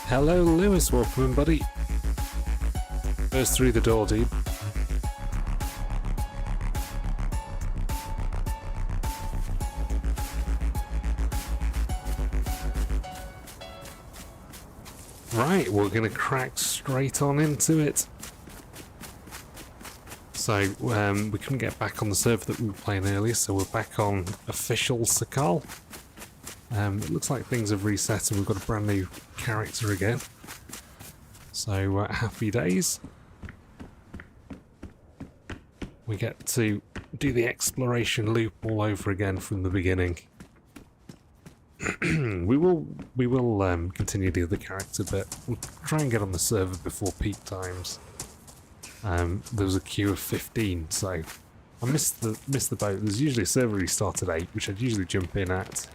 Hello, Lewis. Welcome in, buddy. First through the door, dude. Right, we're going to crack straight on into it. So, we couldn't get back on the server that we were playing earlier, so we're back on official Sakhal. It looks like things have reset and we've got a brand new character again. So, happy days. We get to do the exploration loop all over again from the beginning. we will continue to do the character, but we'll try and get on the server before peak times. There was a queue of 15, so I missed the boat. There's usually a server restart at 8, which I'd usually jump in at.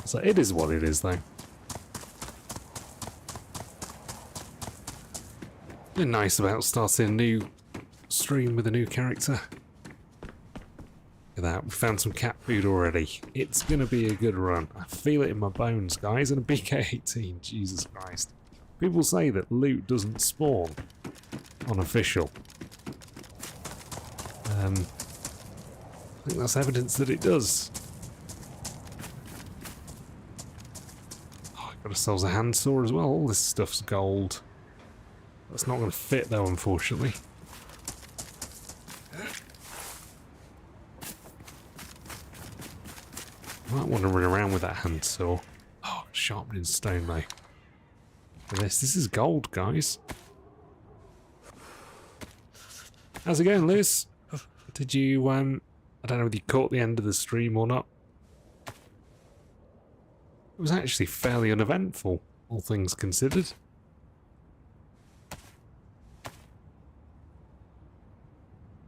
So it is what it is, though. Been nice about starting a new stream with a new character. Look at that, we found some cat food already. It's gonna be a good run. I feel it in my bones, guys, and a BK-18, Jesus Christ. People say that loot doesn't spawn on official. I think that's evidence that it does. Oh, got ourselves a handsaw as well. All this stuff's gold. That's not going to fit though, unfortunately. Might want to run around with that handsaw. Oh, sharpening stone though. This is gold, guys. How's it going, Lewis? Did you, I don't know whether you caught the end of the stream or not. It was actually fairly uneventful, all things considered.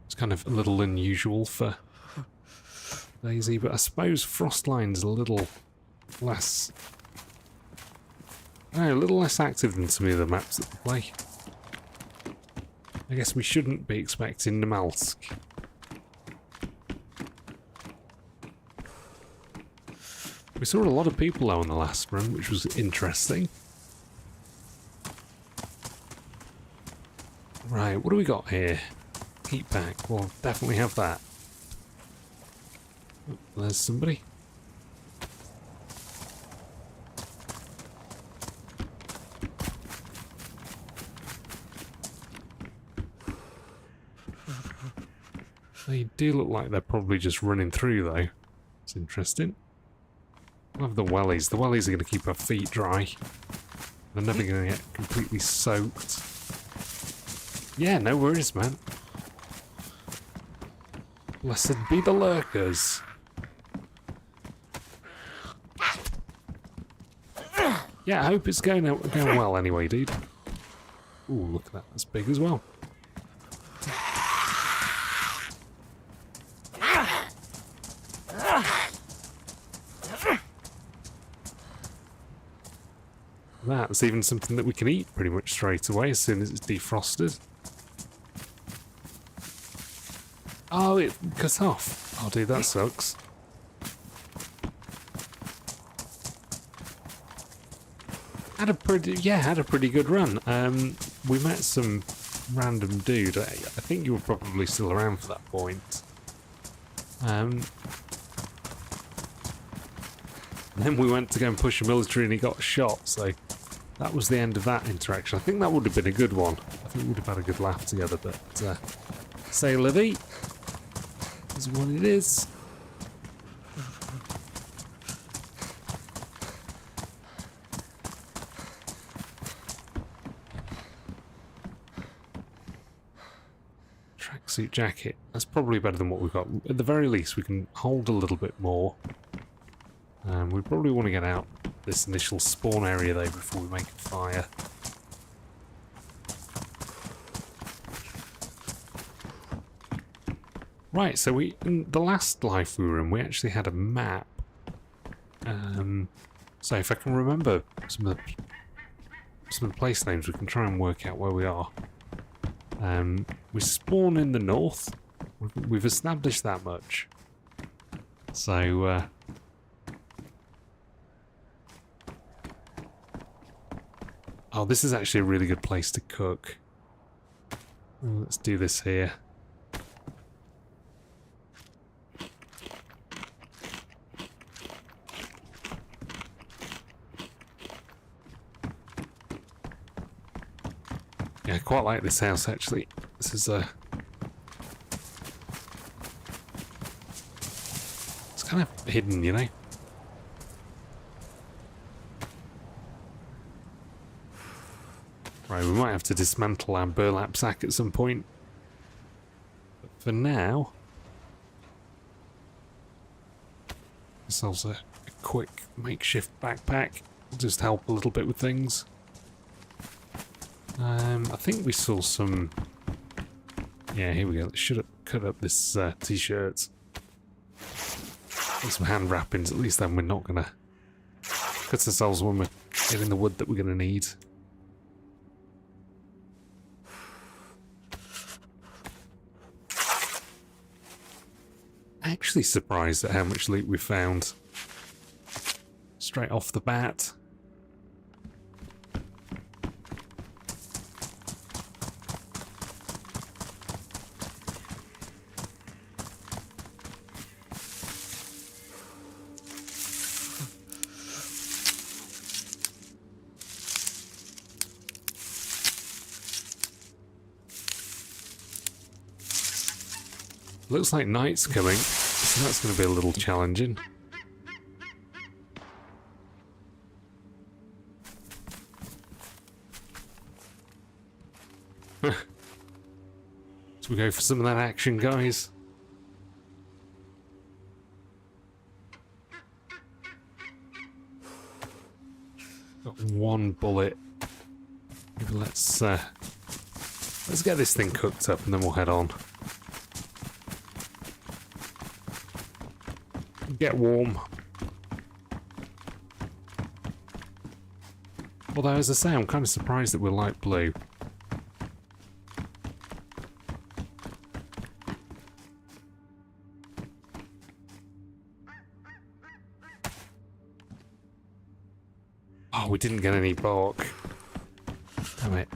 It's kind of a little unusual for DayZ, but I suppose Frostline's a little less... I don't know, a little less active than some of the maps that we play. I guess we shouldn't be expecting Namalsk. We saw a lot of people though on the last run, which was interesting. Right, what do we got here? heat pack. We'll definitely have that. Oh, there's somebody. They do look like they're probably just running through, though. It's interesting. We'll have the wellies. The wellies are going to keep our feet dry. They're never going to get completely soaked. Yeah, no worries, man. Blessed be the lurkers. Yeah, I hope it's going well anyway, dude. Ooh, look at that. That's big as well. That's even something that we can eat pretty much straight away as soon as it's defrosted. Oh, it cut off. Oh, dude, that sucks. Had a pretty good run. We met some random dude. I think you were probably still around for that point. Then we went to go and push a military and he got shot, so that was the end of that interaction. I think that would have been a good one. I think we would have had a good laugh together, but say la vie is what it is. Tracksuit jacket. That's probably better than what we've got. At the very least, we can hold a little bit more. We probably want to get out this initial spawn area though before we make a fire. Right, so in the last life we were in, we actually had a map. So if I can remember some of the place names, we can try and work out where we are. We spawn in the north. We've established that much. So oh, this is actually a really good place to cook. Let's do this here. Yeah, I quite like this house actually. This is it's kind of hidden, you know. Right, we might have to dismantle our burlap sack at some point. But for now, this is a quick makeshift backpack. Will just help a little bit with things. I think we saw some... Yeah, here we go. Let's cut up this t-shirt. Some hand wrappings. At least then we're not going to cut ourselves when we're getting the wood that we're going to need. Actually surprised at how much loot we found. Straight off the bat. Looks like night's coming, so that's going to be a little challenging. So we go for some of that action, guys. Got one bullet. Maybe let's get this thing cooked up and then we'll head on. Get warm. Although, as I say, I'm kind of surprised that we're light blue. Oh, we didn't get any bark. Damn it.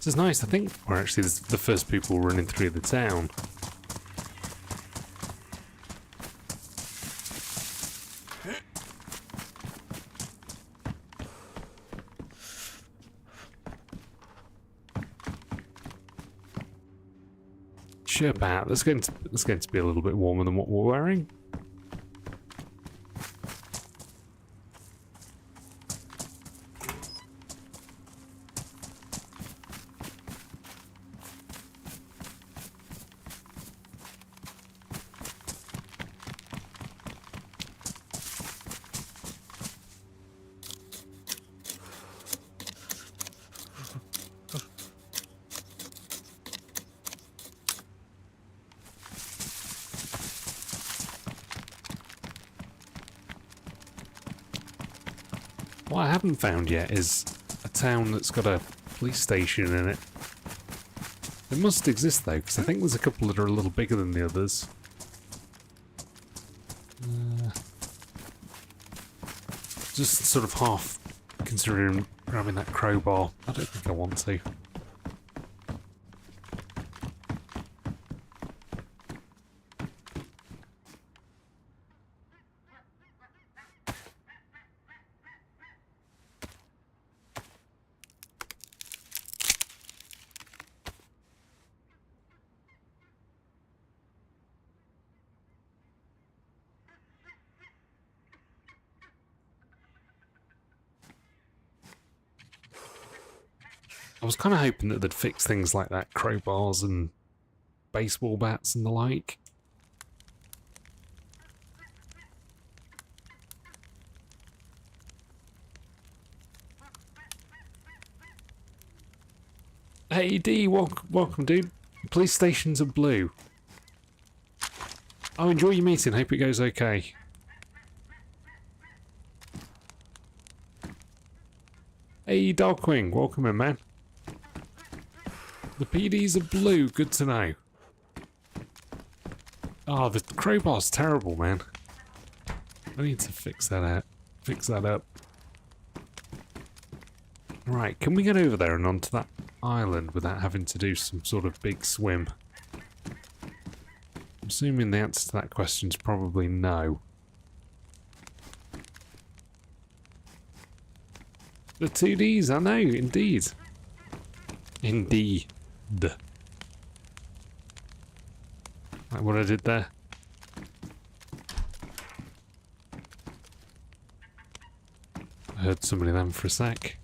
This is nice. I think we're actually the first people running through the town. Shirt hat. That's going to be a little bit warmer than what we're wearing. What I haven't found yet is a town that's got a police station in it. It must exist though, because I think there's a couple that are a little bigger than the others. Just sort of half considering grabbing that crowbar. I don't think I want to. I was kind of hoping that they'd fix things like that, crowbars and baseball bats and the like. Hey D, welcome dude. Police stations are blue. Oh, enjoy your meeting, hope it goes okay. Hey Darkwing, welcome in man. The PDs are blue, good to know. Oh, the crowbar's terrible, man. I need to fix that out. Fix that up. Right, can we get over there and onto that island without having to do some sort of big swim? I'm assuming the answer to that question is probably no. The 2Ds, I know, indeed. Indeed. Like what I did there. I heard somebody then for a sec.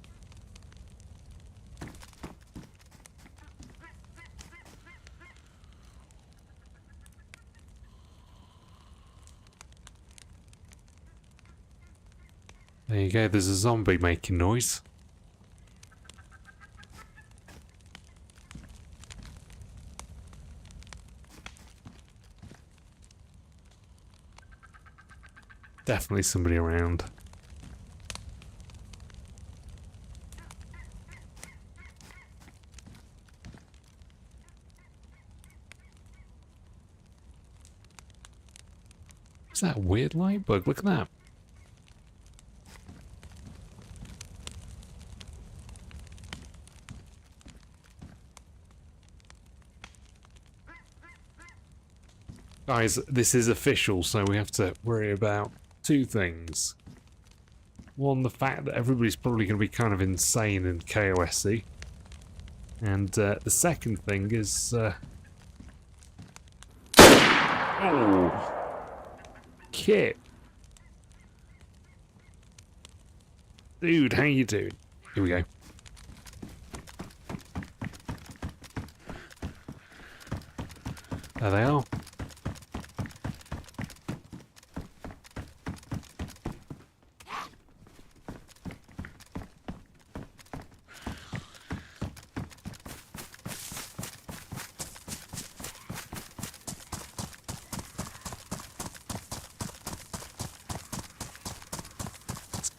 There you go, there's a zombie making noise. Definitely somebody around. Is that a weird light bug? Look at that. Guys, this is official, so we have to worry about two things. One, the fact that everybody's probably going to be kind of insane and KOS-y. And the second thing is... Oh! Kit! Dude, how you doing? Here we go. There they are.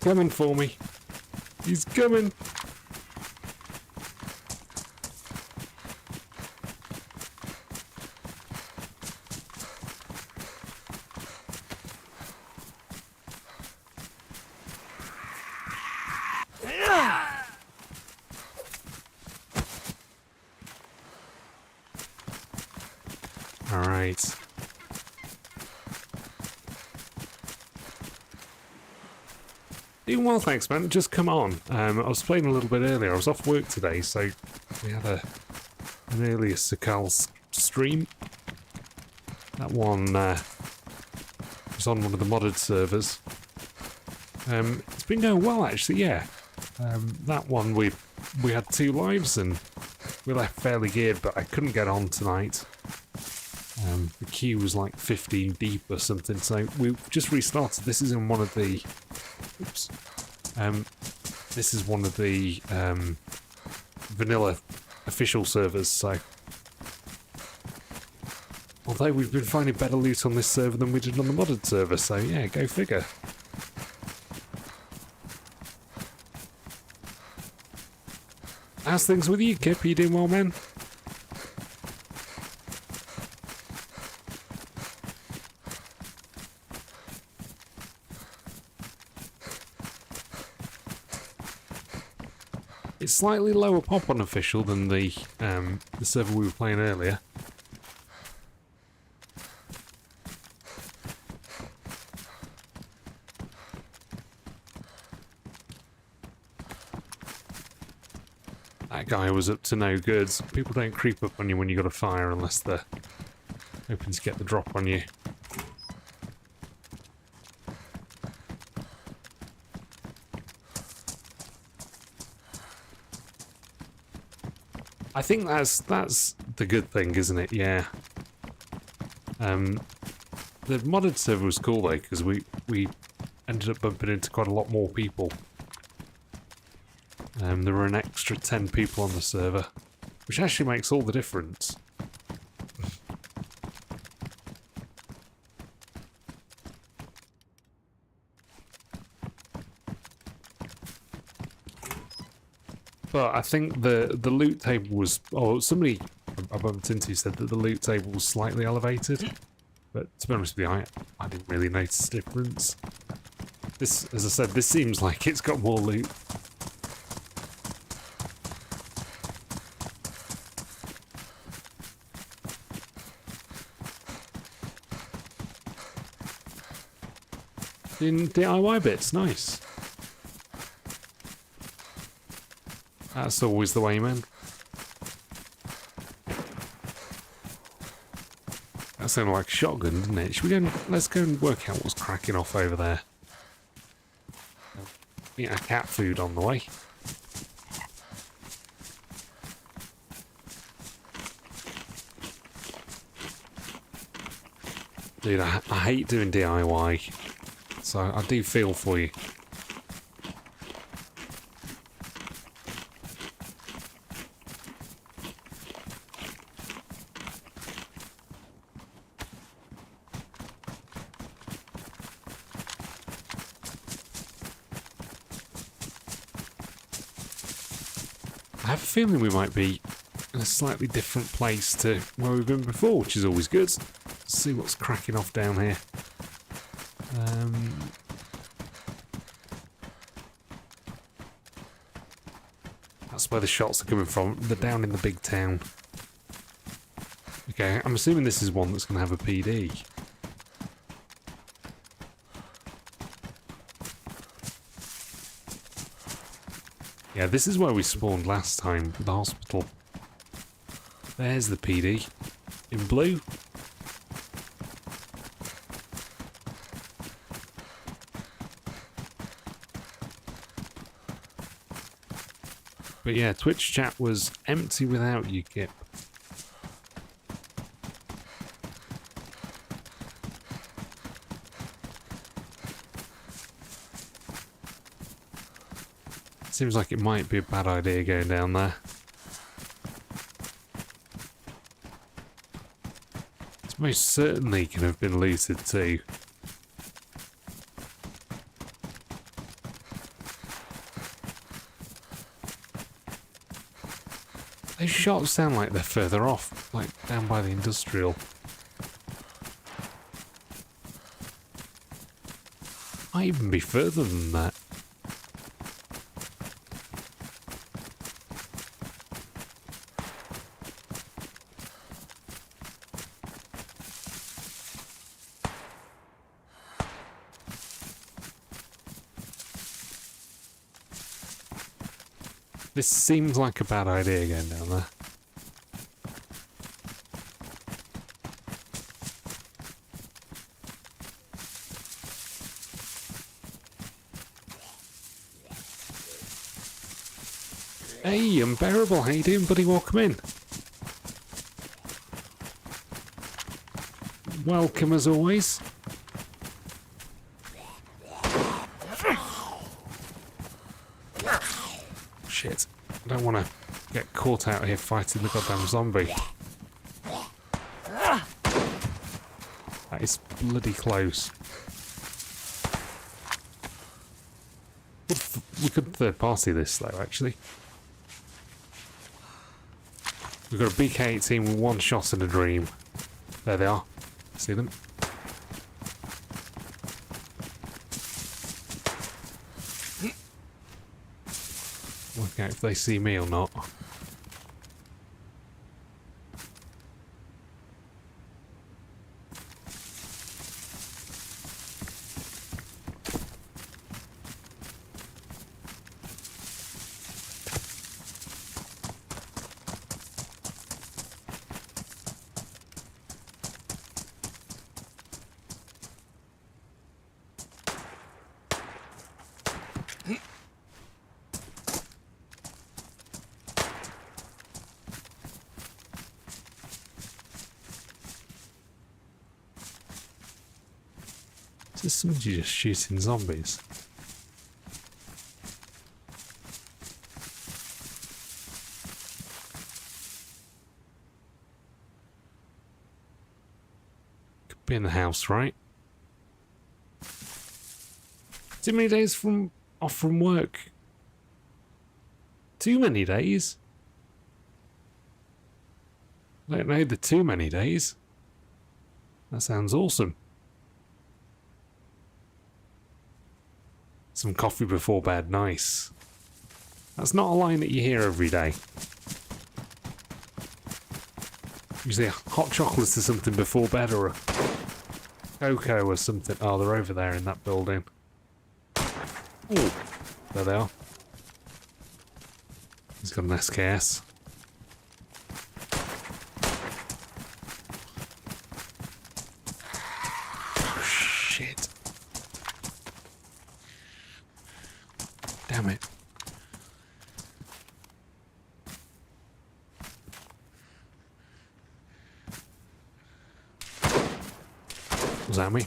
Coming for me. He's coming. Alright. Doing well, thanks, man. Just come on. I was playing a little bit earlier. I was off work today, so we had an earlier Sakhal stream. That one was on one of the modded servers. It's been going well, actually, yeah. That one, we had 2 lives, and we left fairly geared, but I couldn't get on tonight. The queue was like 15 deep or something, so we just restarted. This is in one of the... Oops. This is one of the vanilla official servers, so... Although we've been finding better loot on this server than we did on the modded server, so yeah, go figure. How's things with you, Kip? Are you doing well, man? It's slightly lower pop on official than the server we were playing earlier. That guy was up to no good. People don't creep up on you when you got a fire unless they're hoping to get the drop on you. I think that's the good thing, isn't it? Yeah. The modded server was cool though, because we ended up bumping into quite a lot more people. There were an extra 10 people on the server, which actually makes all the difference. But I think the loot table was... Oh, somebody I bumped into said that the loot table was slightly elevated. But to be honest with you, I didn't really notice the difference. This, as I said, this seems like it's got more loot. In DIY bits, nice. That's always the way, man. That sounded like a shotgun, didn't it? Should we go and, let's go and work out what's cracking off over there. Eat our cat food on the way. Dude, I hate doing DIY. So I do feel for you. I have a feeling we might be in a slightly different place to where we've been before, which is always good. Let's see what's cracking off down here. That's where the shots are coming from. They're down in the big town. Okay, I'm assuming this is one that's going to have a PD. Yeah, this is where we spawned last time, the hospital. There's the PD. In blue. But yeah, Twitch chat was empty without you, Kip. Seems like it might be a bad idea going down there. It's most certainly can have been looted too. Those shots sound like they're further off, like down by the industrial. Might even be further than that. This seems like a bad idea going down there. Hey, Unbearable, how you doing, buddy? Welcome in. Welcome as always. Shit, I don't want to get caught out here fighting the goddamn zombie. That is bloody close. We could third party this though, actually. We've got a BK-18 with one shot in a dream. There they are. See them? Work out if they see me or not. Is somebody just shooting zombies? Could be in the house, right? Too many days off from work. Too many days? I don't know the too many days. That sounds awesome. Some coffee before bed, nice. That's not a line that you hear every day. Usually a hot chocolate is something before bed or a cocoa or something. Oh, they're over there in that building. Ooh, there they are. He's got an SKS. Oh, shit. Damn it. Was that me?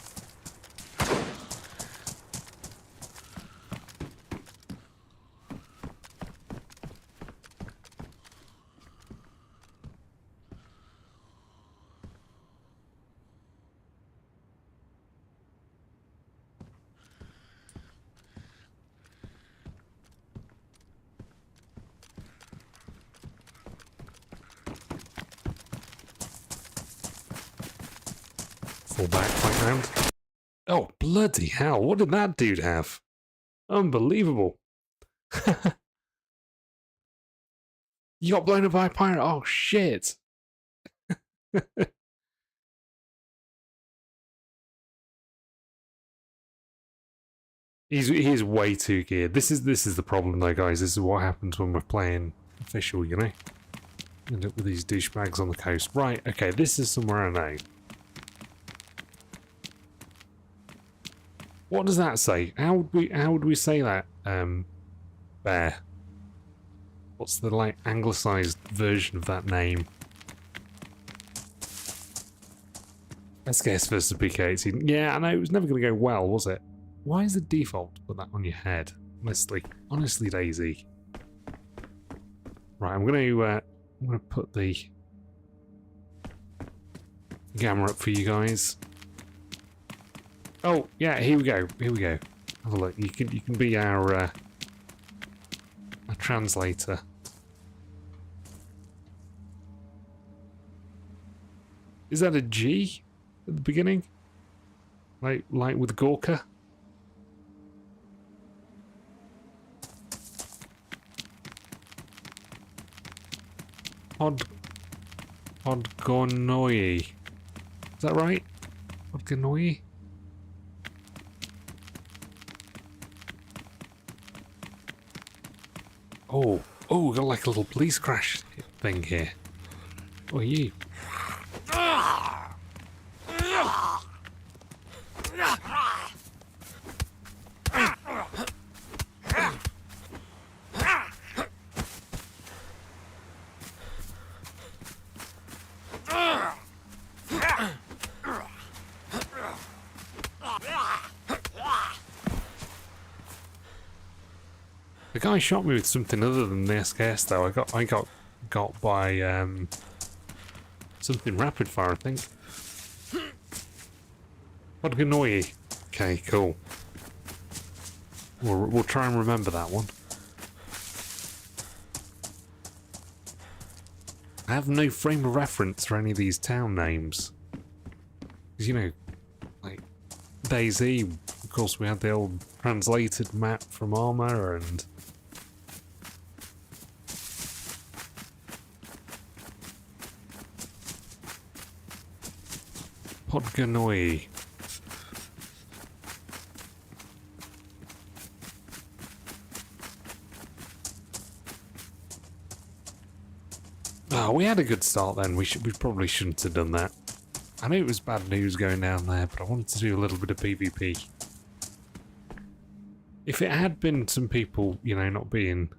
Fall back, fight round. Oh, bloody hell, what did that dude have? Unbelievable. You got blown up by a pirate? Oh, shit. He's way too geared. This is the problem though, guys. This is what happens when we're playing official, you know? End up with these douchebags on the coast. Right, okay, this is somewhere I know. What does that say? How would we say that? Bear. What's the like anglicized version of that name? SKS versus BK-18. Yeah, I know it was never going to go well, was it? Why is the default to put that on your head? Honestly, DayZ. Right, I'm gonna put the gamma up for you guys. Oh yeah, here we go. Here we go. Have a look. You can be our translator. Is that a G at the beginning? Like with Gorka? Podgonoi. Is that right? Podgonoi? Oh, we got like a little police crash thing here. What are you? The guy shot me with something other than the SKS though. I got by something rapid fire, I think. Podganoi. Okay, cool. We'll try and remember that one. I have no frame of reference for any of these town names. 'Cause, you know, like DayZ, of course we had the old translated map from Arma and Podganoi. Oh, we had a good start then. We probably shouldn't have done that. I knew it was bad news going down there, but I wanted to do a little bit of PvP. If it had been some people, you know, not being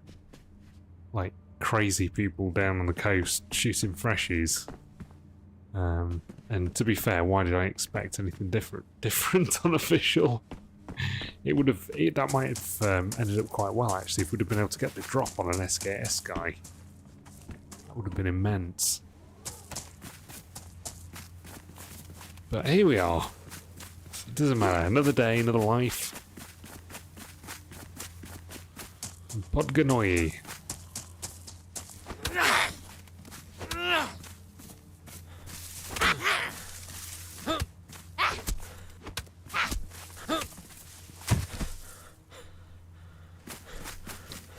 like crazy people down on the coast shooting freshies. And to be fair, why did I expect anything different unofficial? That might have ended up quite well actually if we'd have been able to get the drop on an SKS guy. That would have been immense. But here we are. It doesn't matter. Another day, another life. Podganoi.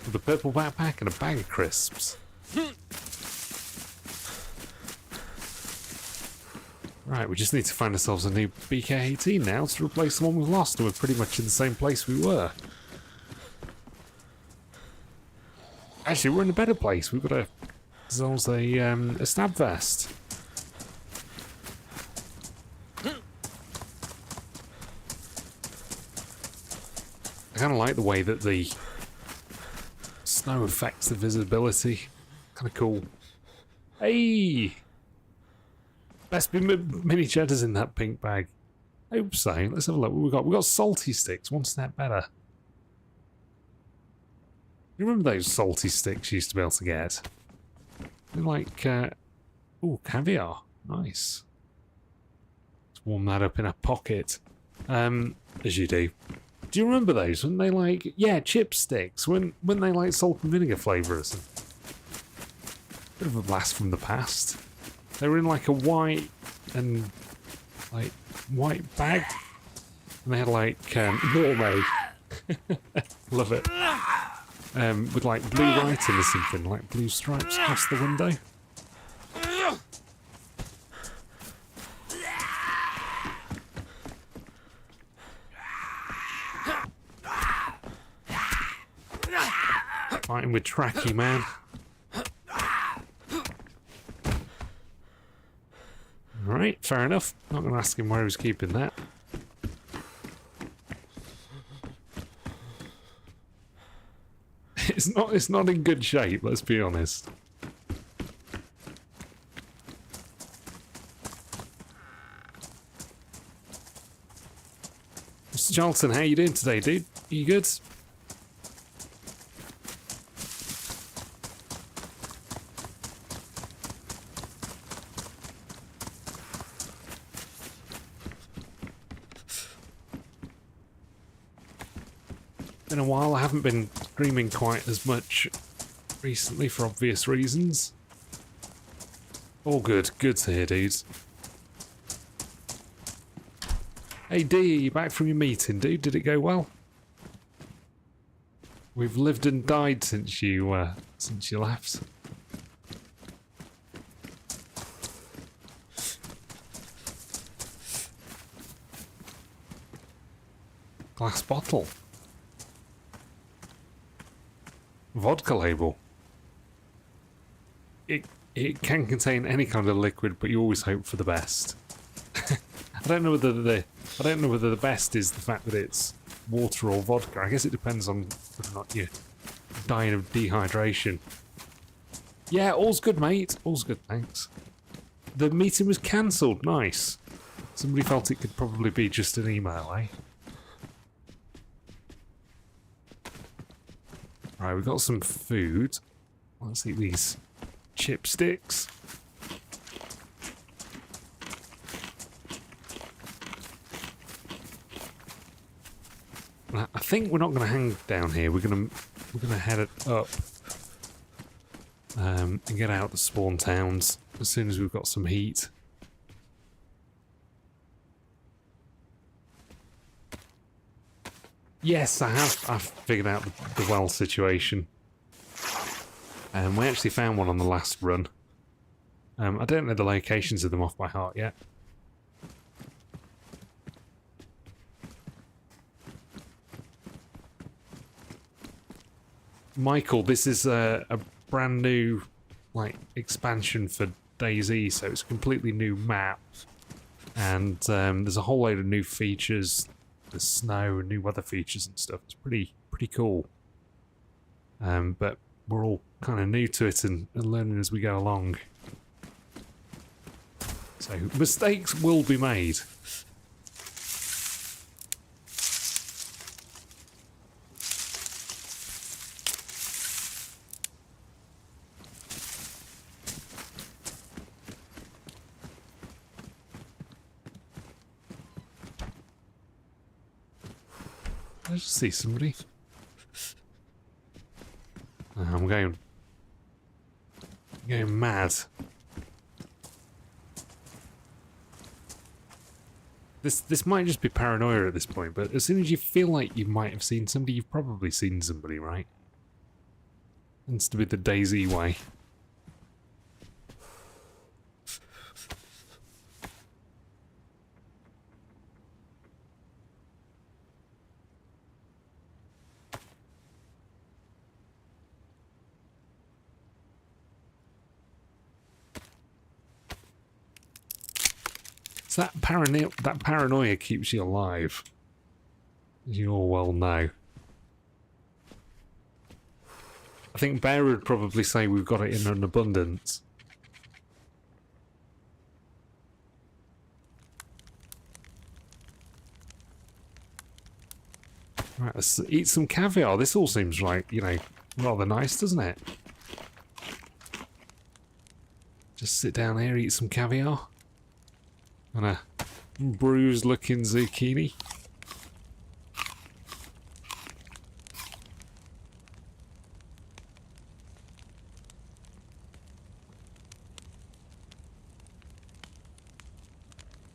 With a purple backpack and a bag of crisps. Right, we just need to find ourselves a new BK-18 now to replace the one we've lost, and we're pretty much in the same place we were. Actually, we're in a better place. We've got ourselves a stab vest. I kind of like the way that the snow affects the visibility. Kind of cool. Hey! Best be mini cheddars in that pink bag. I hope so. Let's have a look. What we got? We got salty sticks. One step better. You remember those salty sticks you used to be able to get? They're like, ooh, caviar. Nice. Let's warm that up in a pocket. As you do. Do you remember those? When they like, yeah, chip sticks. When they like salt and vinegar flavours. Bit of a blast from the past. They were in like a white and like white bag, and they had like gourmet. Love it. With like blue writing or something, like blue stripes across the window. Fighting with Tracky, man. Alright, fair enough. Not going to ask him where he was keeping that. It's not in good shape, let's be honest. Mr. Charlton, how you doing today, dude? Are you good? Been a while. I haven't been streaming quite as much recently for obvious reasons. All good. Good to hear, dudes. Hey D, are you back from your meeting, dude? Did it go well? We've lived and died since you left. Glass bottle. Vodka label. it can contain any kind of liquid, but you always hope for the best. I don't know whether the best is the fact that it's water or vodka. I guess it depends on whether or not you're dying of dehydration. Yeah, all's good, mate. All's good, thanks. The meeting was cancelled. Nice. Somebody felt it could probably be just an email, eh? Right, we've got some food. Let's eat these chipsticks. I think we're not going to hang down here. We're going to head it up and get out the spawn towns as soon as we've got some heat. Yes, I've figured out the well situation. We actually found one on the last run. I don't know the locations of them off by heart yet. Michael, this is a brand new expansion for DayZ, so it's a completely new map, and there's a whole load of new features. There's snow and new weather features and stuff. It's pretty cool. But we're all kind of new to it and learning as we go along. So mistakes will be made. I just see somebody. I'm going mad. This might just be paranoia at this point, but as soon as you feel like you might have seen somebody, you've probably seen somebody, right? Tends to be the DayZ way. So that paranoia keeps you alive, as you all well know. I think Bear would probably say we've got it in an abundance. Right, let's eat some caviar. This all seems like, rather nice, doesn't it? Just sit down here, eat some caviar. On a bruised looking zucchini.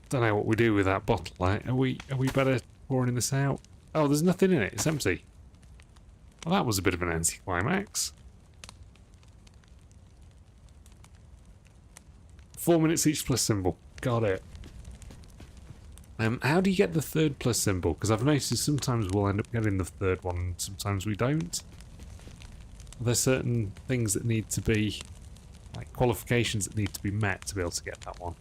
Don't know what we do with that bottle. Are we better pouring this out? Oh, there's nothing in it. It's empty. Well, that was a bit of an anticlimax. 4 minutes each plus symbol. Got it. How do you get the third plus symbol? Because I've noticed sometimes we'll end up getting the third one, and sometimes we don't. Are there certain things that need to be, qualifications that need to be met to be able to get that one?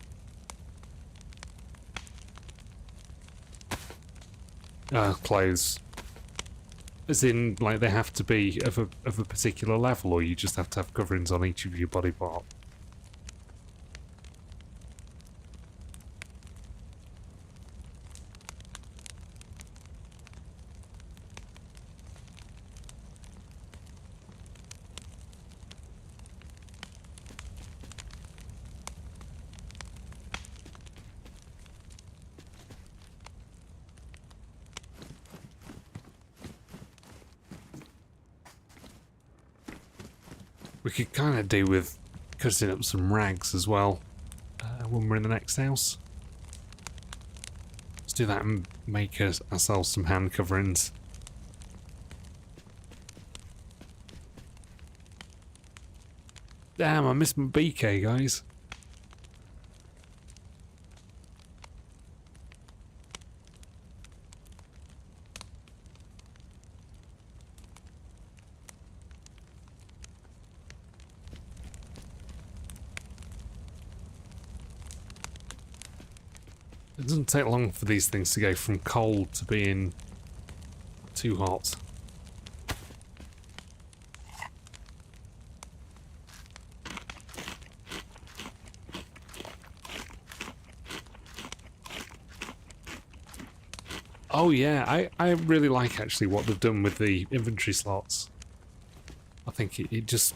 Clothes. As in, they have to be of a particular level, or you just have to have coverings on each of your body part? We could kind of do with cutting up some rags as well when we're in the next house. Let's do that and make ourselves some hand coverings. Damn, I missed my BK, guys. It doesn't take long for these things to go from cold to being too hot. Oh yeah, I really like actually what they've done with the inventory slots. I think it just,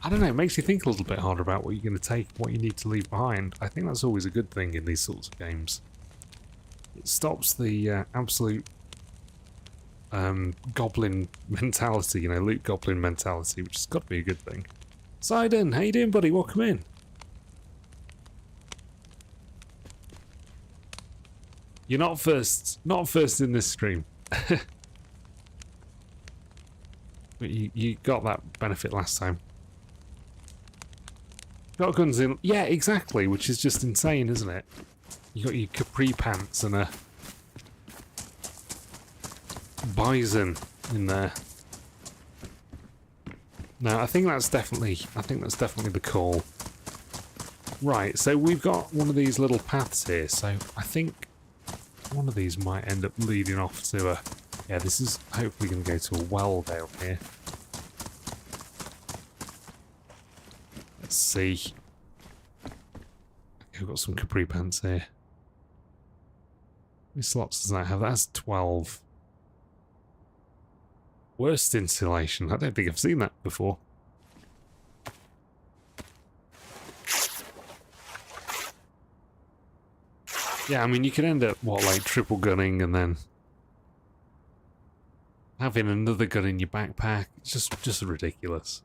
I don't know, it makes you think a little bit harder about what you're going to take, what you need to leave behind. I think that's always a good thing in these sorts of games. It stops the absolute goblin mentality, you know, loot goblin mentality, which has got to be a good thing. Sidon, how you doing, buddy? Welcome in. You're not first in this stream. But you got that benefit last time. Got guns in, yeah, exactly, which is just insane, isn't it? You got your capri pants and a bison in there. No, I think that's definitely the call. Right, so we've got one of these little paths here, so I think one of these might end up leading off to a... Yeah, this is hopefully going to go to a well down here. Let's see. Okay, we've got some capri pants here. How many slots does that have? That's 12. Worst insulation. I don't think I've seen that before. Yeah, I mean, you could end up, what, like triple gunning and then having another gun in your backpack. It's just ridiculous.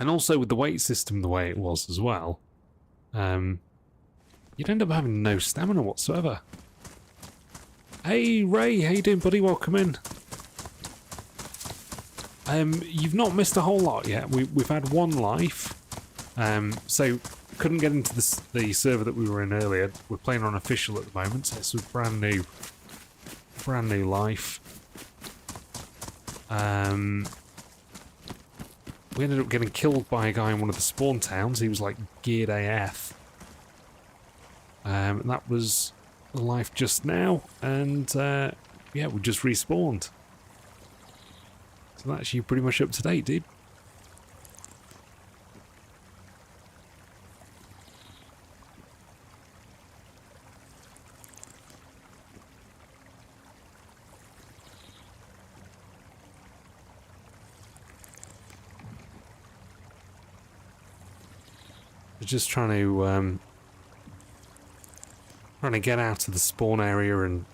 And also with the weight system the way it was as well, you'd end up having no stamina whatsoever. Hey Ray, how you doing, buddy? Welcome in. You've not missed a whole lot yet. We've had one life, so couldn't get into the server that we were in earlier. We're playing on official at the moment, so it's a brand new life. We ended up getting killed by a guy in one of the spawn towns. He was like geared AF. And that was the life just now, and yeah, we just respawned. So that's you pretty much up to date, dude. We're just trying to get out of the spawn area and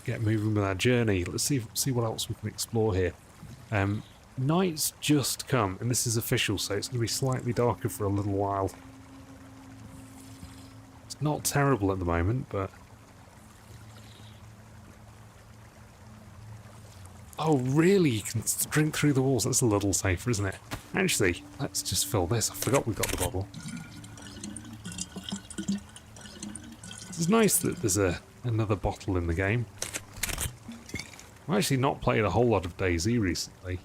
get moving with our journey. Let's see what else we can explore here. Night's just come, and this is official, so it's going to be slightly darker for a little while. It's not terrible at the moment, but... Oh, really? You can drink through the walls? That's a little safer, isn't it? Actually, let's just fill this. I forgot we got the bottle. It's nice that there's another bottle in the game. I've actually not played a whole lot of DayZ recently.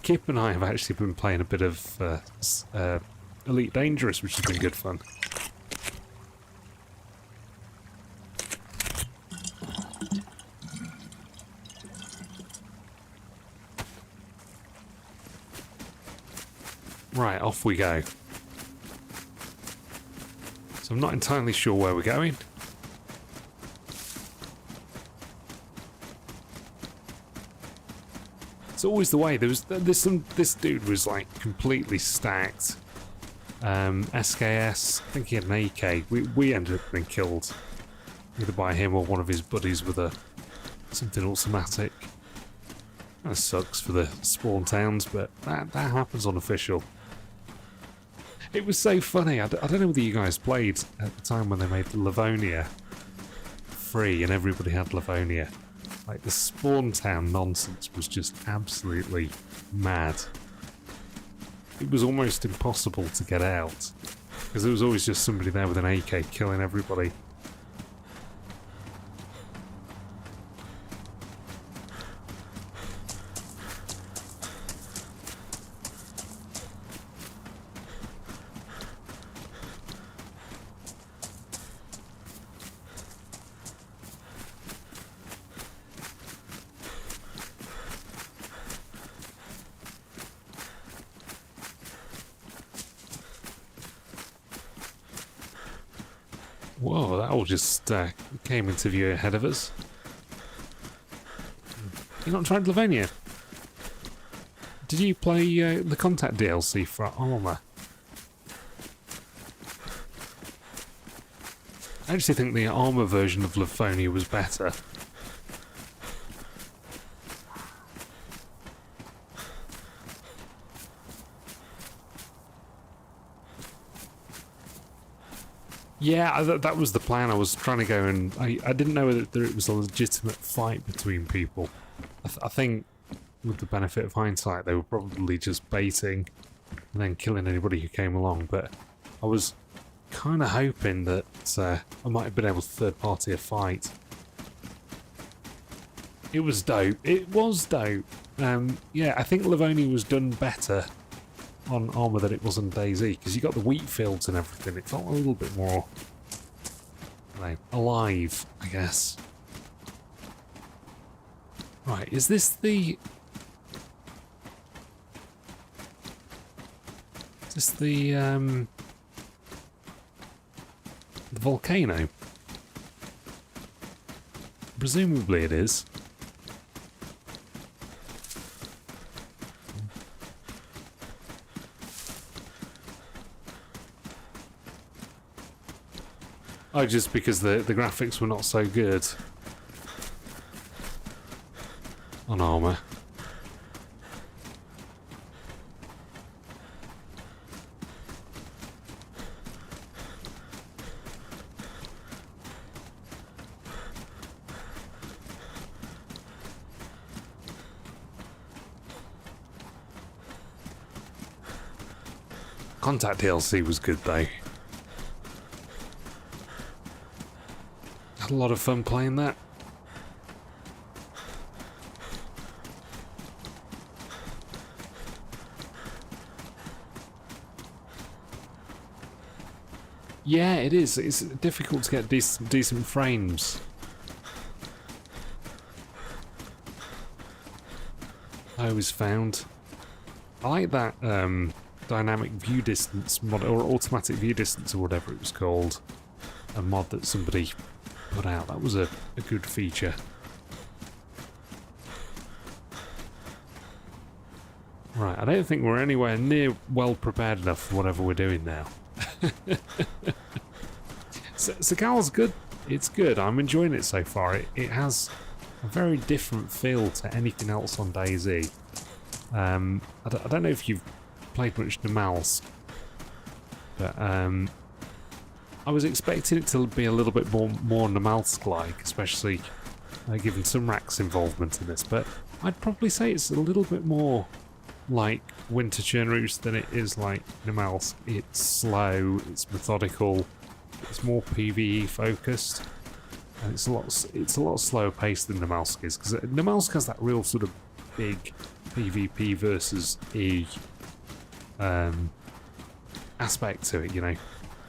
Kip and I have actually been playing a bit of Elite Dangerous, which has been good fun. Right, off we go. So I'm not entirely sure where we're going. It's always the way. This dude was like completely stacked. SKS, I think he had an AK. We ended up being killed either by him or one of his buddies with something automatic. That sucks for the spawn towns, but that happens on official. It was so funny. I don't know whether you guys played at the time when they made the Livonia free and everybody had Livonia. Like, the spawn town nonsense was just absolutely mad. It was almost impossible to get out, because there was always just somebody there with an AK killing everybody. well, that all just came into view ahead of us. You not tried Livonia? Did you play the Contact DLC for Armour? I actually think the Armour version of Livonia was better. Yeah, that was the plan. I was trying to go and... I didn't know whether it was a legitimate fight between people. I think, with the benefit of hindsight, they were probably just baiting and then killing anybody who came along, but I was kind of hoping that I might have been able to third-party a fight. It was dope. It was dope. Yeah, I think Livonia was done better on Armour than it was on DayZ, because you got the wheat fields and everything. It felt a little bit more, alive, I guess. Right, is this the... Is this the volcano? Presumably it is. Oh, just because the graphics were not so good on Armour. Contact DLC was good though. Had a lot of fun playing that. Yeah, it is. It's difficult to get decent frames. I always found. I like that dynamic view distance mod, or automatic view distance, or whatever it was called. A mod that somebody put out. That was a good feature. Right, I don't think we're anywhere near well prepared enough for whatever we're doing now. Sakhal's good. It's good. I'm enjoying it so far. It has a very different feel to anything else on DayZ. I don't know if you've played much Namalsk, but I was expecting it to be a little bit more Namalsk-like, especially given some Rack's involvement in this, but I'd probably say it's a little bit more like Winter Chernarus than it is like Namalsk. It's slow, it's methodical, it's more PvE focused, and it's a lot slower paced than Namalsk is, because Namalsk has that real sort of big PvP versus E aspect to it, you know.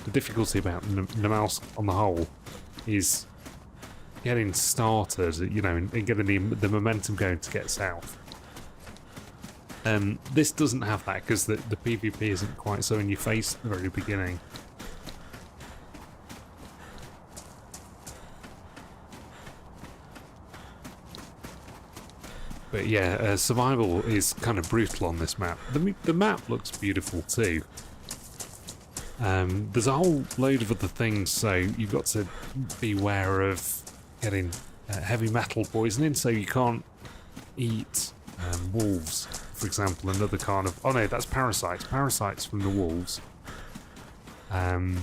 The difficulty about Namalsk on the whole is getting started, you know, and getting the momentum going to get south. This doesn't have that because the PvP isn't quite so in your face at the very beginning. But yeah, survival is kind of brutal on this map. The map looks beautiful too. There's a whole load of other things, so you've got to be aware of getting heavy metal poisoning, so you can't eat wolves, for example, another kind of... Oh no, that's parasites. Parasites from the wolves. And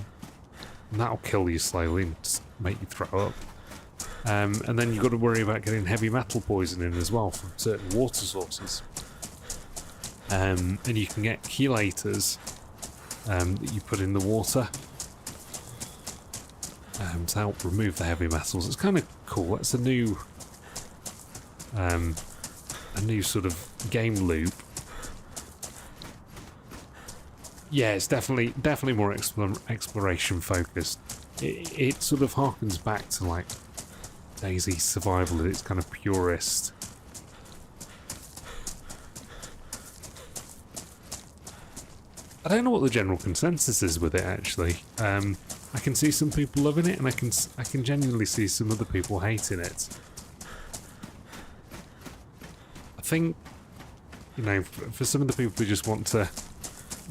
that'll kill you slowly and just make you throw up. And then you've got to worry about getting heavy metal poisoning as well from certain water sources. And you can get chelators that you put in the water to help remove the heavy metals. It's kind of cool. That's a new sort of game loop. Yeah, it's definitely more exploration focused. It sort of harkens back to like DayZ survival at its kind of purest. I don't know what the general consensus is with it actually. I can see some people loving it, and I can genuinely see some other people hating it. I think, you know, for some of the people who just want to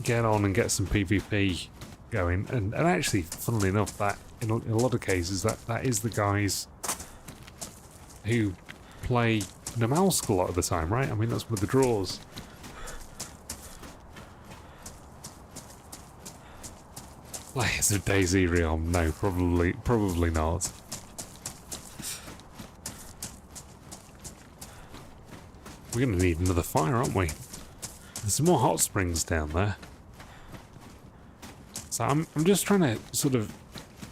get on and get some PvP going, and actually, funnily enough, that in a lot of cases that is the guys who play Namalsk a lot of the time, right? I mean, that's one of the draws. Like, is it DayZ realm? No, probably not. We're going to need another fire, aren't we? There's some more hot springs down there. So I'm just trying to sort of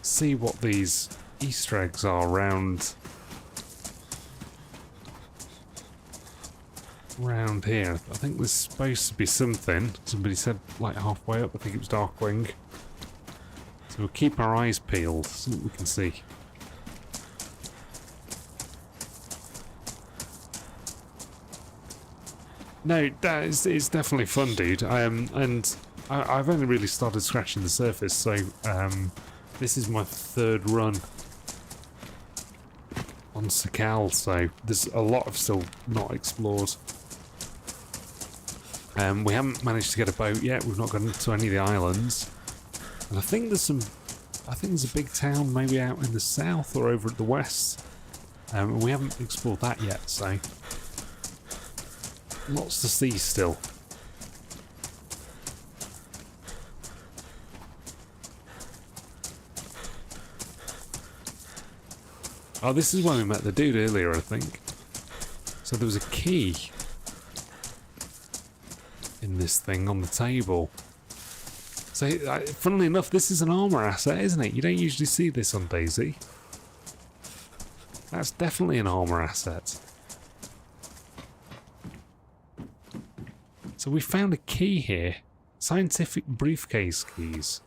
see what these Easter eggs are around here. I think there's supposed to be something. Somebody said like halfway up. I think it was Darkwing. So we'll keep our eyes peeled, see what we can see. No, it's definitely fun, dude. And I've only really started scratching the surface, so this is my third run on Sakhal, so there's a lot of still not explored. We haven't managed to get a boat yet. We've not gone to any of the islands, and I think there's a big town maybe out in the south or over at the west, and we haven't explored that yet. So lots to see still. Oh, this is when we met the dude earlier, I think. So there was a key in this thing on the table. So, funnily enough, this is an armor asset, isn't it? You don't usually see this on DayZ. That's definitely an armor asset. So we found a key here. Scientific briefcase keys.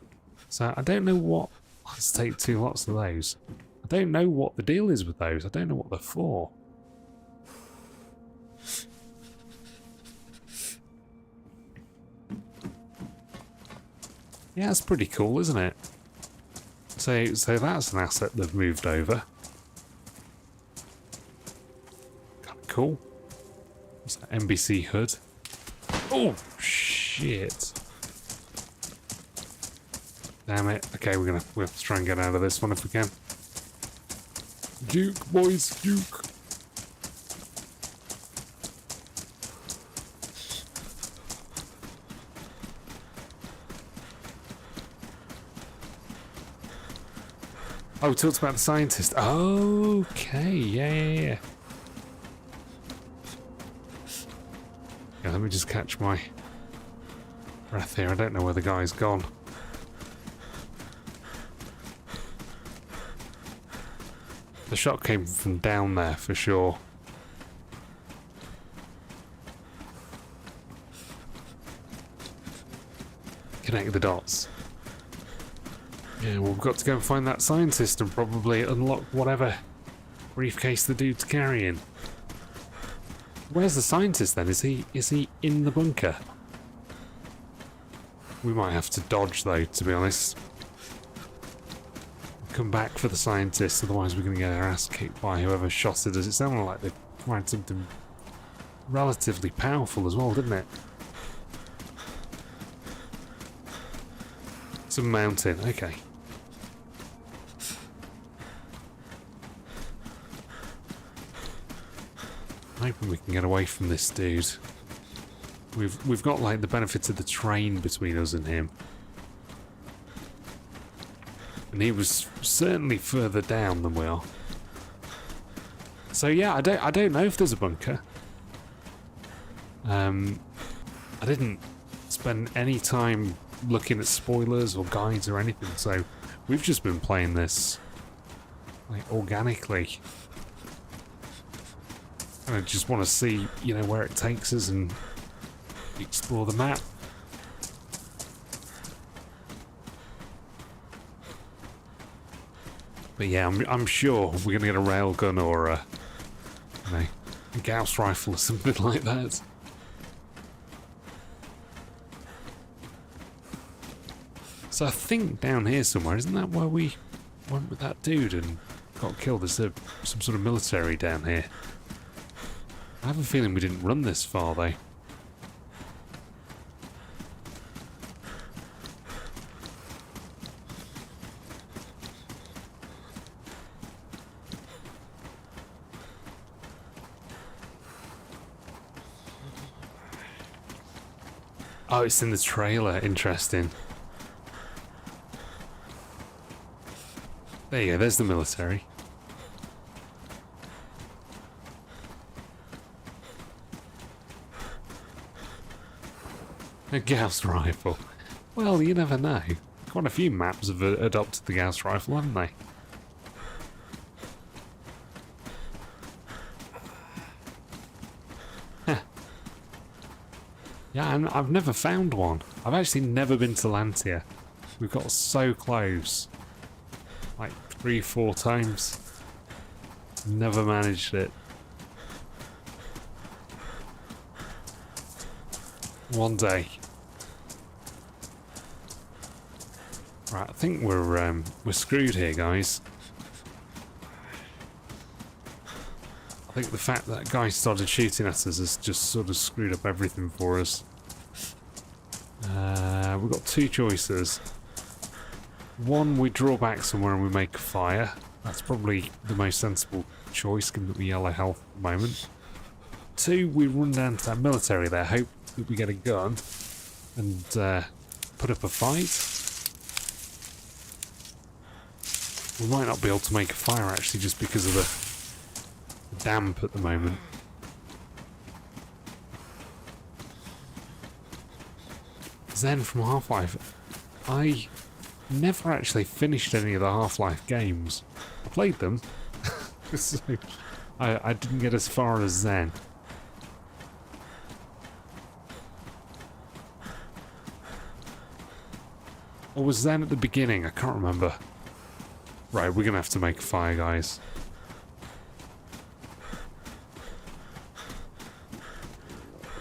So I don't know what... Let's take 2 lots of those. I don't know what the deal is with those. I don't know what they're for. Yeah, that's pretty cool, isn't it? So that's an asset they've moved over. Kind of cool. What's that? NBC HUD. Oh, shit. Damn it. Okay, we'll have to try and get out of this one if we can. Duke, boys, Duke. Oh, we talked about the scientist. Okay, yeah. Yeah, let me just catch my breath here. I don't know where the guy's gone. The shot came from down there for sure. Connect the dots. Yeah, well, we've got to go and find that scientist and probably unlock whatever briefcase the dude's carrying. Where's the scientist then? Is he in the bunker? We might have to dodge though, to be honest. Come back for the scientist, otherwise we're going to get our ass kicked by whoever shot it. As it sounded like they fired something relatively powerful as well, didn't it? Some mountain, okay. I'm hoping we can get away from this dude. We've got like the benefit of the train between us and him. And he was certainly further down than we are. So yeah, I don't know if there's a bunker. I didn't spend any time looking at spoilers or guides or anything, so we've just been playing this like organically. And I just want to see, you know, where it takes us and explore the map. But yeah, I'm sure we're gonna get a railgun or a, you know, a Gauss rifle or something like that. So I think down here somewhere, isn't that where we went with that dude and got killed? There's some sort of military down here. I have a feeling we didn't run this far though. Oh, it's in the trailer. Interesting. There you go, there's the military. A Gauss rifle. Well, you never know. Quite a few maps have adopted the Gauss rifle, haven't they? Yeah, and I've never found one. I've actually never been to Lantia. We've got so close. Like 3-4 times. Never managed it. One day. Right, I think we're screwed here, guys. I think the fact that guy started shooting at us has just sort of screwed up everything for us. We've got two choices. One, we draw back somewhere and we make a fire. That's probably the most sensible choice, given that we yellow health at the moment. Two, we run down to that military there, hope that we get a gun, and put up a fight. We might not be able to make a fire, actually, just because of the damp at the moment. Zen from Half-Life. I never actually finished any of the Half-Life games. I played them. So I didn't get as far as Zen. Or was Zen at the beginning? I can't remember. Right, we're gonna have to make a fire, guys.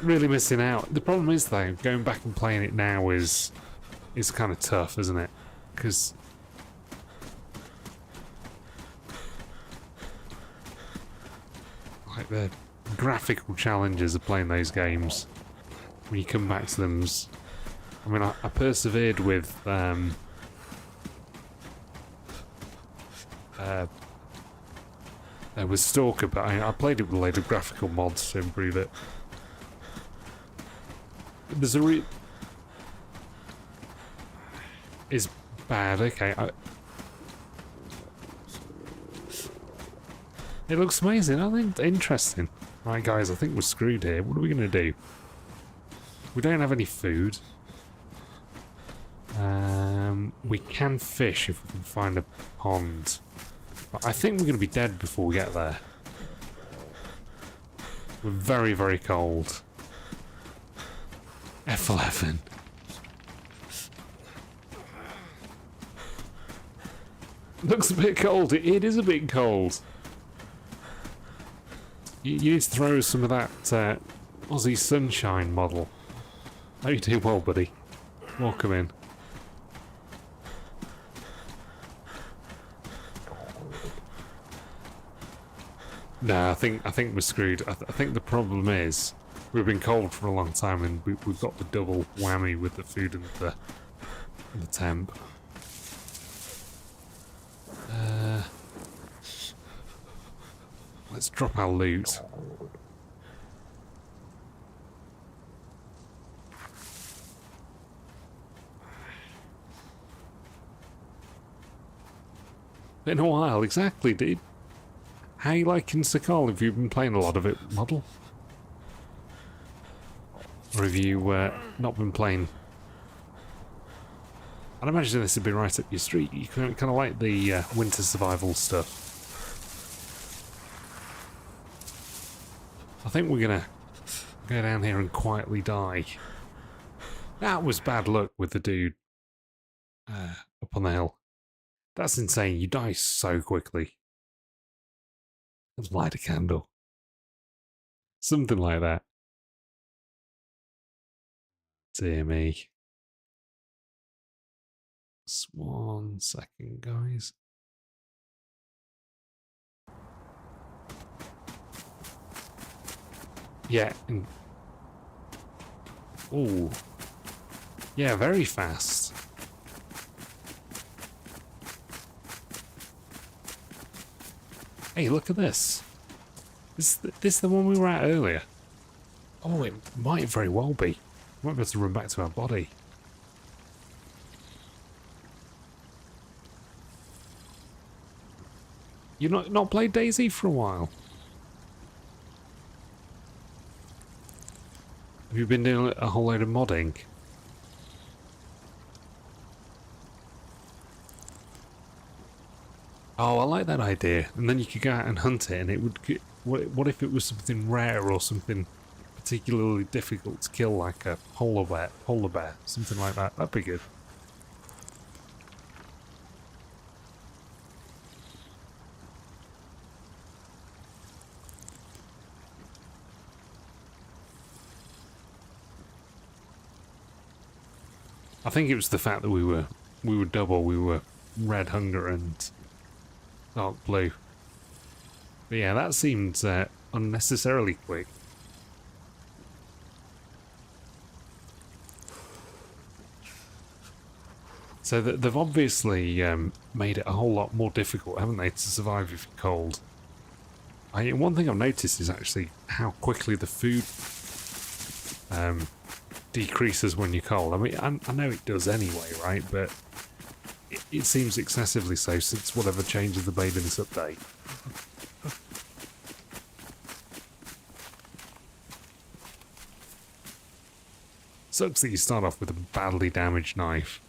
Really missing out. The problem is, though, going back and playing it now is kind of tough, isn't it? Because like the graphical challenges of playing those games, when you come back to them, I mean, I persevered with Stalker, but I played it with a load of graphical mods to improve it. There's a is bad. Okay, it looks amazing. I think interesting. Right, guys, I think we're screwed here. What are we gonna do? We don't have any food. We can fish if we can find a pond. But I think we're gonna be dead before we get there. We're very, very cold. F11. Looks a bit cold. It is a bit cold. You need to throw some of that Aussie Sunshine model. How you doing, well, buddy? Welcome in. No, I think we're screwed. I think the problem is we've been cold for a long time, and we've got the double whammy with the food and the temp. Let's drop our loot. Been a while, exactly, dude. How you liking Sakhal? Have you been playing a lot of it, model? Or have you not been playing? I'd imagine this would be right up your street. You kind of like the winter survival stuff. I think we're gonna go down here and quietly die. That was bad luck with the dude up on the hill. That's insane. You die so quickly. Let's light a candle. Something like that. Dear me. Just 1 second, guys. Yeah. Oh. Yeah, very fast. Hey, look at this. Is this the one we were at earlier? Oh, it might very well be. We might be able to run back to our body. You've not played DayZ for a while? Have you been doing a whole load of modding? Oh, I like that idea. And then you could go out and hunt it, and it would... What if it was something rare or something particularly difficult to kill, like a polar bear, something like that? That'd be good. I think it was the fact that we were double. We were red hunger and dark blue. But yeah, that seemed unnecessarily quick. So they've obviously made it a whole lot more difficult, haven't they, to survive if you're cold. One thing I've noticed is actually how quickly the food decreases when you're cold. I mean, I know it does anyway, right? But it seems excessively so since whatever changes they made in this update. Sucks that you start off with a badly damaged knife.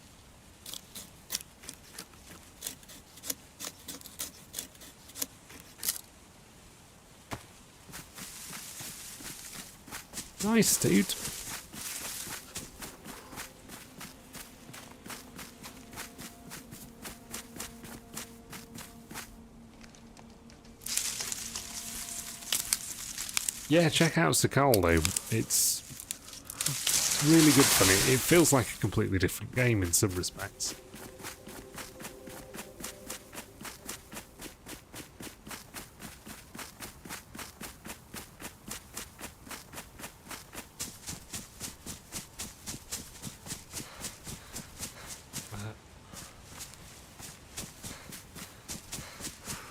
Nice, dude. Yeah, check out Sakhal though. It's really good fun. It feels like a completely different game in some respects.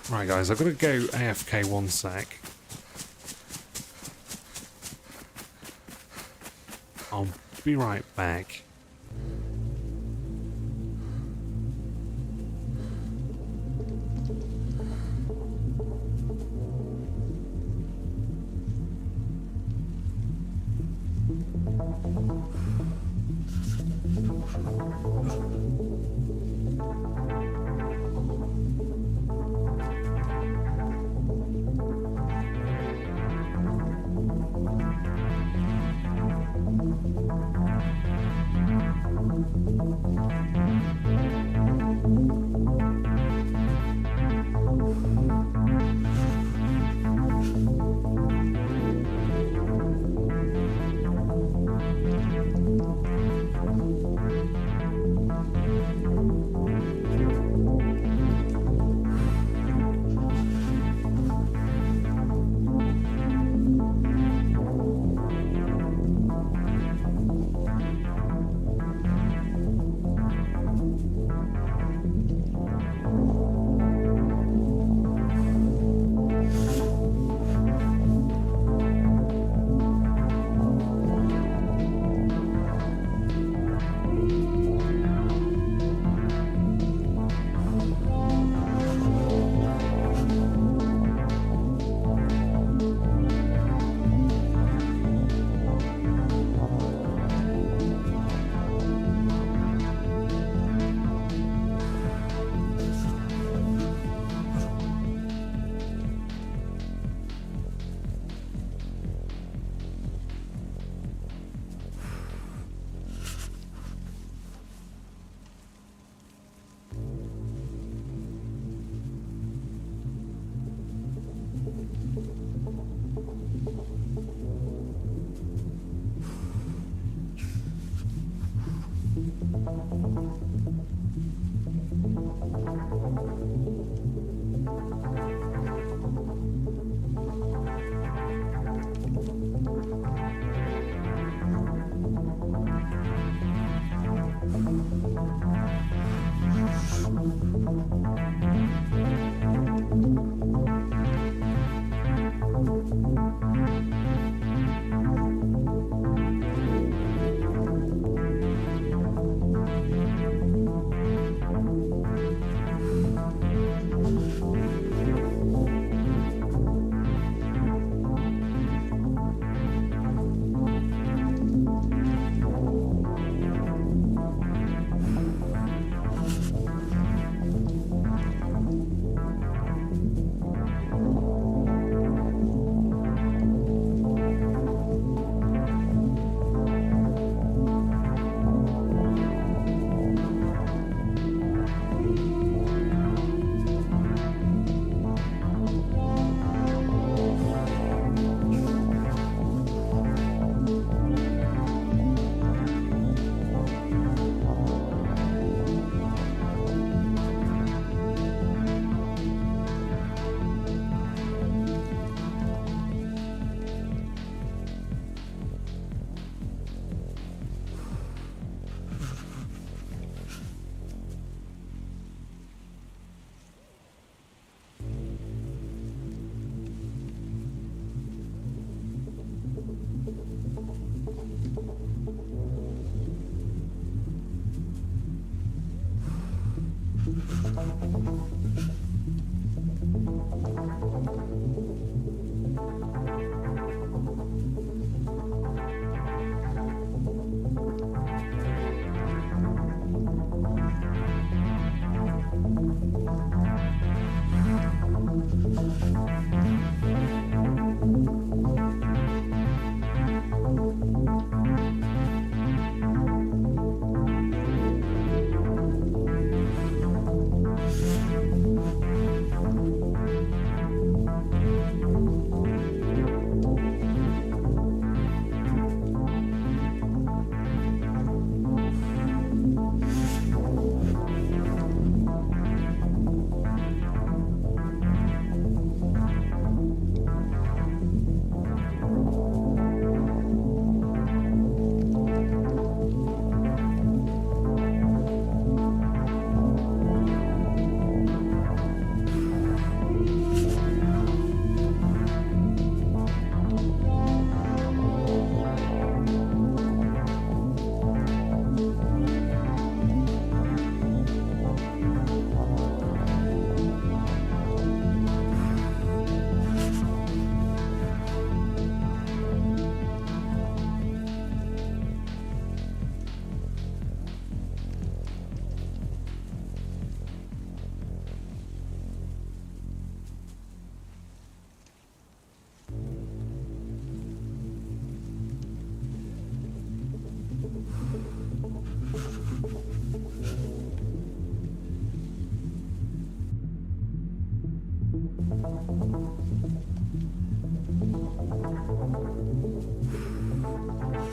Right guys, I've got to go AFK 1 sec. I'll be right back.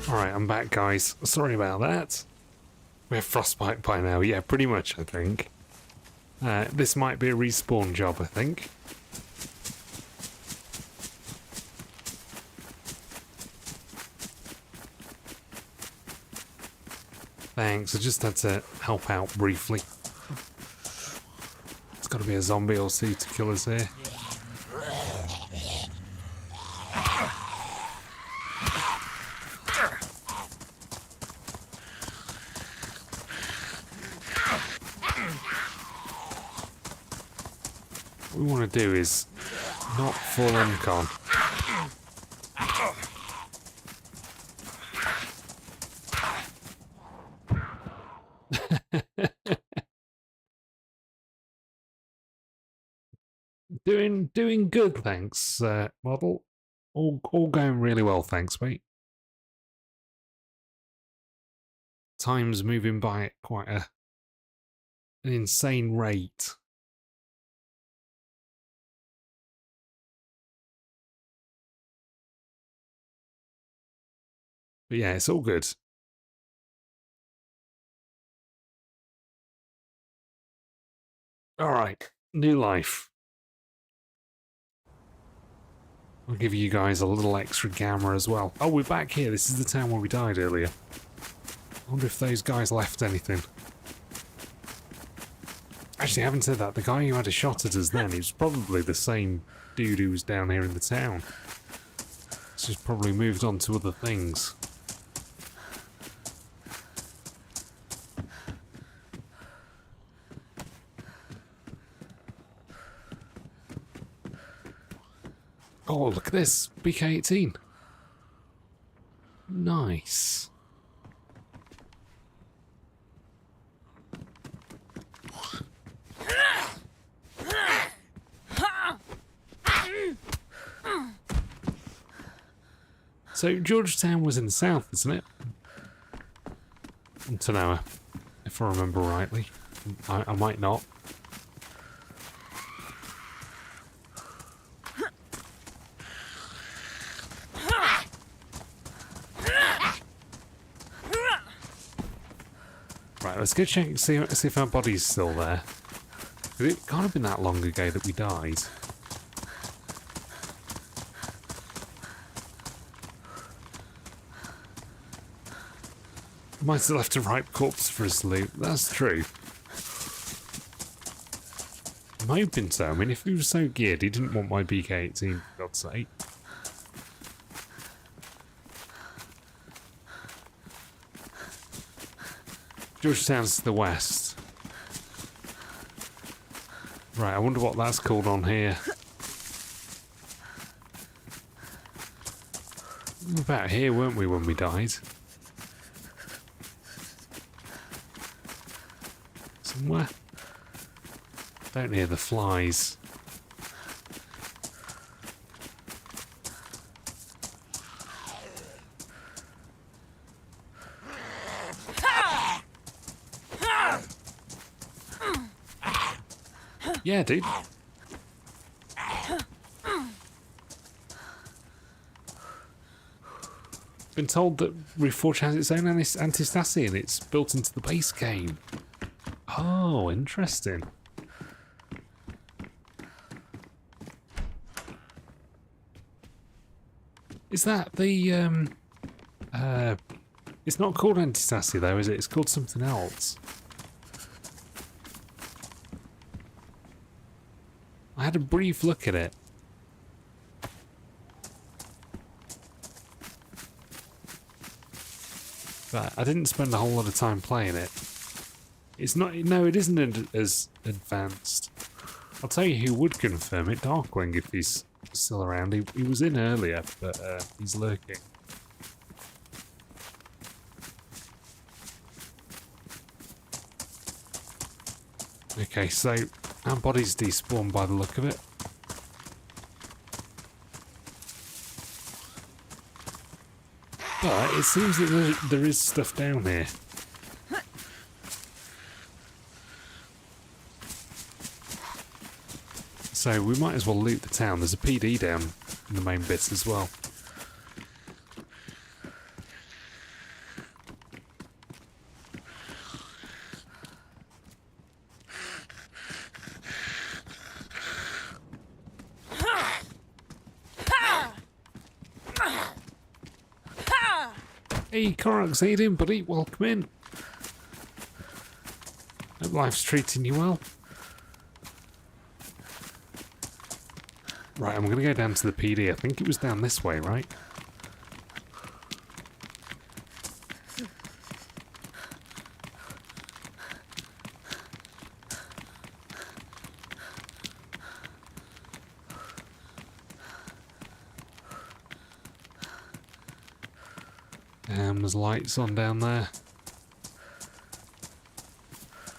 Alright, I'm back, guys. Sorry about that. We have frostbite by now. Yeah, pretty much, I think. This might be a respawn job, I think. Thanks, I just had to help out briefly. It's got to be a zombie or two to kill us here. What we want to do is not full uncon. Doing good, thanks, model. All going really well, thanks, mate. Time's moving by at quite an insane rate. But yeah, it's all good. Alright, new life. I'll give you guys a little extra camera as well. Oh, we're back here. This is the town where we died earlier. I wonder if those guys left anything. Actually, having said that, the guy who had a shot at us then, he was probably the same dude who was down here in the town. He's just probably moved on to other things. Oh, look at this. BK-18. Nice. So, Georgetown was in the south, isn't it? In Tanoa, if I remember rightly. I might not. Right, let's go check, see if our body's still there. It can't have been that long ago that we died. Might have left a ripe corpse for us to loot. That's true. I'm hoping so. I mean, if he was so geared, he didn't want my BK-18, for God's sake. Georgetown's to the west. Right, I wonder what that's called on here. We were about here, weren't we, when we died? Somewhere? Don't hear the flies. Yeah, dude. Been told that Reforged has its own anti-stacy and it's built into the base game. Oh, interesting. Is that the it's not called anti-stacy though, is it? It's called something else. I had a brief look at it. But I didn't spend a whole lot of time playing it. It's not, no, it isn't as advanced. I'll tell you who would confirm it, Darkwing, if he's still around. He was in earlier, but he's lurking. Okay, so our body's despawned by the look of it. But it seems that there is stuff down here. So So we might as well loot the town. There's a PD down in the main bit as well. Hey, Korax, how you doing, buddy? Welcome in. Hope life's treating you well. Right, I'm going to go down to the PD. I think it was down this way, right? There's lights on down there.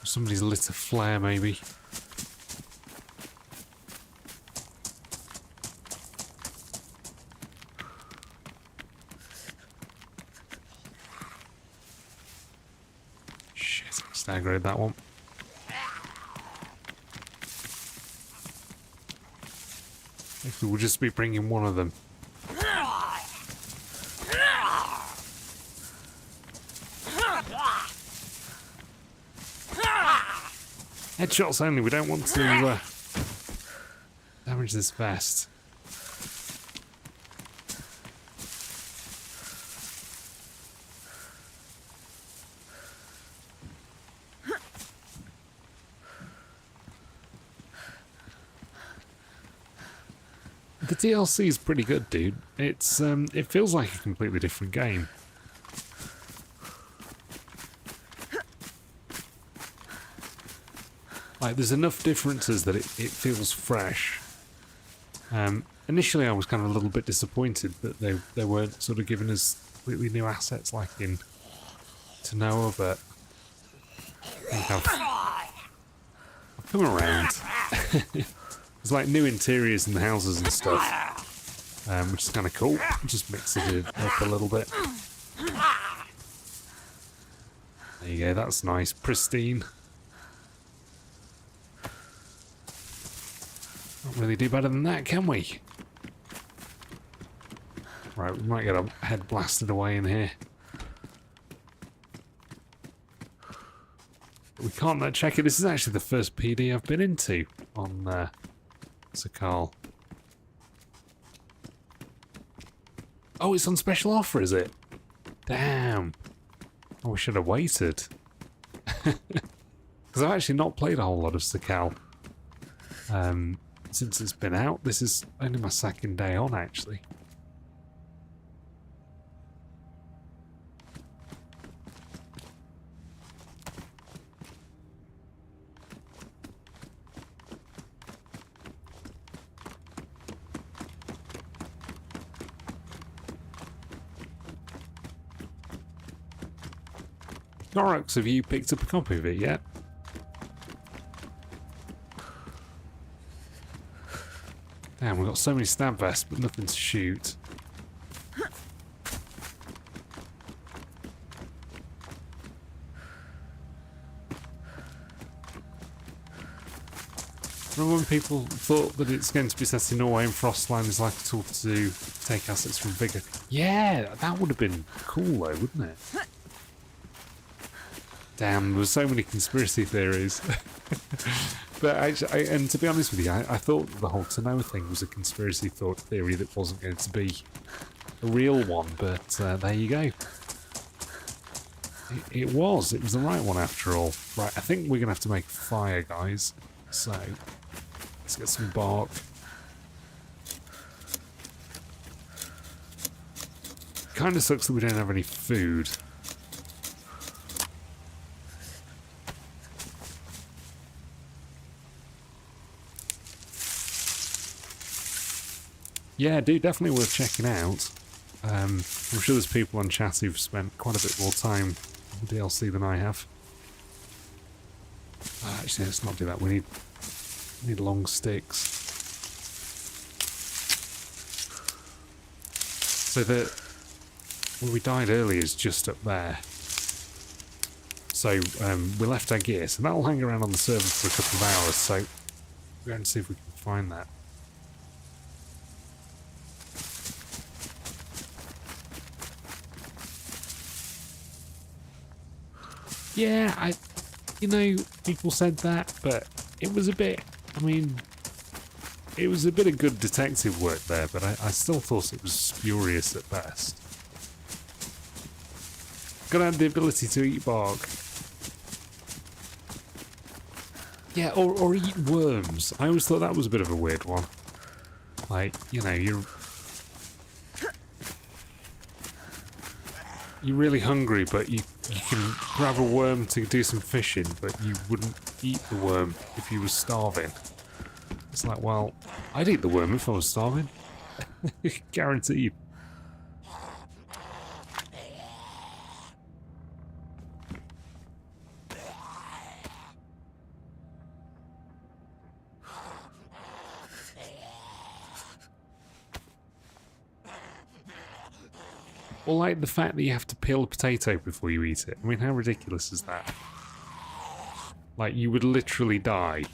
Somebody's lit a flare, maybe. Shit, I staggered that one. Actually, we'll just be bringing one of them. Headshots only, we don't want to damage this vest. The DLC is pretty good, dude. It's it feels like a completely different game. Like, there's enough differences that it feels fresh. Initially I was kind of a little bit disappointed that they weren't sort of giving us completely new assets like in Tanoa, but I think I've come around. There's like new interiors in the houses and stuff, which is kind of cool. Just mixes it up a little bit. There you go, that's nice, pristine. Not really do better than that, can we? Right, we might get our head blasted away in here. But we can't check it. This is actually the first PD I've been into on Sakhal. Oh, it's on special offer, is it? Damn. Oh, we should have waited. Because I've actually not played a whole lot of Sakhal. Since it's been out. This is only my second day on, actually. Norax, have you picked up a copy of it yet? Damn, we've got so many stab vests, but nothing to shoot. Remember when people thought that it's going to be set in Norway and Frostline is like a tool to take assets from Vigor? Yeah, that would have been cool though, wouldn't it? Damn, there were so many conspiracy theories. But actually, and to be honest with you, I thought the whole Tanoa thing was a conspiracy theory that wasn't going to be a real one, but there you go. It was the right one after all. Right, I think we're going to have to make a fire, guys. So, let's get some bark. Kind of sucks that we don't have any food. Yeah, dude, definitely worth checking out. I'm sure there's people on chat who've spent quite a bit more time on the DLC than I have. Actually, let's not do that. We need long sticks. So where we died earlier is just up there. So we left our gear, so that'll hang around on the server for a couple of hours. So Go and see if we can find that. Yeah, you know, people said that, but it was a bit, I mean, it was a bit of good detective work there, but I still thought it was spurious at best. Gotta have the ability to eat bark. Yeah, or eat worms. I always thought that was a bit of a weird one. Like, you know, you're really hungry, but you can grab a worm to do some fishing, but you wouldn't eat the worm if you were starving. It's like, well, I'd eat the worm if I was starving. Guaranteed. Or like the fact that you have to peel a potato before you eat it. I mean, how ridiculous is that? Like, you would literally die.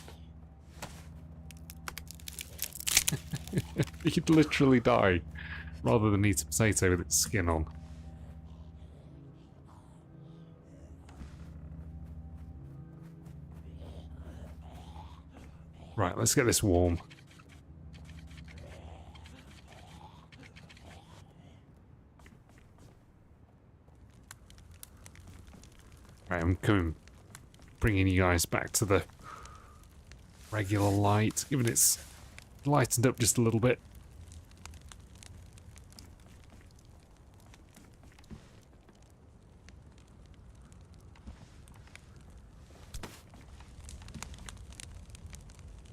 You'd literally die rather than eat a potato with its skin on. Right, let's get this warm. Right, I'm coming, bringing you guys back to the regular light, even it's lightened up just a little bit.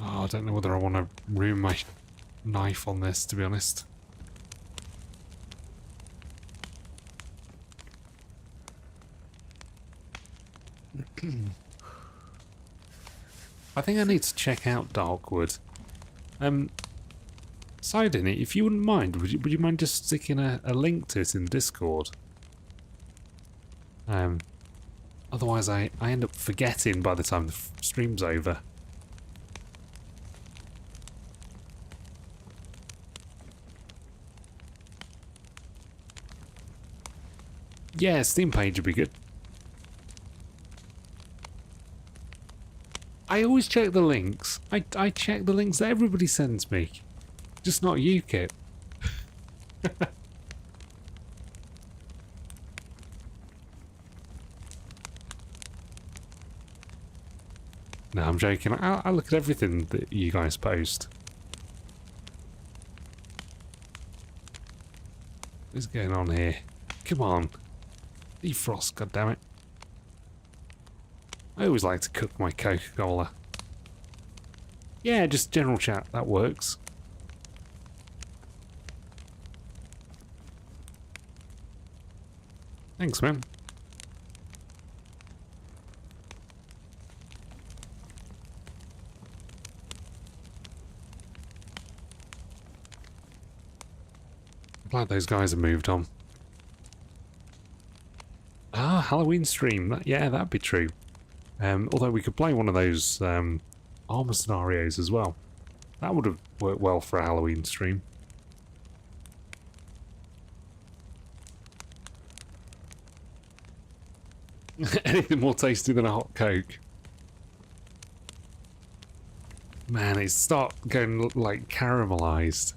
Oh, I don't know whether I want to ruin my knife on this, to be honest. I think I need to check out Darkwood. Side in it, if you wouldn't mind, would you mind just sticking a link to it in Discord? Otherwise I end up forgetting by the time the stream's over. Yeah, Steam page would be good. I always check the links. I check the links that everybody sends me. Just not you, Kit. No, I'm joking. I look at everything that you guys post. What's going on here? Come on. Defrost, goddammit. I always like to cook my Coca-Cola. Yeah, just general chat, that works. Thanks, man. I'm glad those guys have moved on. Ah, Halloween stream. Yeah, that'd be true. Although we could play one of those armor scenarios as well. That would have worked well for a Halloween stream. Anything more tasty than a hot Coke? Man, it's start going like caramelized.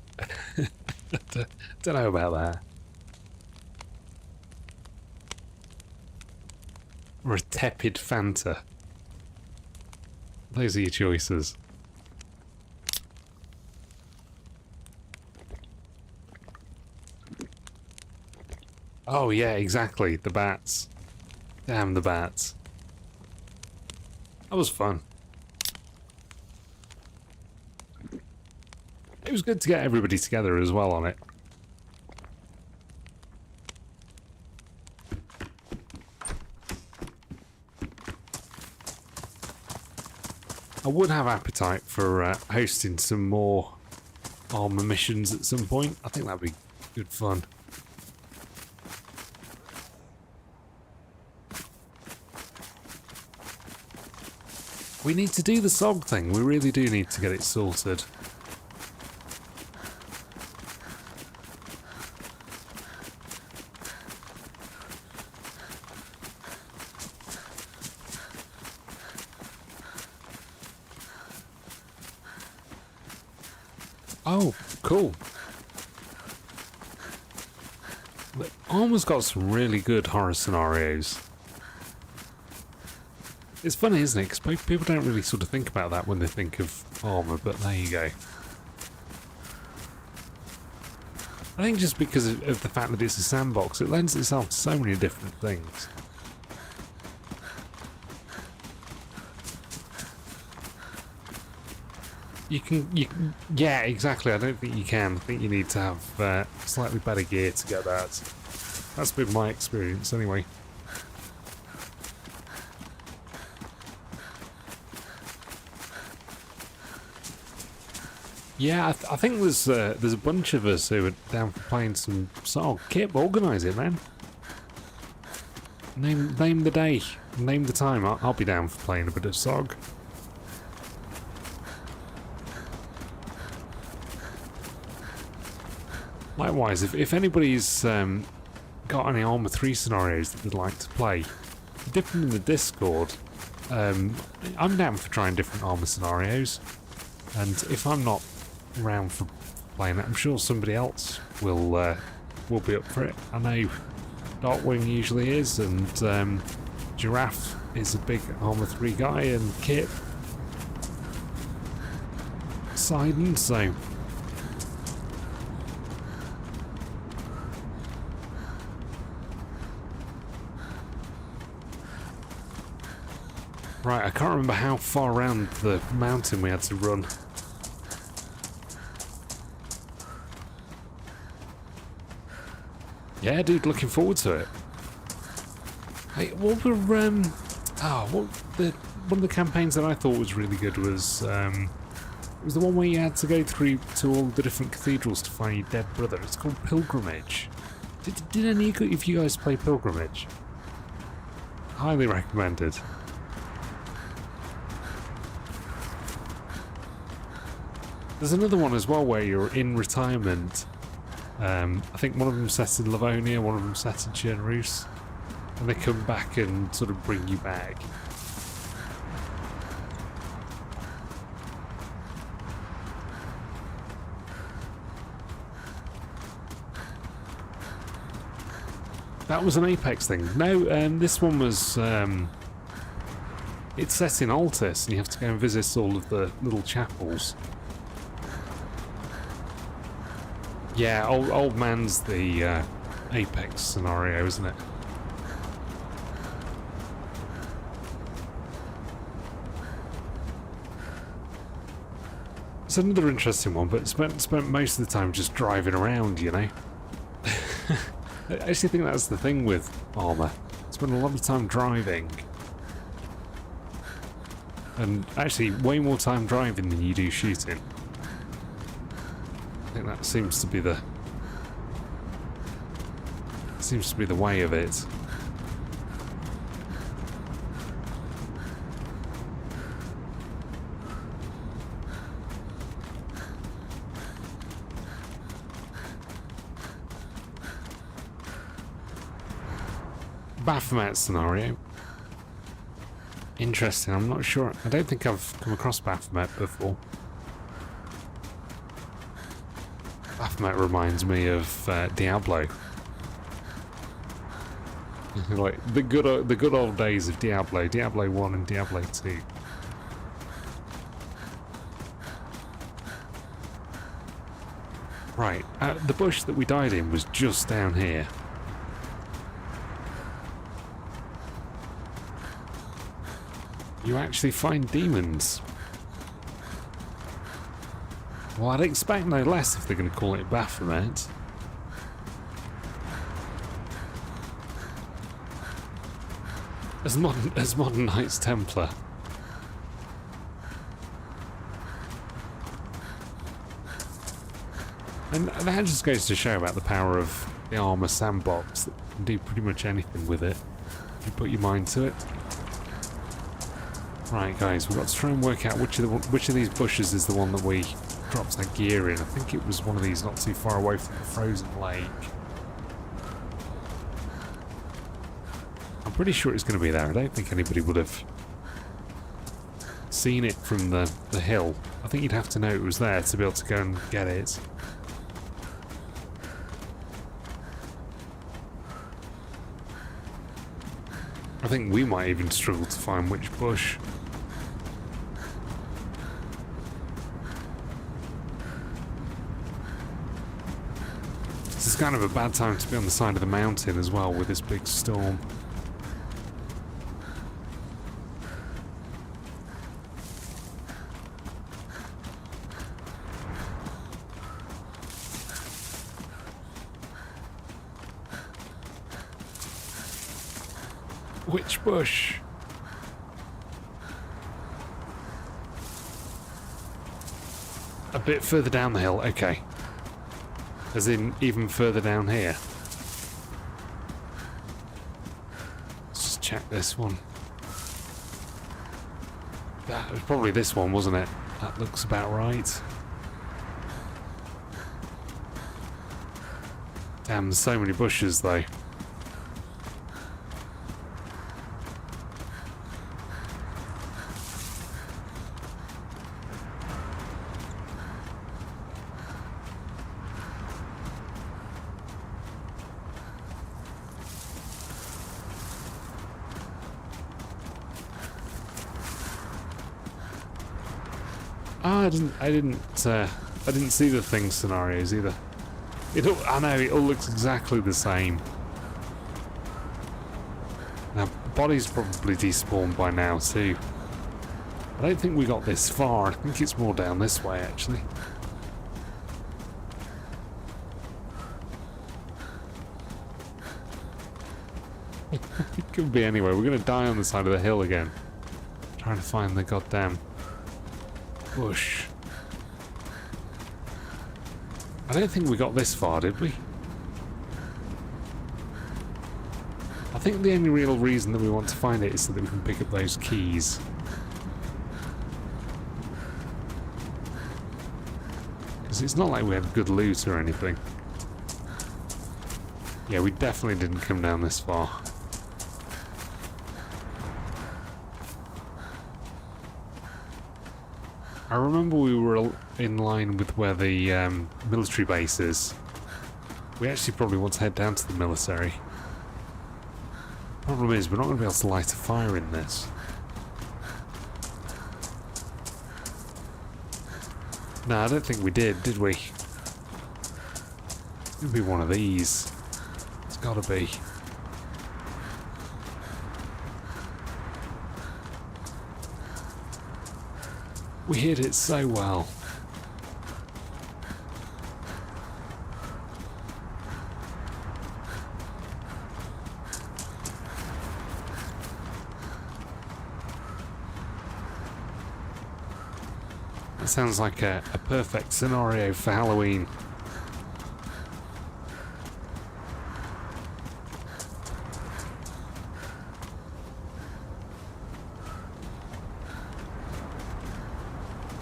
Don't know about that. Or a tepid Fanta. Those are your choices. Oh yeah, exactly. The bats. Damn the bats. That was fun. It was good to get everybody together as well on it. I would have appetite for hosting some more armor missions at some point. I think that'd be good fun. We need to do the SOG thing. We really do need to get it sorted. Oh, cool. The Armour's got some really good horror scenarios. It's funny, isn't it? Because people don't really sort of think about that when they think of Armour, but there you go. I think just because of the fact that it's a sandbox, it lends itself to so many different things. You can, yeah, exactly. I don't think you can. I think you need to have slightly better gear to get that. That's been my experience, anyway. Yeah, I think there's a bunch of us who are down for playing some SOG. Kip, organise it, man. Name the day, name the time. I'll be down for playing a bit of SOG. Likewise, if anybody's got any Armour 3 scenarios that they'd like to play, dip them in the Discord. I'm down for trying different Armour scenarios, and if I'm not around for playing it, I'm sure somebody else will be up for it. I know Darkwing usually is, and Giraffe is a big Armour 3 guy, and Kit, Sidon, so... Right, I can't remember how far around the mountain we had to run. Yeah, dude, looking forward to it. Hey, what were one of the campaigns that I thought was really good was the one where you had to go through to all the different cathedrals to find your dead brother. It's called Pilgrimage. Did any of you guys play Pilgrimage? Highly recommended. There's another one as well where you're in retirement. I think one of them set in Livonia, one of them set in Chernarus, and they come back and sort of bring you back. That was an Apex thing. No, this one was... it's set in Altus, and you have to go and visit all of the little chapels. Yeah, old man's the Apex scenario, isn't it? It's another interesting one, but spent most of the time just driving around, you know? I actually think that's the thing with Armour. Spend a lot of time driving. And actually, way more time driving than you do shooting. I think that seems to be the way of it. Baphomet scenario. Interesting, I'm not sure. I don't think I've come across Baphomet before. Baphomet reminds me of Diablo. Like the good old days of Diablo, Diablo 1 and Diablo 2. Right, the bush that we died in was just down here. You actually find demons. Well, I'd expect no less if they're going to call it Baphomet. As modern Knights Templar. And that just goes to show about the power of the Armour sandbox, that you can do pretty much anything with it if you put your mind to it. Right, guys, we've got to try and work out which of these bushes is the one that we dropped our gear in. I think it was one of these not too far away from the frozen lake. I'm pretty sure it's going to be there. I don't think anybody would have seen it from the hill. I think you'd have to know it was there to be able to go and get it. I think we might even struggle to find which bush. This is kind of a bad time to be on the side of the mountain as well with this big storm. Which bush? A bit further down the hill, okay. As in, even further down here. Let's just check this one. That was probably this one, wasn't it? That looks about right. Damn, there's so many bushes though. Oh, I didn't see the thing scenarios either. I know, it all looks exactly the same. Now, body's probably despawned by now too. I don't think we got this far. I think it's more down this way actually. It could be anyway. We're going to die on the side of the hill again. Trying to find the goddamn bush. I don't think we got this far, did we? I think the only real reason that we want to find it is so that we can pick up those keys. Because it's not like we had good loot or anything. Yeah, we definitely didn't come down this far. I remember we were in line with where the military base is. We actually probably want to head down to the military. Problem is, we're not going to be able to light a fire in this. No, I don't think we did we? It's going to be one of these. It's got to be. We hit it so well. That sounds like a perfect scenario for Halloween.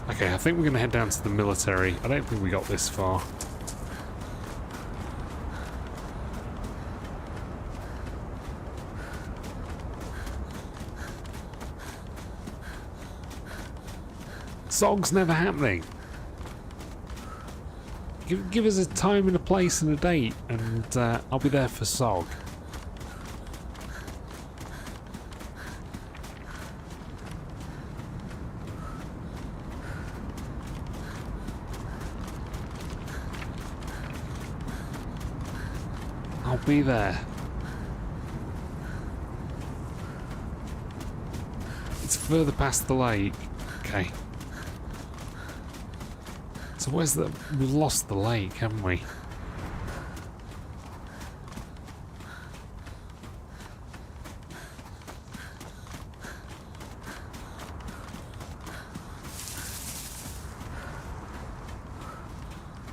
Okay, I think we're going to head down to the military. I don't think we got this far. SOG's never happening. Give us a time and a place and a date, and I'll be there for SOG. I'll be there. It's further past the lake. Okay. So where's the... We've lost the lake, haven't we?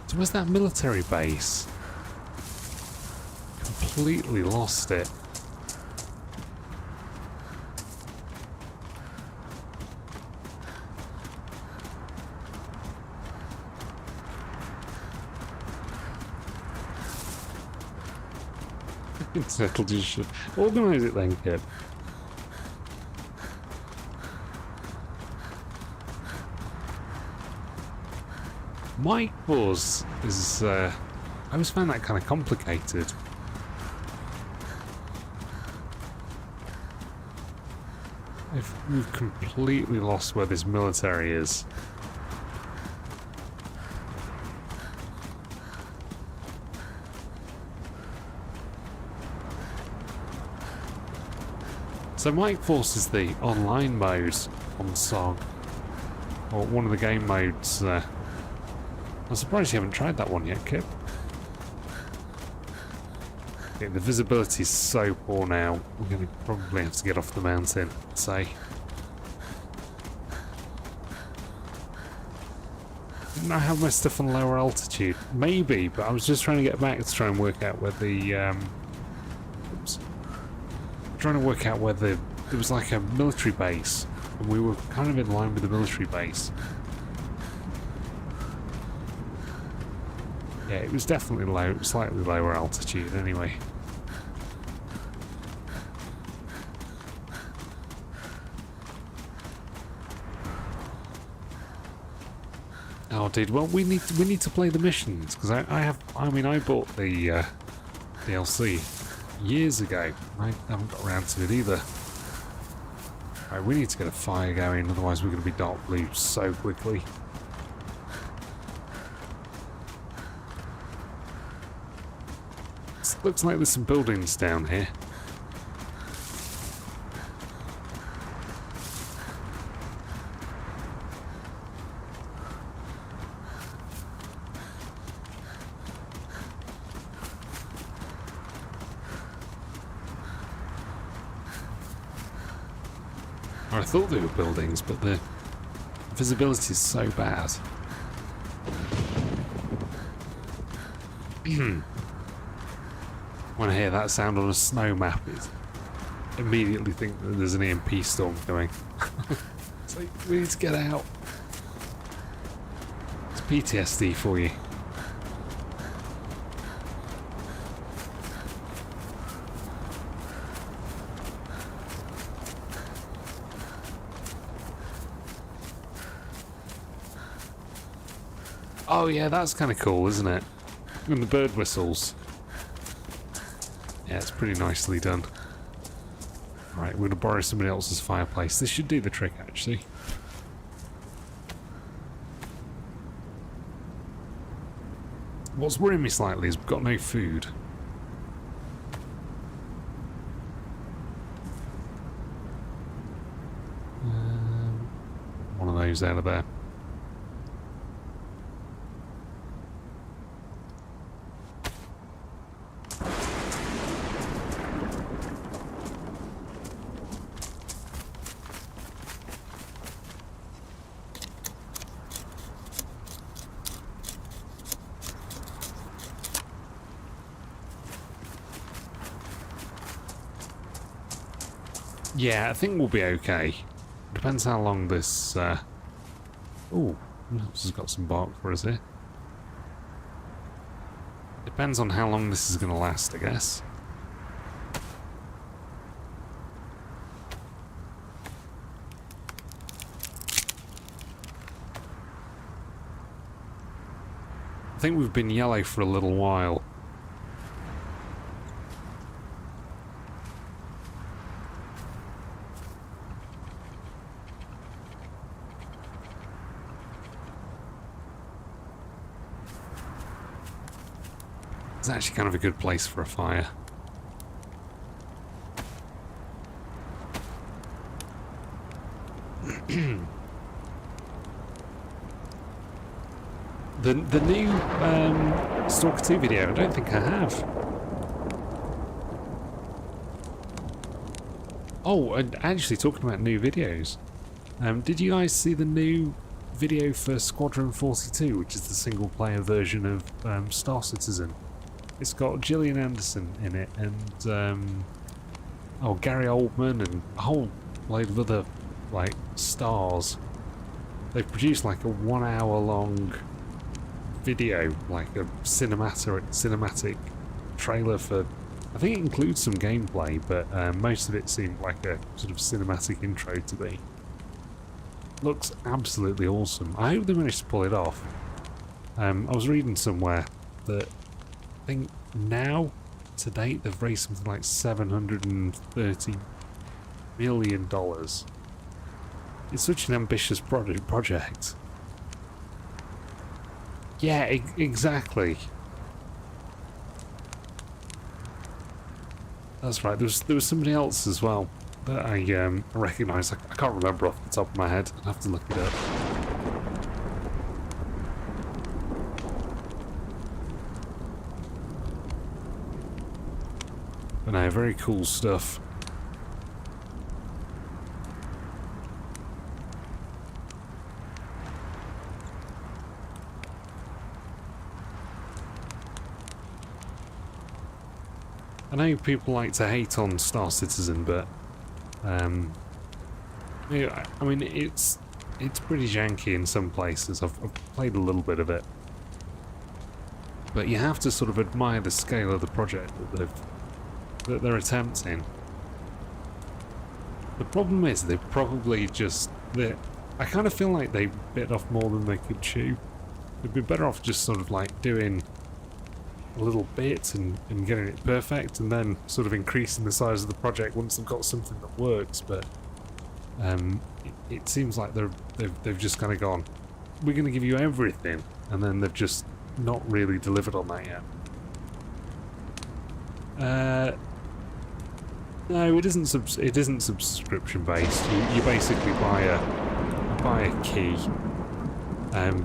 So where's that military base? Completely lost it. Settle just organise it then, kid. Mic pause is, I always found that kind of complicated. We've completely lost where this military is. So Mike Force is the online mode on Song, or one of the game modes. I'm surprised you haven't tried that one yet, Kip. Okay, the visibility is so poor now. We're going to probably have to get off the mountain, I'd say. Didn't I have my stuff on lower altitude? Maybe, but I was just trying to get back to try and work out where the trying to work out where there was like a military base, and we were kind of in line with the military base. Yeah, it was definitely low, slightly lower altitude anyway. Oh, dude. Well, we need to play the missions because I bought the DLC years ago. I haven't got around to it either. Right, we need to get a fire going, otherwise we're going to be dark blue so quickly. It looks like there's some buildings down here. I thought they were buildings, but the visibility is so bad. When I hear that sound on a snow map, I immediately think that there's an EMP storm coming. It's like, we need to get out. It's PTSD for you. Oh yeah, that's kind of cool, isn't it? And the bird whistles. Yeah, it's pretty nicely done. Right, we're going to borrow somebody else's fireplace. This should do the trick, actually. What's worrying me slightly is we've got no food. One of those out of there. Yeah, I think we'll be okay. Depends how long this... Ooh, this has got some bark for us here. Depends on how long this is going to last, I guess. I think we've been yellow for a little while. It's actually kind of a good place for a fire. The new Stalker 2 video, I don't think I have. Oh, and actually talking about new videos, did you guys see the new video for Squadron 42, which is the single player version of Star Citizen? It's got Gillian Anderson in it, and Gary Oldman, and a whole load of other like stars. They've produced like a 1 hour long video, like a cinematic trailer for I think it includes some gameplay, but most of it seemed like a sort of cinematic intro to me. Looks absolutely awesome. I hope they managed to pull it off. I was reading somewhere that I think now, to date, they've raised something like $730 million. It's such an ambitious project. Yeah, exactly. That's right. There was somebody else as well that I recognise. I can't remember off the top of my head. I'll have to look it up. But no, very cool stuff. I know people like to hate on Star Citizen, but I mean it's pretty janky in some places. I've played a little bit of it, but you have to sort of admire the scale of the project that they're attempting. The problem is they probably just I kind of feel like they bit off more than they could chew. They'd be better off just sort of like doing a little bit and getting it perfect, and then sort of increasing the size of the project once they've got something that works. But it seems like they've just kind of gone, we're going to give you everything, and then they've just not really delivered on that yet. No, it isn't. It isn't subscription based. You basically buy a key,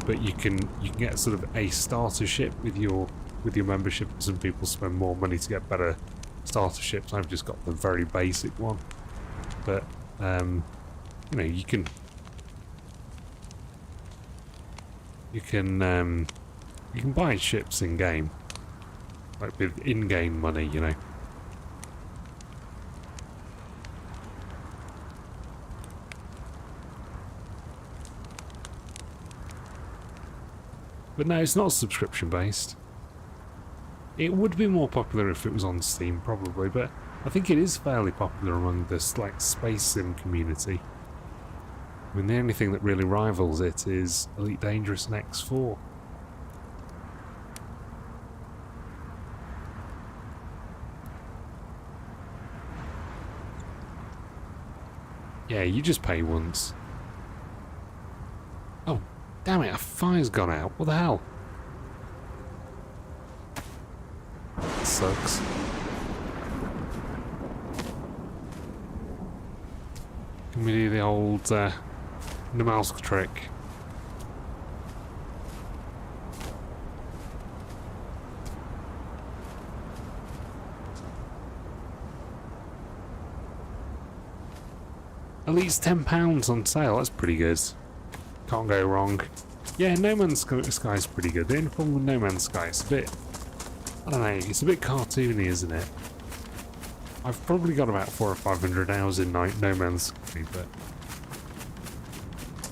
but you can get sort of a starter ship with your membership. Some people spend more money to get better starter ships. I've just got the very basic one, but you know, you can buy ships in game, like with in-game money, you know. But no, it's not subscription based. It would be more popular if it was on Steam, probably, but I think it is fairly popular among this like space sim community. I mean, the only thing that really rivals it is Elite Dangerous and X4. Yeah, you just pay once. Oh, damn it, a fire's gone out. What the hell? That sucks. Can we do the old Namalsk trick? At least £10 on sale, that's pretty good. Can't go wrong. Yeah, No Man's Sky is pretty good. The only problem with No Man's Sky is a bit, I don't know, it's a bit cartoony, isn't it? I've probably got about 400 or 500 hours in No Man's Sky, but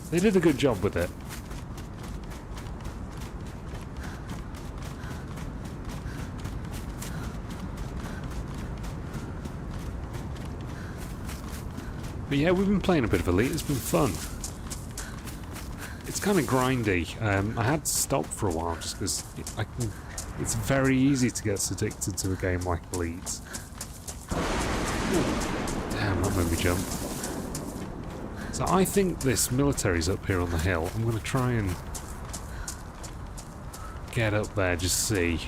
they did a good job with it. But yeah, we've been playing a bit of Elite, it's been fun. It's kind of grindy. I had to stop for a while just because it's very easy to get addicted to a game like Elite. Damn, that made me jump. So I think this military's up here on the hill. I'm going to try and get up there, just see.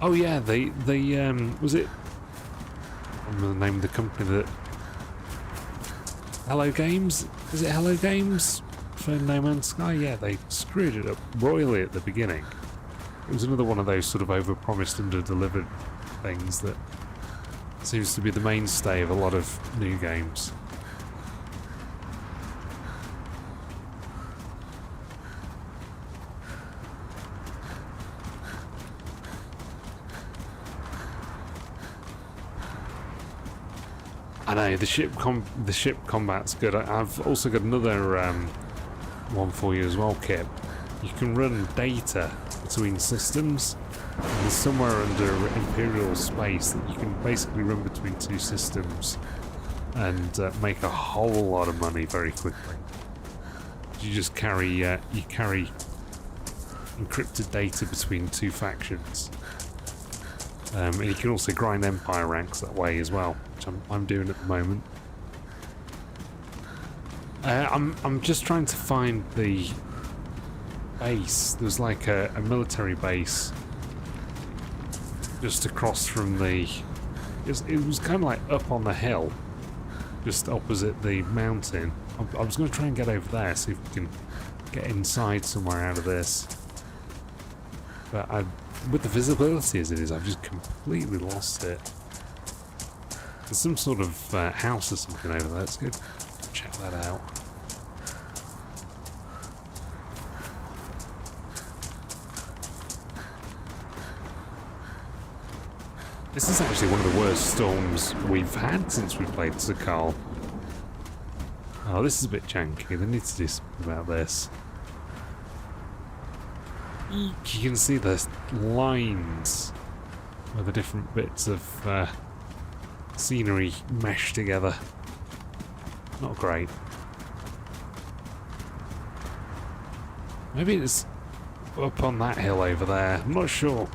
Oh yeah, they was it? I don't remember the name of the company that. Hello Games? Is it Hello Games for No Man's Sky? Yeah, they screwed it up royally at the beginning. It was another one of those sort of over-promised, under-delivered things that seems to be the mainstay of a lot of new games. I know the ship combat's good. I've also got another one for you as well, Kip. You can run data between systems. And there's somewhere under Imperial space that you can basically run between two systems and make a whole lot of money very quickly. You just carry encrypted data between two factions. And you can also grind Empire ranks that way as well, which I'm doing at the moment. I'm just trying to find the base. There's like a military base just across from the... It was kind of like up on the hill, just opposite the mountain. I was going to try and get over there, see if we can get inside somewhere out of this. But with the visibility as it is, I've just completely lost it. There's some sort of house or something over there. Let's go check that out. This is actually one of the worst storms we've had since we played Sakhal. Oh, this is a bit janky. They need to do something about this. You can see the lines where the different bits of scenery mesh together. Not great. Maybe it's up on that hill over there. I'm not sure.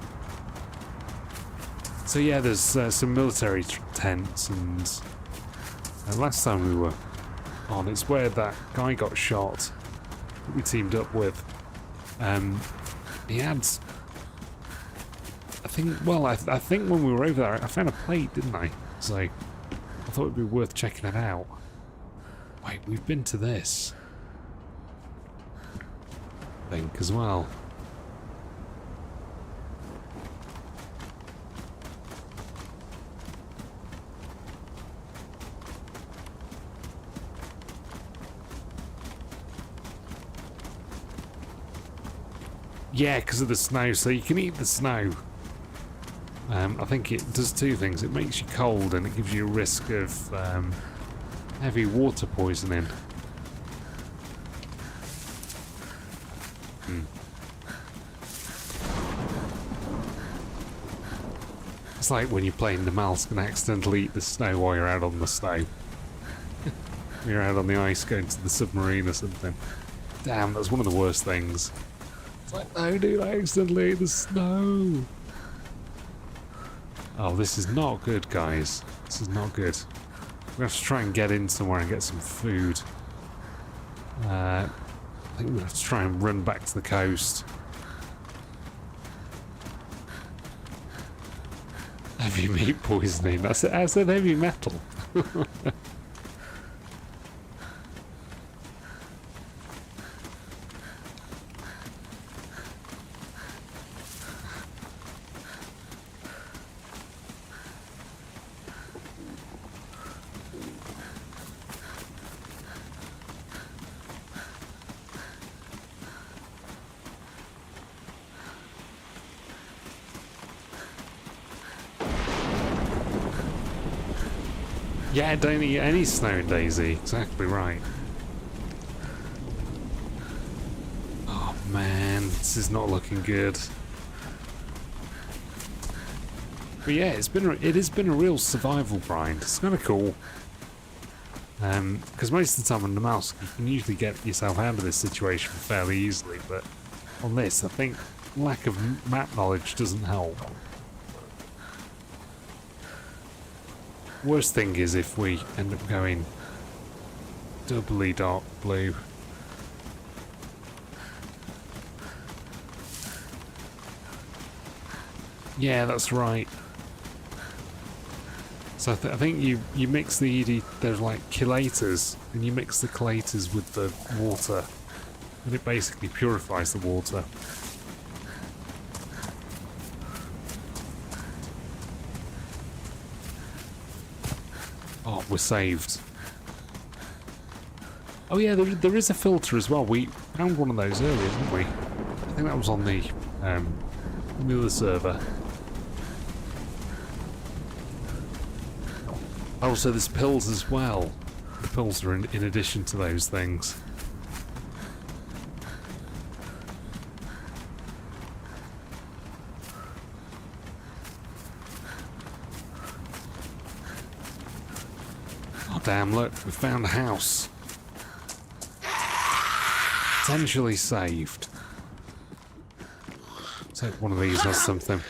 So yeah, there's some military tents, and last time we were on, it's where that guy got shot that we teamed up with. He had, I think when we were over there, I found a plate, didn't I? So I thought it'd be worth checking it out. Wait, we've been to this, I think, as well. Yeah, because of the snow, so you can eat the snow. I think it does two things. It makes you cold and it gives you a risk of heavy water poisoning. It's like when you're playing the mouse and accidentally eat the snow while you're out on the snow. You're out on the ice going to the submarine or something. Damn, that's one of the worst things. It's like, no dude, I accidentally ate the snow. Oh, this is not good, guys. This is not good. We have to try and get in somewhere and get some food. I think we have to try and run back to the coast. Heavy meat poisoning. I said heavy metal. Yeah, don't eat any snow in DayZ. Exactly right. Oh man, this is not looking good. But yeah, it has been a real survival grind. It's kind of cool. Because most of the time on the mouse, you can usually get yourself out of this situation fairly easily. But on this, I think lack of map knowledge doesn't help. Worst thing is if we end up going doubly dark blue. Yeah, that's right. So I think you mix the there's like chelators, and you mix the chelators with the water, and it basically purifies the water. Oh, we're saved. Oh yeah, there is a filter as well. We found one of those earlier, didn't we? I think that was on the other server. Oh, so there's pills as well. The pills are in addition to those things. Oh damn, look, we found a house. Potentially saved. Let's hope one of these has something.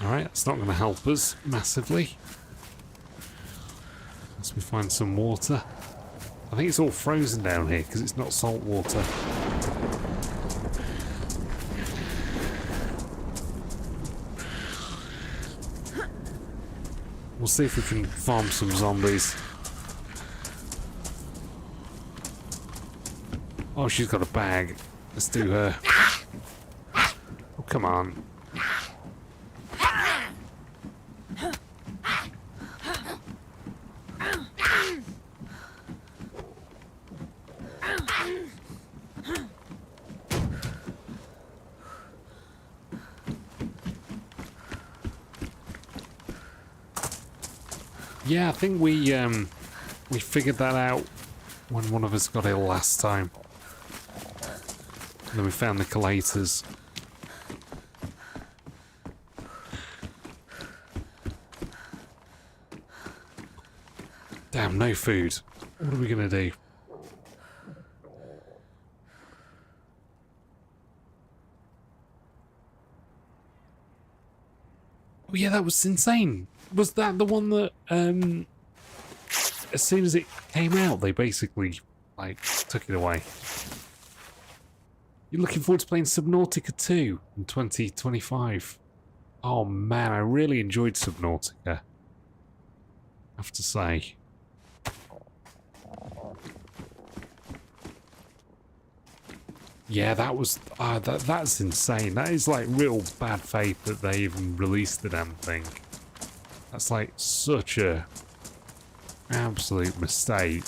Alright, that's not going to help us massively. Unless we find some water. I think it's all frozen down here because it's not salt water. We'll see if we can farm some zombies. Oh, she's got a bag. Let's do her. Oh, come on. Yeah, I think we figured that out when one of us got ill last time. And then we found the collators. Damn, no food. What are we gonna do? Oh yeah, that was insane. Was that the one that, as soon as it came out, they basically, like, took it away? You're looking forward to playing Subnautica 2 in 2025. Oh man, I really enjoyed Subnautica, I have to say. Yeah, that was, that's insane. That is like real bad faith that they even released the damn thing. That's like such a absolute mistake.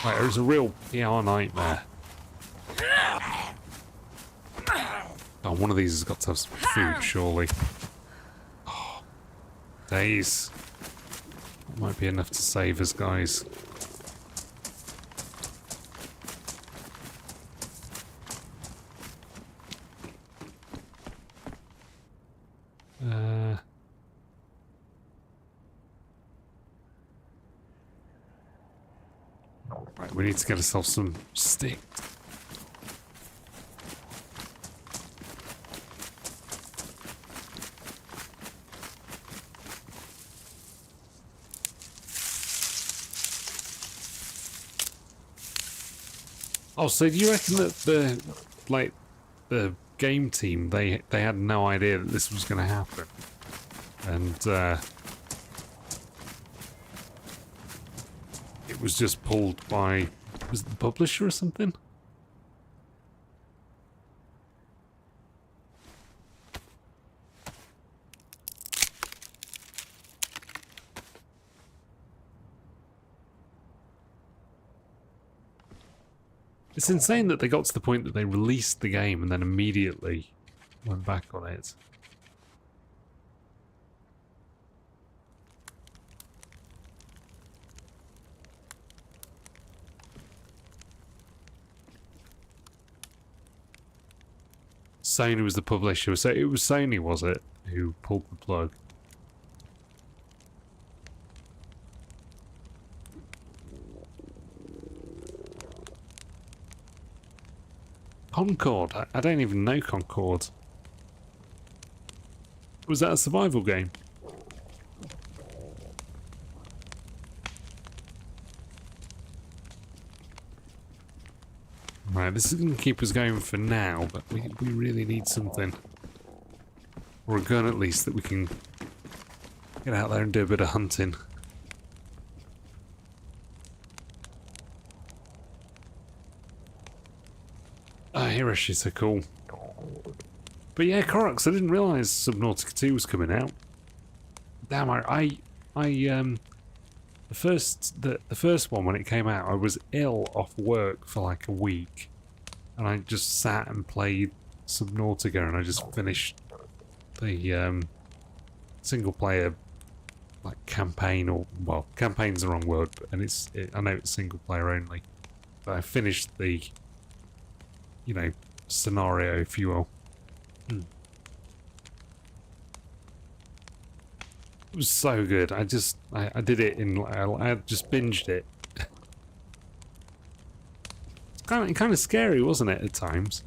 Like, it was a real PR nightmare. Oh, one of these has got to have some food, surely. Oh, days. That might be enough to save us, guys. Right, we need to get ourselves some stick. Oh, so do you reckon that the game team, they had no idea that this was going to happen? And it was just pulled by, was it the publisher or something? It's insane that they got to the point that they released the game and then immediately went back on it. Sony was the publisher, so it was Sony, was it, who pulled the plug? Concord? I don't even know Concord. Was that a survival game? Right, this is going to keep us going for now, but we really need something. Or a gun at least that we can get out there and do a bit of hunting. Ah, here she is, so cool. But yeah, Koroks, I didn't realise Subnautica 2 was coming out. Damn, the first one when it came out, I was ill off work for like a week, and I just sat and played Subnautica, and I just finished the single player like campaign, or well, campaign's the wrong word, and I know it's single player only, but I finished the, you know, scenario, if you will. It was so good. I did it in, I just binged it. It's kind of scary, wasn't it, at times?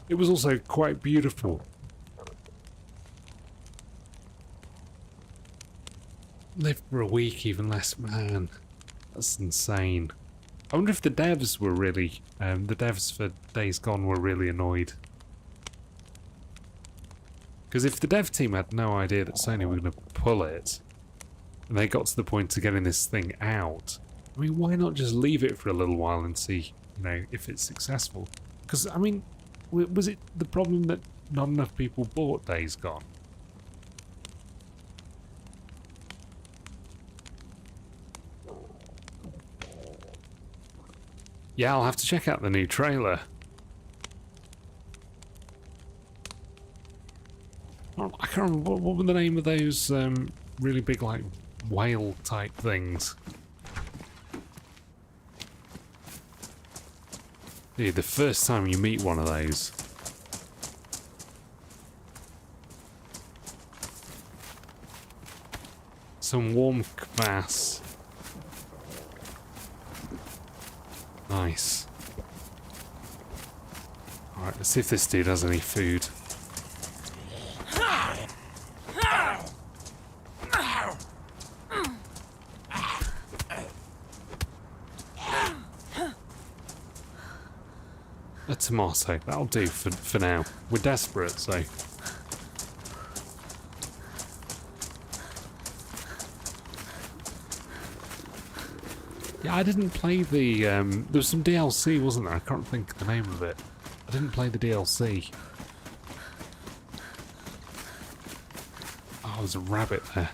It was also quite beautiful. Lived for a week, even less, man. That's insane. I wonder if the devs were really, the devs for Days Gone were really annoyed. Because if the dev team had no idea that Sony were going to pull it, and they got to the point of getting this thing out, I mean, why not just leave it for a little while and see, you know, if it's successful? Because, I mean, was it the problem that not enough people bought Days Gone? Yeah, I'll have to check out the new trailer. I can't remember, what were the name of those really big, like, whale type things? Dude, the first time you meet one of those. Some warm kvass. Nice. Alright, let's see if this dude has any food. A tomato, that'll do for now. We're desperate, so... Yeah, I didn't play the, there was some DLC, wasn't there? I can't think of the name of it. I didn't play the DLC. Oh, there's a rabbit there.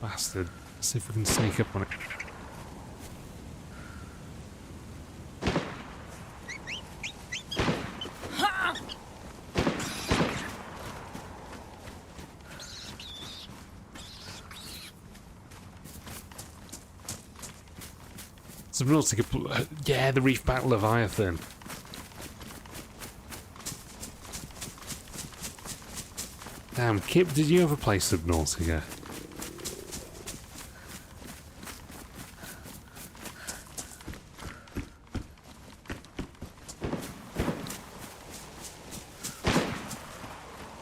Bastard. Let's see if we can sneak up on it. Subnautica, yeah, the Reefback Leviathan. Damn, Kip, did you ever play Subnautica?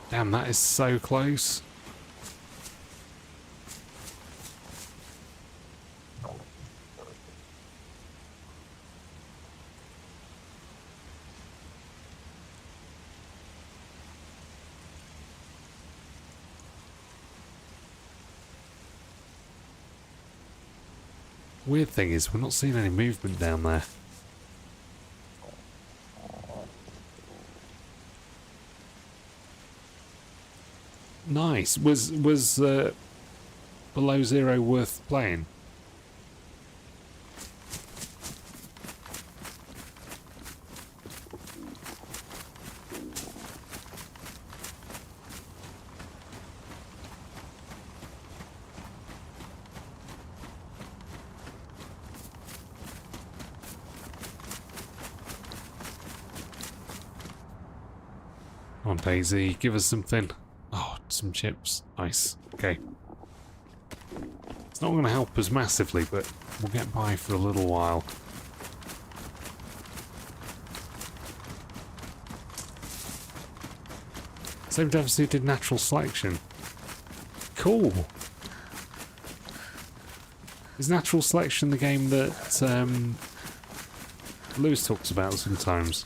Damn, that is so close. Weird thing is, we're not seeing any movement down there. Nice. Was Below Zero worth playing? Come on, DayZ, give us something. Oh, some chips. Nice. Okay. It's not going to help us massively, but we'll get by for a little while. Same devs who did Natural Selection. Cool. Is Natural Selection the game that Lewis talks about sometimes?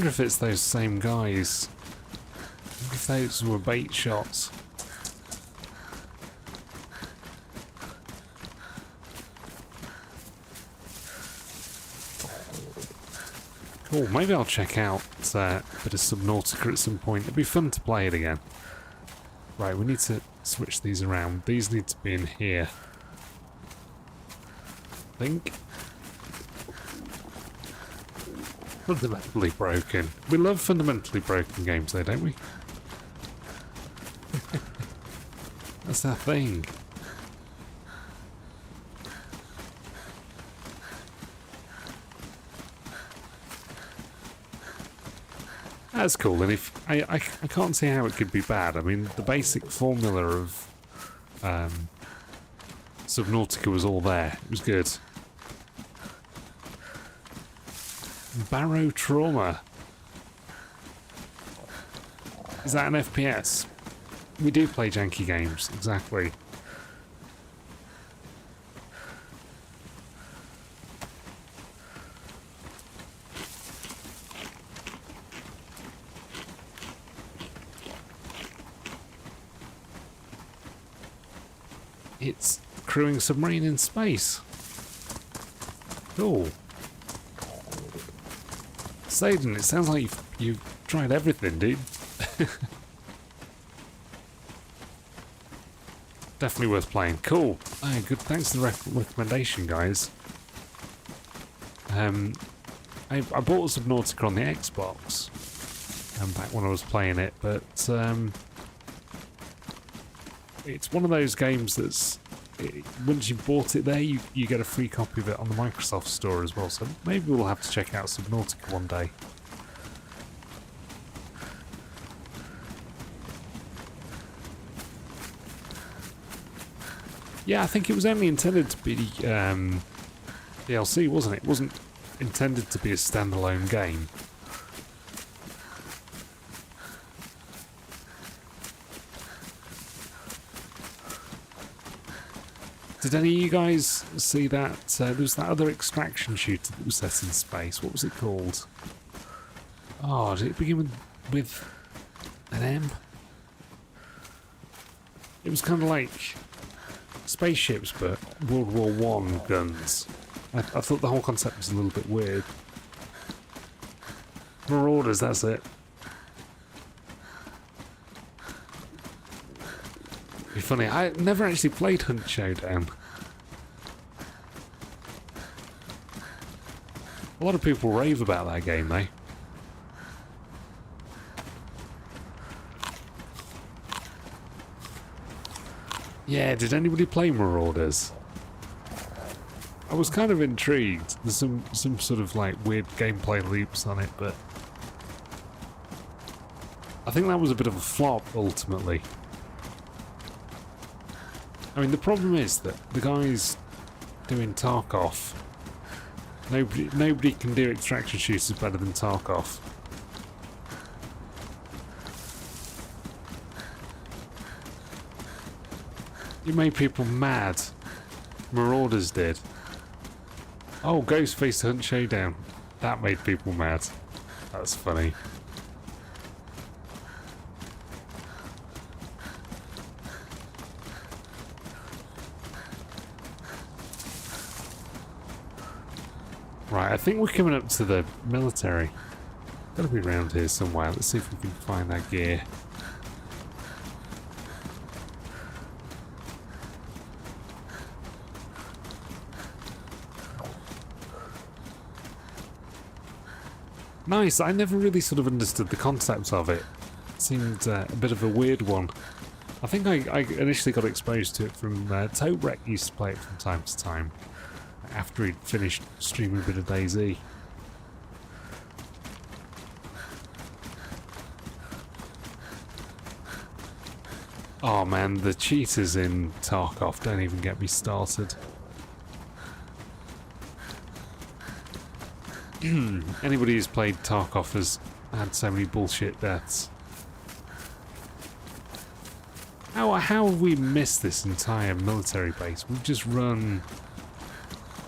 wonder if it's those same guys. I wonder if those were bait shots. Cool, maybe I'll check out a bit of Subnautica at some point. It'd be fun to play it again. Right, we need to switch these around. These need to be in here. I think. Fundamentally broken. We love fundamentally broken games though, don't we? That's our thing. That's cool, and if I can't see how it could be bad. I mean, the basic formula of Subnautica was all there. It was good. Barrow Trauma. Is that an FPS? We do play janky games, exactly. It's a crewing submarine in space. Cool. Saden, it sounds like you've tried everything, dude. Definitely worth playing. Cool. Oh, good. Thanks for the recommendation, guys. I bought Subnautica on the Xbox back when I was playing it, but it's one of those games that's once you bought it there, you get a free copy of it on the Microsoft Store as well. So maybe we'll have to check out Subnautica one day. Yeah, I think it was only intended to be DLC, wasn't it? It wasn't intended to be a standalone game. Did any of you guys see that? There was that other extraction shooter that was set in space. What was it called? Oh, did it begin with an M? It was kind of like spaceships, but World War I guns. I thought the whole concept was a little bit weird. Marauders, that's it. Be funny. I never actually played Hunt Showdown. A lot of people rave about that game, though. Yeah, did anybody play Marauders? I was kind of intrigued. There's some sort of like weird gameplay loops on it, but I think that was a bit of a flop ultimately. I mean, the problem is that the guys doing Tarkov, nobody can do extraction shooters better than Tarkov. It made people mad. Marauders did. Oh, Ghostface Hunt Showdown. That made people mad. That's funny. Right, I think we're coming up to the military. Gotta be around here somewhere. Let's see if we can find that gear. Nice, I never really sort of understood the concept of it. It seemed a bit of a weird one. I think I initially got exposed to it from Tobrek used to play it from time to time. After he'd finished streaming a bit of DayZ. Oh man, the cheaters in Tarkov don't even get me started. Anybody who's played Tarkov has had so many bullshit deaths. How have we missed this entire military base? We've just run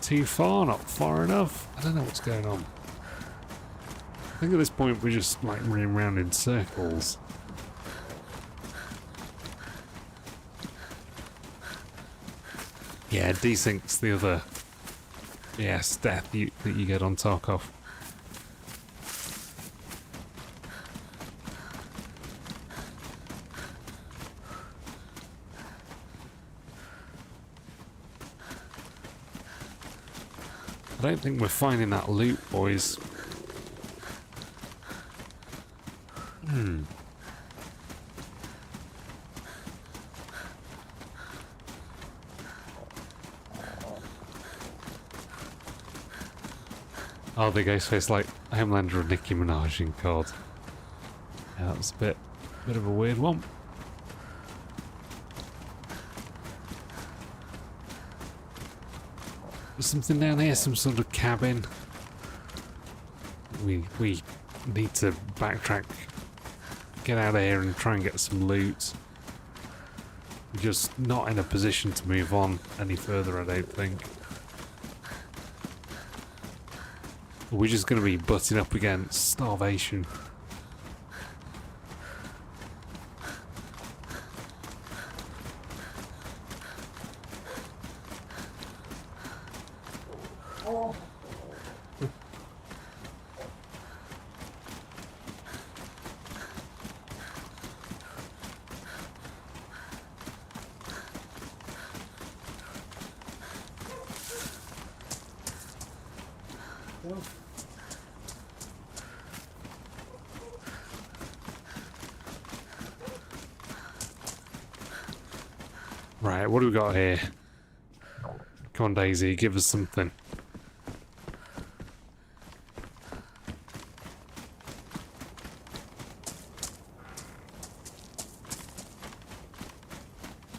too far, not far enough. I don't know what's going on. think at this point we're just like running around in circles. Yeah, desync's the other death that you get on Tarkov. I don't think we're finding that loot, boys. Oh, the ghost face like Homelander and Nicki Minaj in COD. Yeah, that was a bit of a weird one. There's something down here, some sort of cabin. We need to backtrack, get out of here and try and get some loot. We're just not in a position to move on any further, I don't think. We're just going to be butting up against starvation. Right, what do we got here? Come on, DayZ, give us something.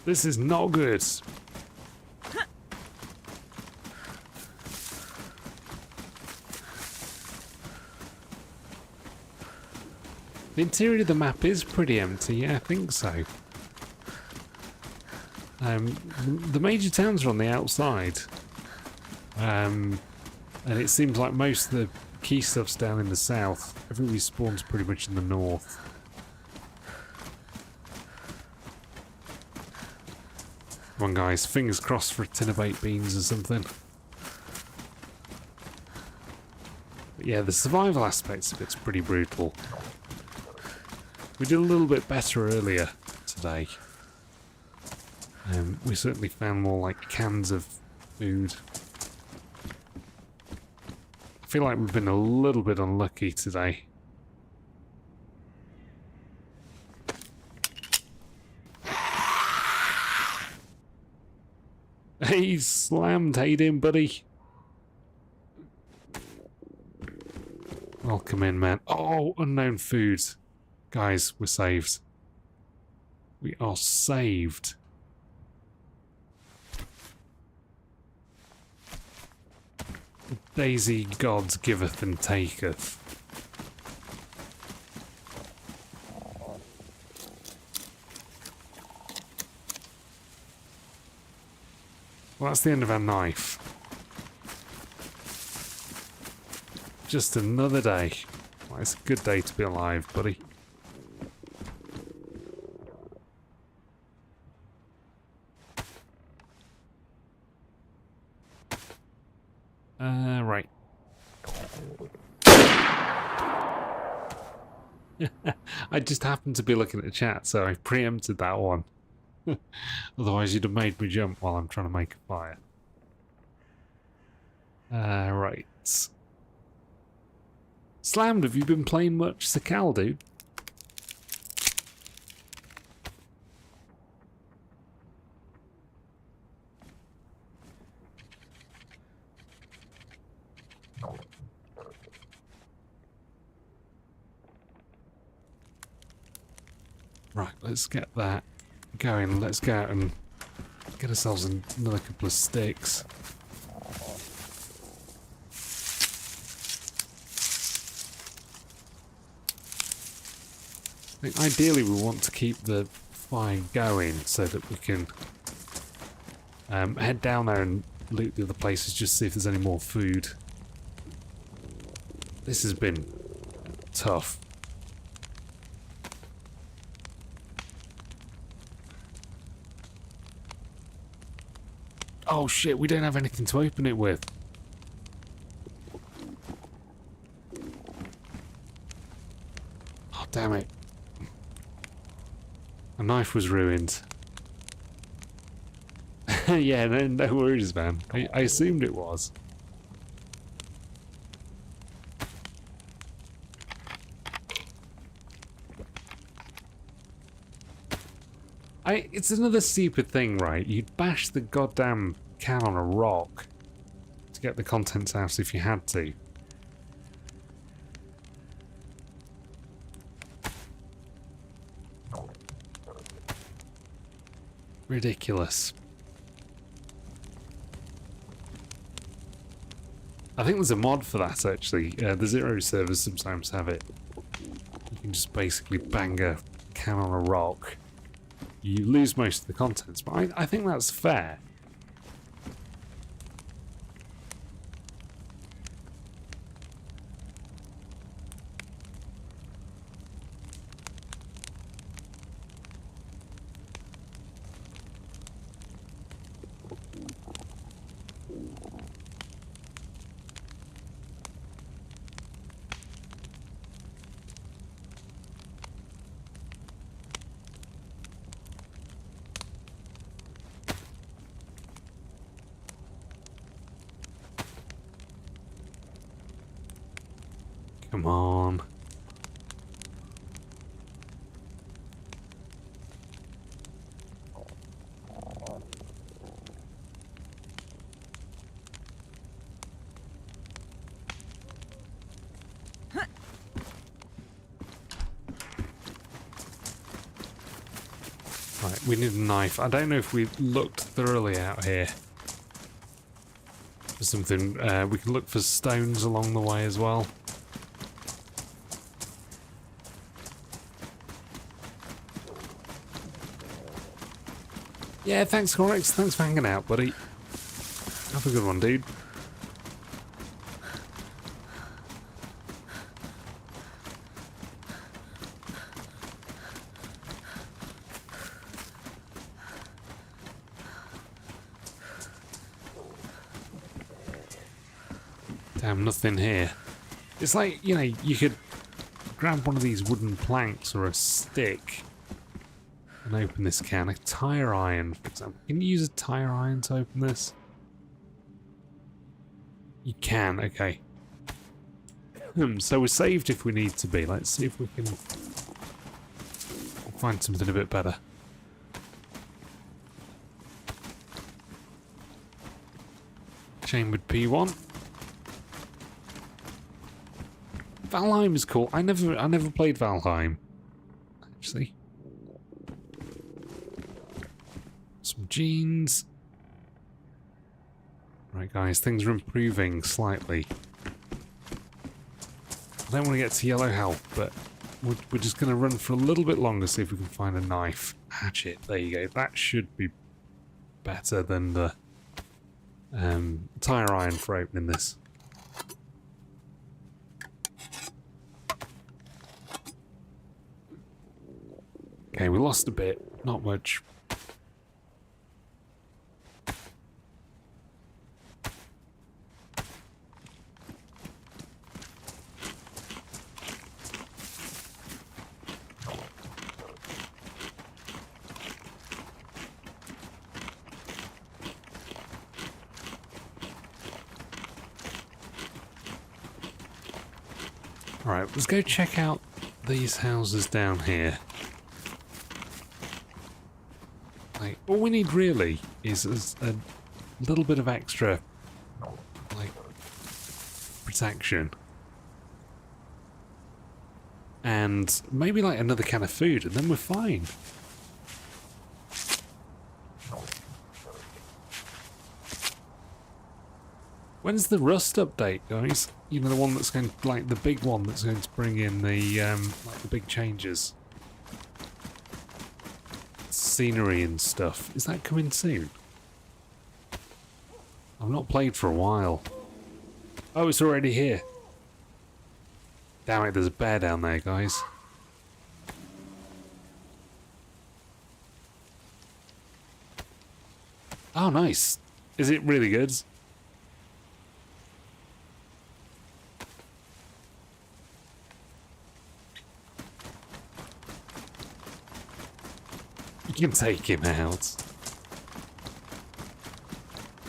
This is not good. The interior of the map is pretty empty, yeah, I think so. The major towns are on the outside. And it seems like most of the key stuff's down in the south. Everybody spawns pretty much in the north. Come on guys, fingers crossed for a tin of baked beans or something. But yeah, the survival aspects of it's pretty brutal. We did a little bit better earlier today. We certainly found more like cans of food. I feel like we've been a little bit unlucky today. Hey, slammed. How you doing, buddy? Welcome in, man. Oh, unknown food. Guys, we're saved. We are saved. DayZ gods giveth and taketh. Well, that's the end of our knife. Just another day. Well, it's a good day to be alive, buddy. Right. I just happened to be looking at the chat, so I preempted that one. Otherwise you'd have made me jump while I'm trying to make a fire. Right. Slammed, have you been playing much Sakhal, dude? Right, let's get that going. Let's go out and get ourselves another couple of sticks. I think ideally we want to keep the fire going so that we can head down there and loot the other places, just see if there's any more food. This has been tough. Oh shit, we don't have anything to open it with. Oh damn it. A knife was ruined. Yeah, no worries, man. I assumed it was. It's another stupid thing, right? You'd bash the goddamn can on a rock to get the contents out if you had to. Ridiculous. I think there's a mod for that, actually. The Zero servers sometimes have it. You can just basically bang a can on a rock. You lose most of the contents, but I think that's fair. Come on. Right, we need a knife. I don't know if we looked thoroughly out here for something. We can look for stones along the way as well. Yeah, thanks, Correx. Thanks for hanging out, buddy. Have a good one, dude. Damn, nothing here. It's like, you know, you could grab one of these wooden planks or a stick and open this can. A tire iron, for example. Can you use a tire iron to open this? You can, okay. So we're saved if we need to be. Let's see if we can find something a bit better. Chambered P1. Valheim is cool. I never played Valheim, actually. Some jeans. Right, guys, things are improving slightly. I don't want to get to yellow health, but we're just going to run for a little bit longer, see if we can find a knife. Hatchet, there you go. That should be better than the tire iron for opening this. Okay, we lost a bit, not much. Alright, let's go check out these houses down here. Like, all we need really is a little bit of extra, like, protection. And maybe like another can of food, and then we're fine. When's the Rust update, guys? You know, the one that's going to, like, the big one that's going to bring in the, like, the big changes. Scenery and stuff. Is that coming soon? I've not played for a while. Oh, it's already here. Damn it, there's a bear down there, guys. Oh, nice. Is it really good? You can take him out.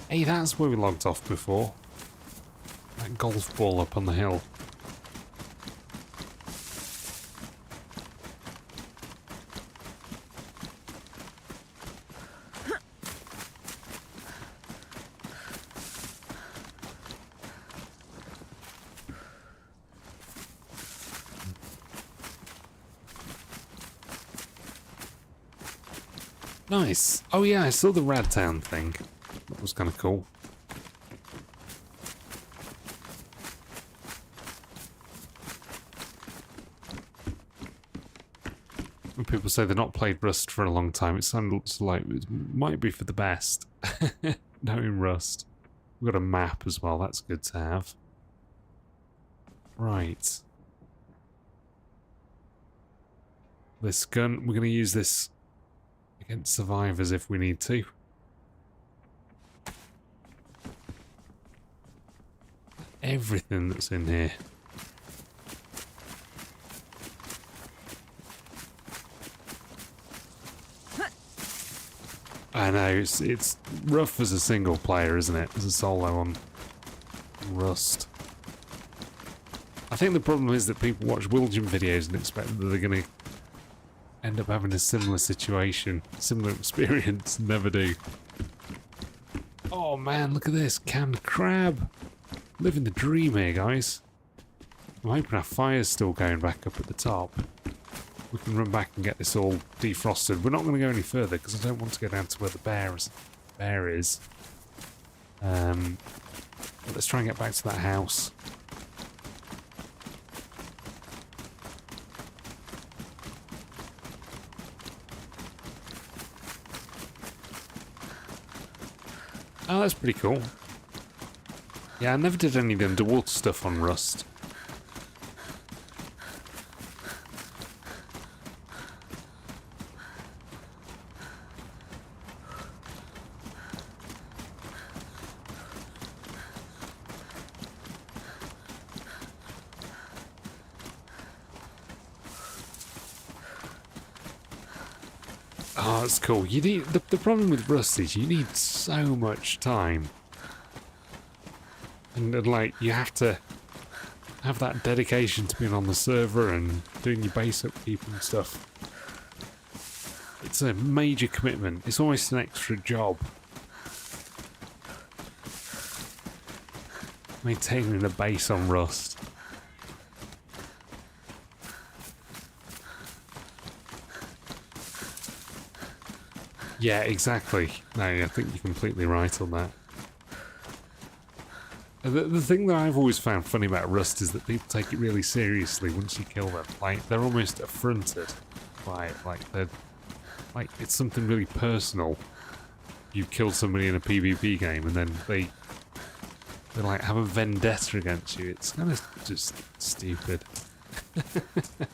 Hey, that's where we logged off before. That golf ball up on the hill. Nice. Oh yeah, I saw the Radtown thing. That was kind of cool. When people say they've not played Rust for a long time, it sounds like it might be for the best. Knowing Rust. We've got a map as well, that's good to have. Right. This gun, we're going to use this against survivors if we need to. Everything that's in here. I know, it's rough as a single player, isn't it? As a solo on Rust. I think the problem is that people watch William videos and expect that they're going to end up having a similar situation, similar experience, and never do. Oh man, look at this, canned crab. Living the dream here, guys. I'm hoping our fire's still going back up at the top. We can run back and get this all defrosted. We're not going to go any further because I don't want to go down to where the bear is. But let's try and get back to that house. Oh, that's pretty cool. Yeah, I never did any of the underwater stuff on Rust. Oh, that's cool. You need the problem with Rust is you need so much time. And like, you have to have that dedication to being on the server and doing your base upkeep and stuff. It's a major commitment. It's almost an extra job. Maintaining a base on Rust. Yeah, exactly. No, I think you're completely right on that. The thing that I've always found funny about Rust is that people take it really seriously once you kill them. Like, they're almost affronted by it. Like, it's something really personal. You killed somebody in a PvP game and then they like have a vendetta against you. It's kind of just stupid. That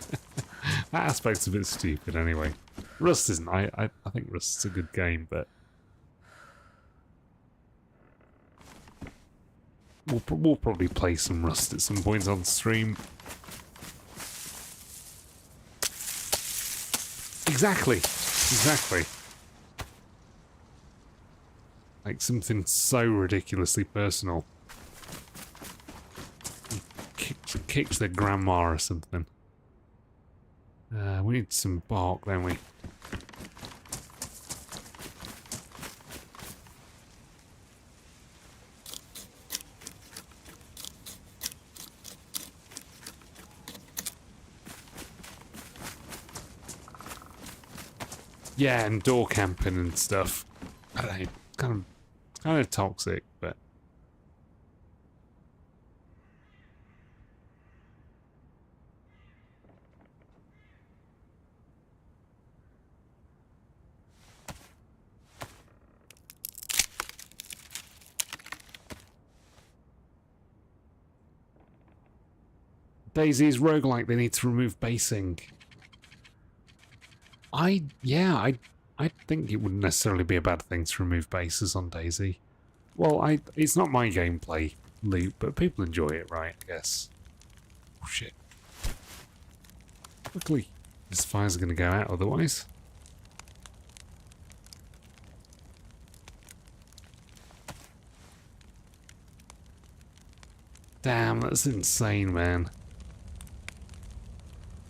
aspect's a bit stupid anyway. Rust isn't. I think Rust's a good game, but we'll probably play some Rust at some point on stream. Exactly. Like something so ridiculously personal. Kicked their grandma or something. We need some bark, don't we? Yeah, and door camping and stuff. I don't know, it's kind of toxic, but DayZ's roguelike, they need to remove basing. I think it wouldn't necessarily be a bad thing to remove bases on DayZ. Well, it's not my gameplay loop, but people enjoy it, right, I guess. Oh shit. Quickly. This fire's gonna go out otherwise. Damn, that's insane, man.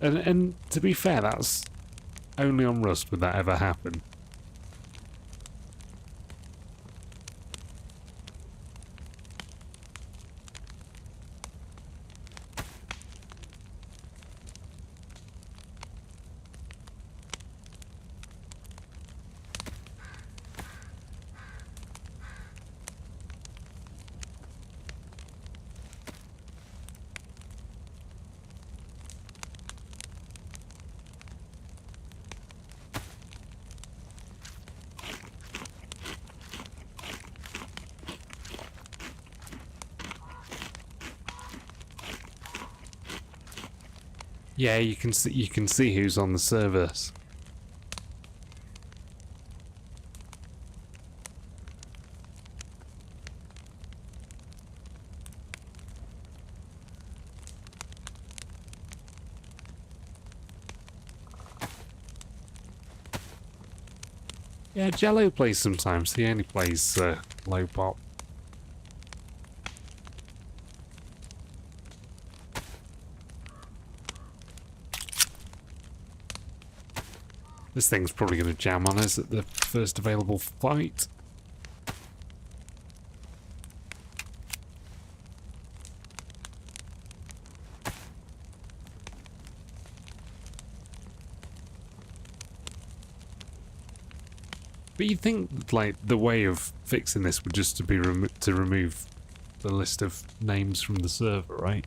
And to be fair, that's only on Rust would that ever happen. Yeah, you can see who's on the servers. Yeah, Jello plays sometimes. He only plays low pop. This thing's probably going to jam on us at the first available fight. But you'd think, like, the way of fixing this would just to be to remove the list of names from the server, right?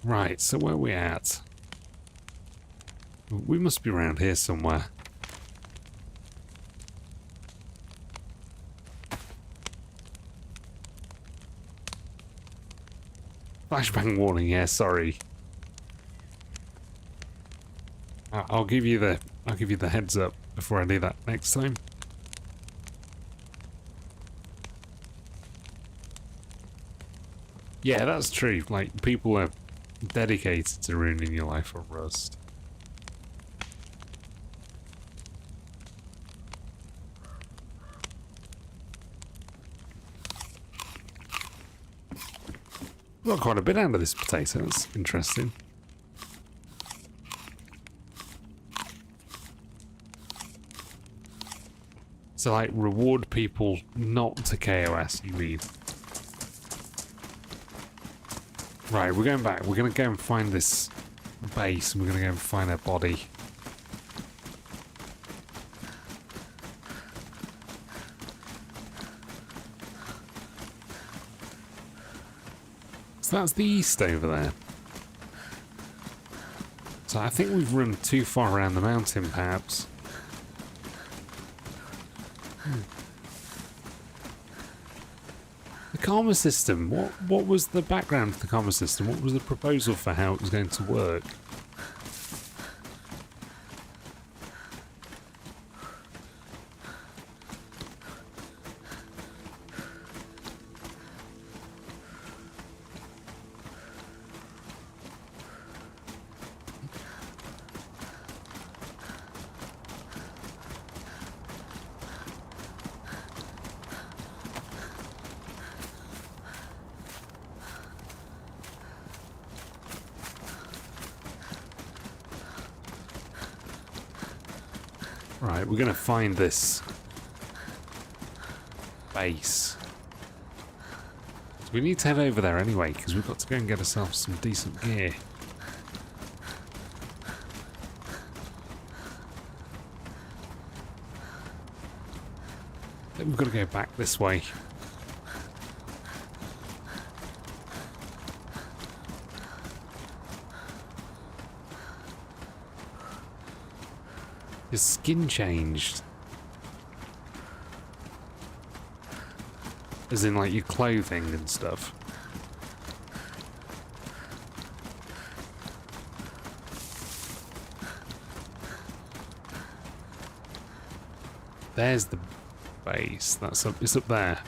Right, so where are we at? We must be around here somewhere. Flashbang warning, yeah, sorry. I'll give you the heads up before I do that next time. Yeah, that's true. Like, people are dedicated to ruining your life on Rust. Got quite a bit out of this potato, that's interesting. So, like, reward people not to KOS, you mean? Right, we're going back. We're going to go and find this base, and we're going to go and find her body. So that's the east over there. So I think we've run too far around the mountain, perhaps. The karma system. What was the background to the karma system? What was the proposal for how it was going to work? Right, we're going to find this base. So we need to head over there anyway, because we've got to go and get ourselves some decent gear. I think we've got to go back this way. His skin changed. As in, like, your clothing and stuff. There's the base. That's up. It's up there.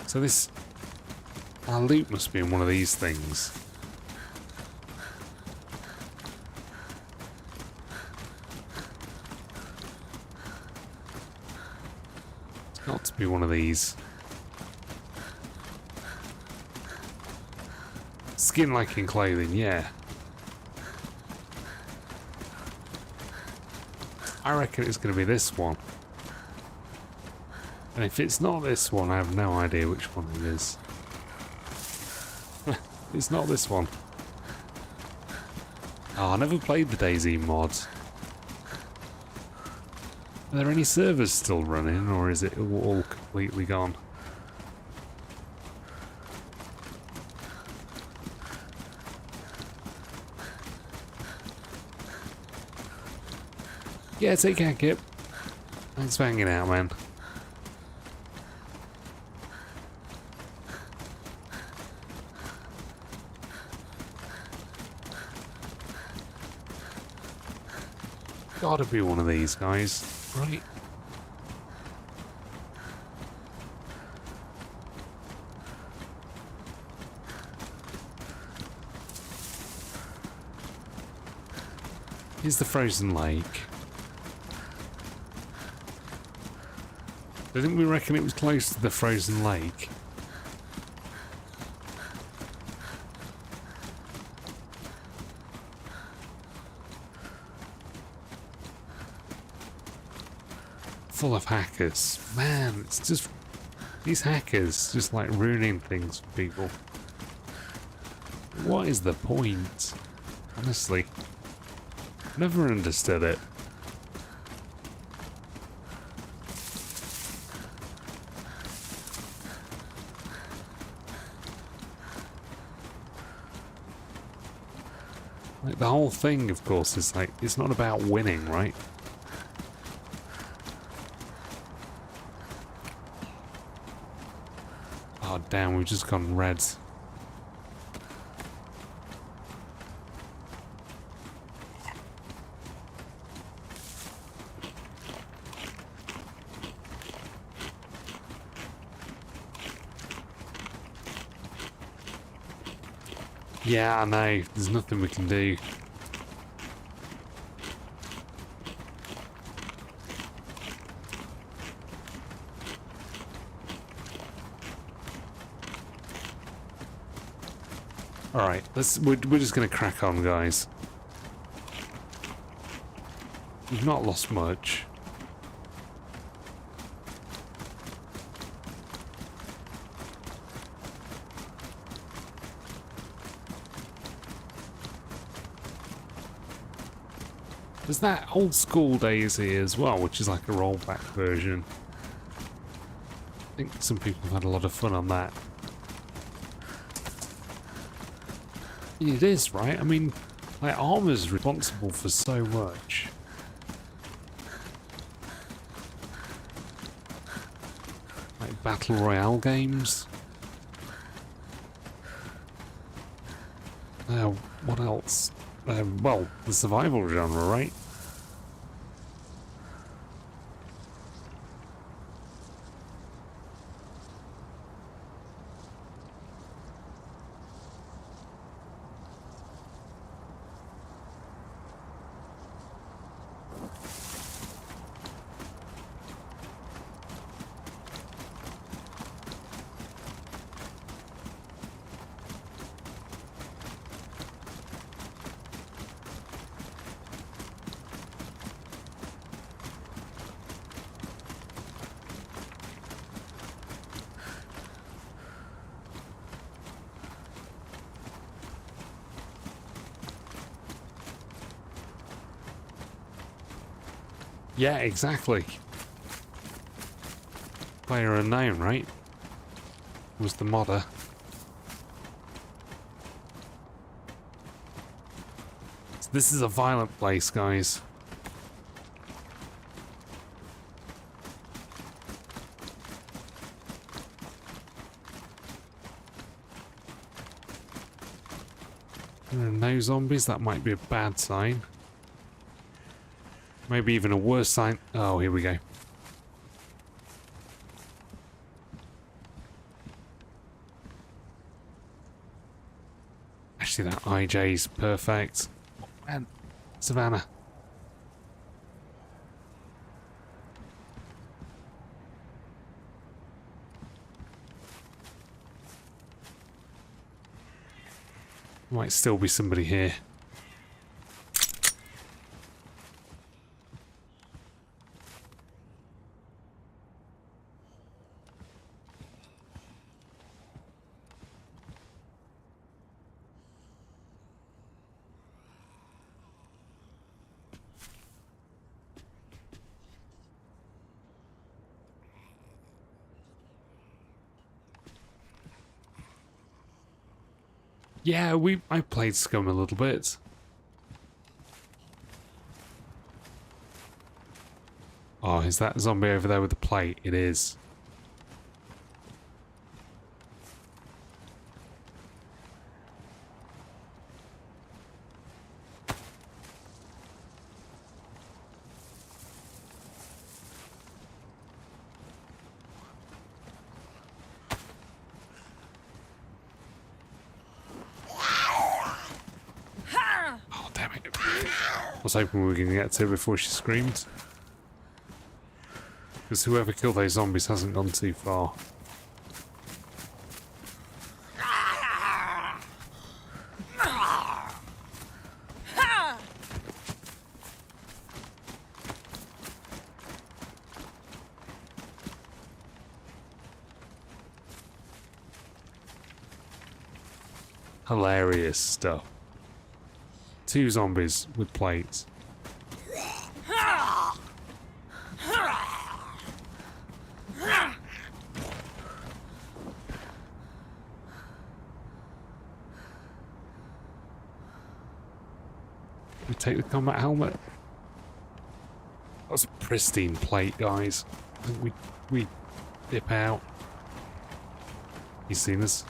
So this... Our loot must be in one of these things. It's got to be one of these. Skin-like in clothing, yeah. I reckon it's going to be this one. And if it's not this one, I have no idea which one it is. It's not this one. Oh, I never played the DayZ mods. Are there any servers still running, or is it all completely gone? Yeah, take care, Kip. Thanks for hanging out, man. Gotta be one of these guys, right? Here's the frozen lake. Didn't we reckon it was close to the frozen lake? Full of hackers. Man, it's just... These hackers just like ruining things for people. What is the point? Honestly. Never understood it. Like, the whole thing, of course, is like, it's not about winning, right? Oh, damn, we've just gone red. Yeah, I know. There's nothing we can do. Alright, we're just gonna crack on, guys. We've not lost much. There's that old school DayZ as well, which is like a rollback version. I think some people have had a lot of fun on that. It is, right? I mean, like, armor's responsible for so much. Like Battle Royale games. What else? Well, the survival genre, right? Yeah, exactly. Player unknown, right? Was the modder. So this is a violent place, guys. no zombies. That might be a bad sign. Maybe even a worse sign. Oh, here we go. Actually, that IJ's perfect. Oh, man, Savannah. Might still be somebody here. Yeah, I played Scum a little bit. Oh, is that zombie over there with the plate? It is. Oh, damn it. I was hoping we were going to get to her before she screamed. Because whoever killed those zombies hasn't gone too far. Hilarious stuff. 2 zombies with plates. We take the combat helmet. That was a pristine plate, guys. I think we dip out. He's seen us.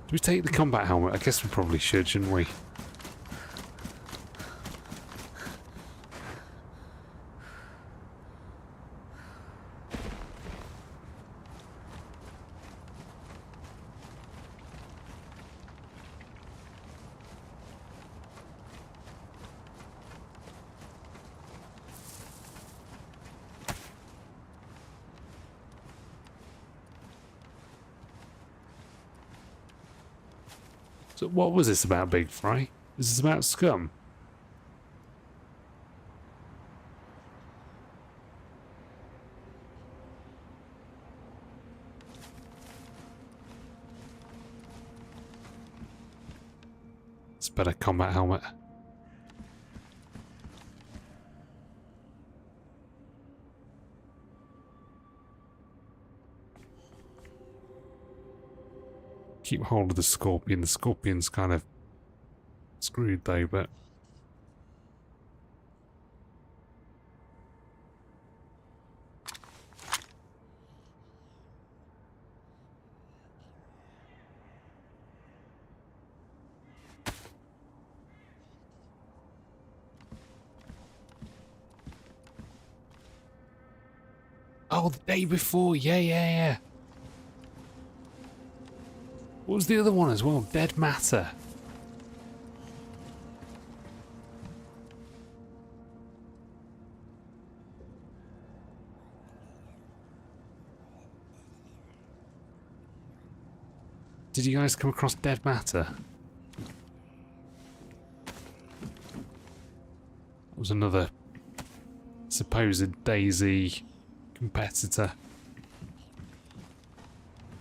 Do we take the combat helmet? I guess we probably should, shouldn't we? So what was this about, Big Fry? Is this about Scum? It's better combat helmet. Keep hold of the scorpion. The scorpion's kind of screwed though, but oh, the day before, yeah. What was the other one as well? Dead Matter. Did you guys come across Dead Matter? That was another supposed DayZ competitor.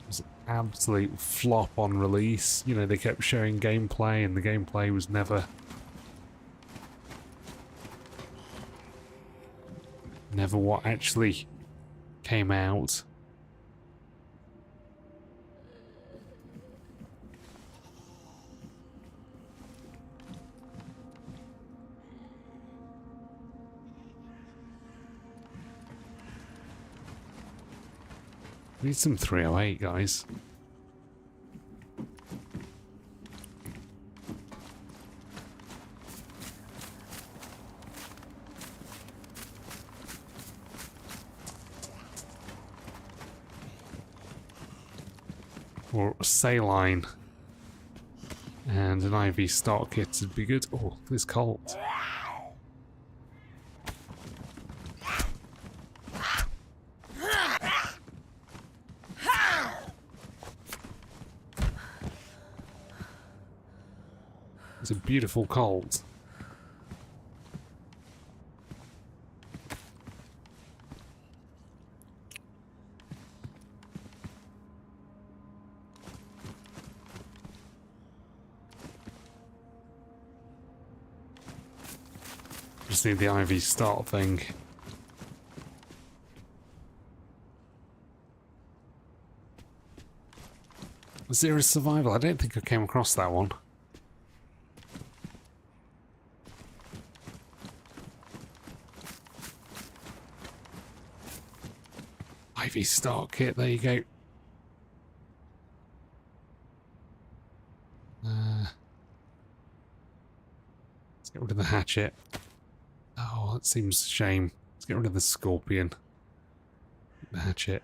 It was an absolute flop on release. You know, they kept showing gameplay and the gameplay was never what actually came out. We need some 308, guys. Or a saline. And an IV start kit would be good. Oh, this Colt. It's a beautiful Colt. Just need the IV start thing. Zero survival. I don't think I came across that one. IV start kit. There you go. Let's get rid of the hatchet. Oh, that seems a shame. Let's get rid of the scorpion. The hatchet.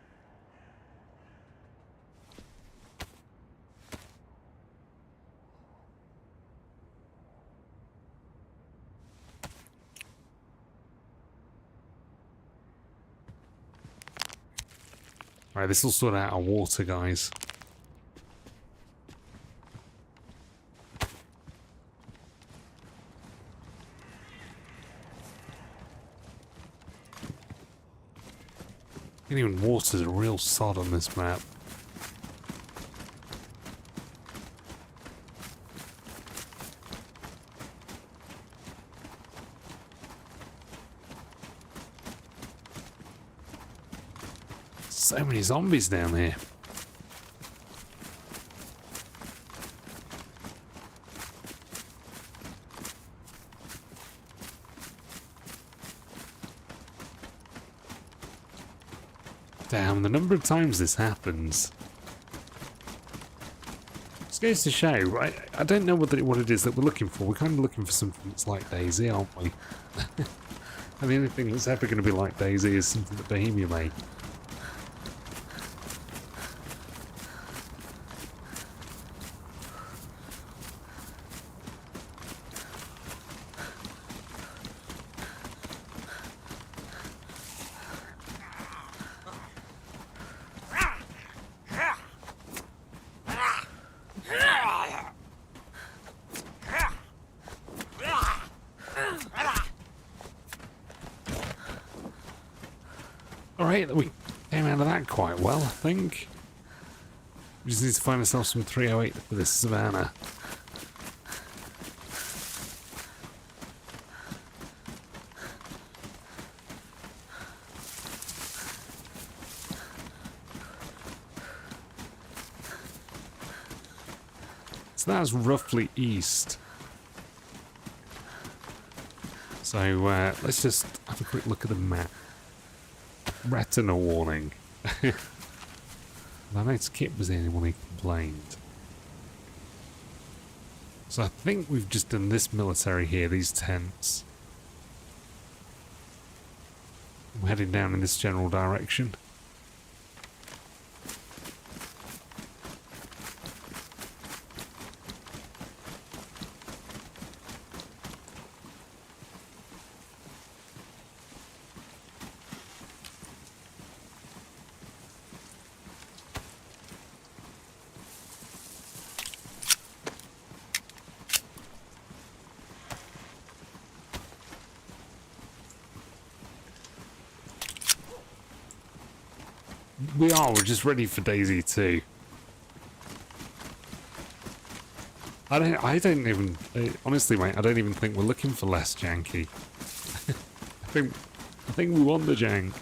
Right, this will sort out our water, guys. And even water's a real sod on this map. So many zombies down here. Damn, the number of times this happens. This goes to show, I don't know what it is that we're looking for. We're kind of looking for something that's like DayZ, aren't we? And the only thing that's ever going to be like DayZ is something that Bohemia made. Alright, we came out of that quite well, I think. We just need to find ourselves some 308 for this savannah. So that's roughly east. So let's just have a quick look at the map. Retina warning. I noticed Kit was the only one who complained. So I think we've just done this military here, these tents. I'm heading down in this general direction. We're just ready for DayZ 2. I don't even, honestly mate, I don't even think we're looking for less janky. I think we want the jank.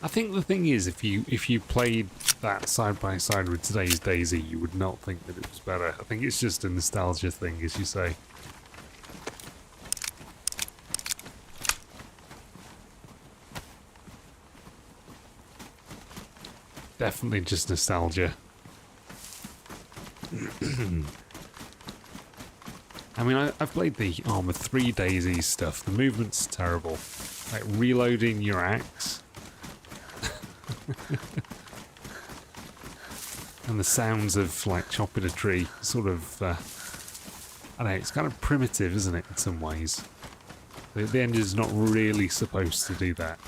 I think the thing is, if you played that side by side with today's DayZ, you would not think that it was better. I think it's just a nostalgia thing, as you say. Definitely just nostalgia. I mean, I've played the Armored 3 DayZ stuff. The movement's terrible. Like, reloading your axe. And the sounds of, like, chopping a tree. Sort of, I don't know, it's kind of primitive, isn't it, in some ways? The engine's not really supposed to do that.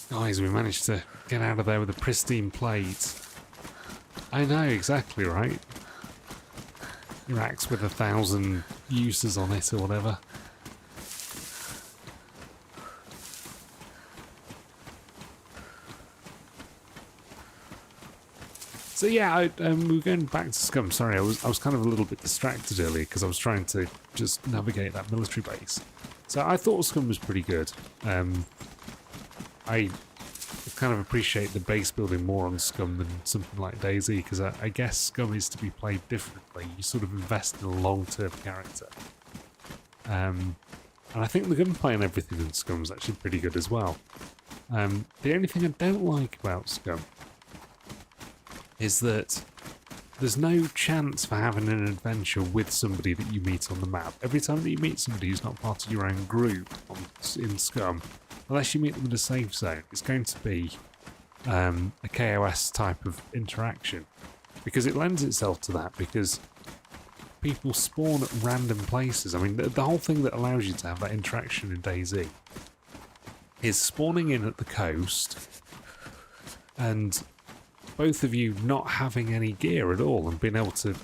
Guys, we managed to get out of there with a pristine plate. I know, exactly right. Your axe with 1,000 uses on it or whatever. So yeah, we were going back to Scum. Sorry, I was kind of a little bit distracted earlier because I was trying to just navigate that military base. So I thought Scum was pretty good. I kind of appreciate the base building more on Scum than something like DayZ, because I guess Scum is to be played differently. You sort of invest in a long-term character. And I think the gunplay and everything in Scum is actually pretty good as well. The only thing I don't like about Scum is that there's no chance for having an adventure with somebody that you meet on the map. Every time that you meet somebody who's not part of your own group in Scum, unless you meet them in a safe zone, it's going to be a KOS type of interaction. Because it lends itself to that, because people spawn at random places. I mean, the whole thing that allows you to have that interaction in DayZ is spawning in at the coast and both of you not having any gear at all and being able to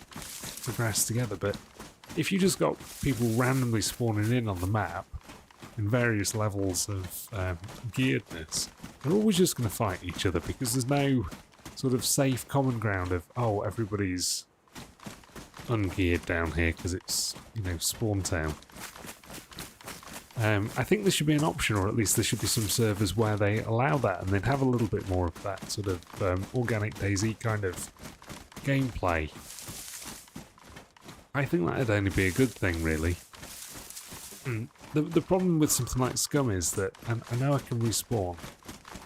progress together. But if you just got people randomly spawning in on the map in various levels of gearedness, they're always just going to fight each other, because there's no sort of safe common ground of, oh, everybody's ungeared down here because it's, you know, spawn town. I think there should be an option, or at least there should be some servers where they allow that, and they'd have a little bit more of that sort of organic DayZ kind of gameplay. I think that'd only be a good thing, really. The problem with something like Scum is that I know I can respawn,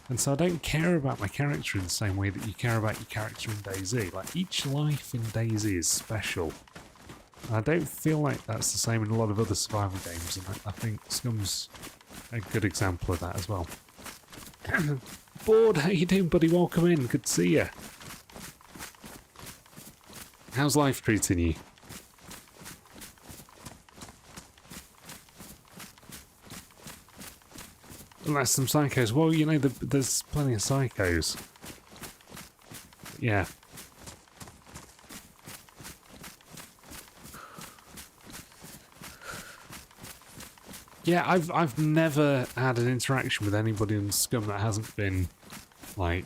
and so I don't care about my character in the same way that you care about your character in DayZ. Like, each life in DayZ is special. And I don't feel like that's the same in a lot of other survival games, and I think Scum's a good example of that as well. Bored, how you doing, buddy? Welcome in, good to see you. How's life treating you? Unless some psychos. Well, you know, there's plenty of psychos. Yeah. Yeah, I've never had an interaction with anybody in Scum that hasn't been, like,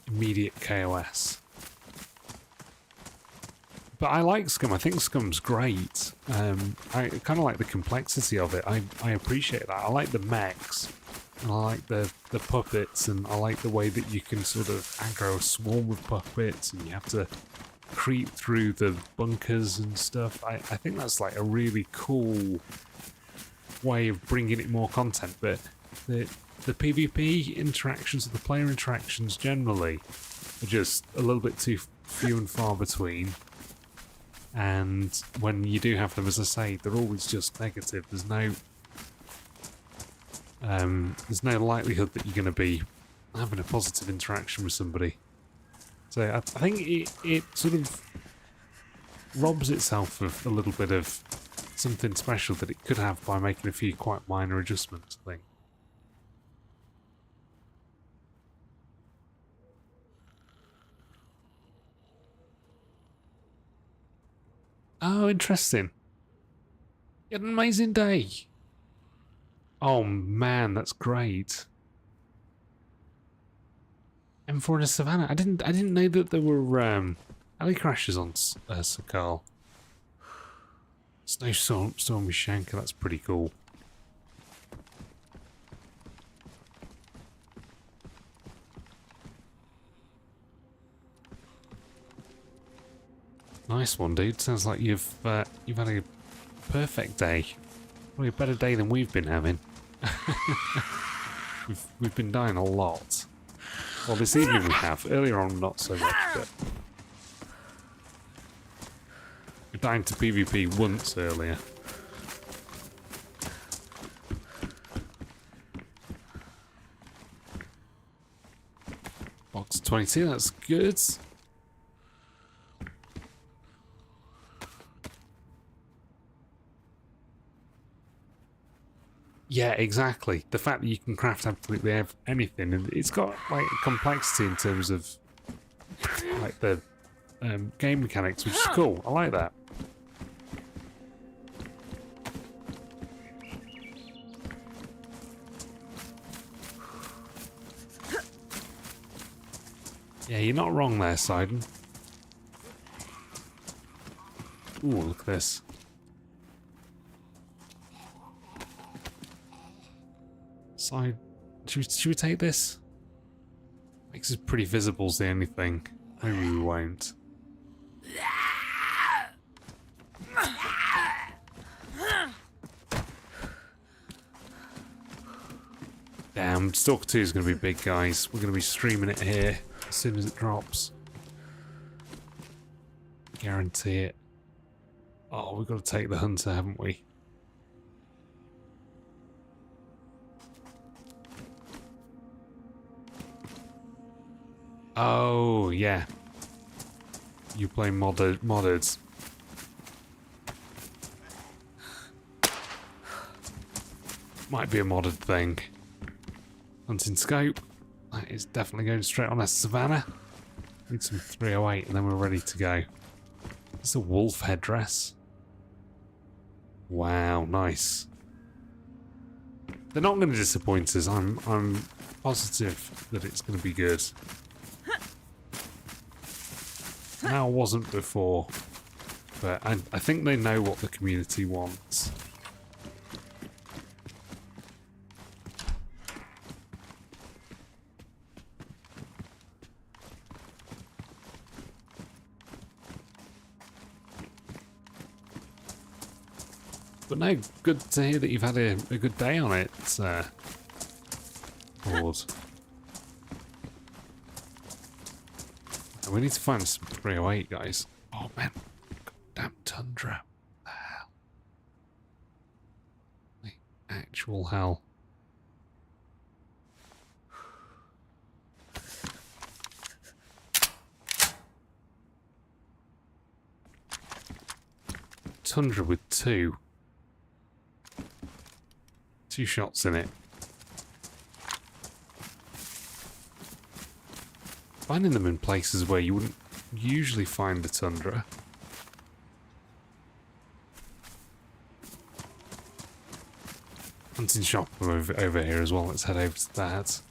immediate KOS. But I like Scum. I think Scum's great. I kind of like the complexity of it. I appreciate that. I like the mechs. And I like the puppets, and I like the way that you can sort of aggro a swarm of puppets, and you have to creep through the bunkers and stuff. I think that's like a really cool way of bringing it more content. But the PvP interactions, the player interactions generally, are just a little bit too few and far between. And when you do have them, as I say, they're always just negative. There's no likelihood that you're going to be having a positive interaction with somebody. So I think it sort of robs itself of a little bit of something special that it could have by making a few quite minor adjustments, I think. Oh, interesting. You had an amazing day. Oh man, that's great. M4 in a savannah. I didn't know that there were alley crashes on Sakhal. Snowstorm with Shanker. That's pretty cool. Nice one, dude. Sounds like you've had a perfect day. Probably a better day than we've been having. we've been dying a lot. Well, this evening we have. Earlier on, not so much, but we're dying to PvP once earlier. Box 22, that's good. Yeah, exactly. The fact that you can craft absolutely anything, and it's got like complexity in terms of like the game mechanics, which is cool. I like that. Yeah, you're not wrong there, Sidon. Ooh, look at this. Side. Should we take this? Makes us pretty visible's the only thing. Maybe we won't. Damn, Stalker 2 is going to be big, guys. We're going to be streaming it here as soon as it drops. Guarantee it. Oh, we've got to take the hunter, haven't we? Oh, yeah. You play modded. Might be a modded thing. Hunting scope. That is definitely going straight on a savannah. Need some 308 and then we're ready to go. It's a wolf headdress. Wow, nice. They're not going to disappoint us. I'm positive that it's going to be good. Now wasn't before, but I think they know what the community wants. But no, good to hear that you've had a good day on it, board. We need to find some 308, guys. Oh man, goddamn tundra. What the hell? The actual hell. Tundra with two shots in it. Finding them in places where you wouldn't usually find the tundra. Hunting shop over here as well. Let's head over to that.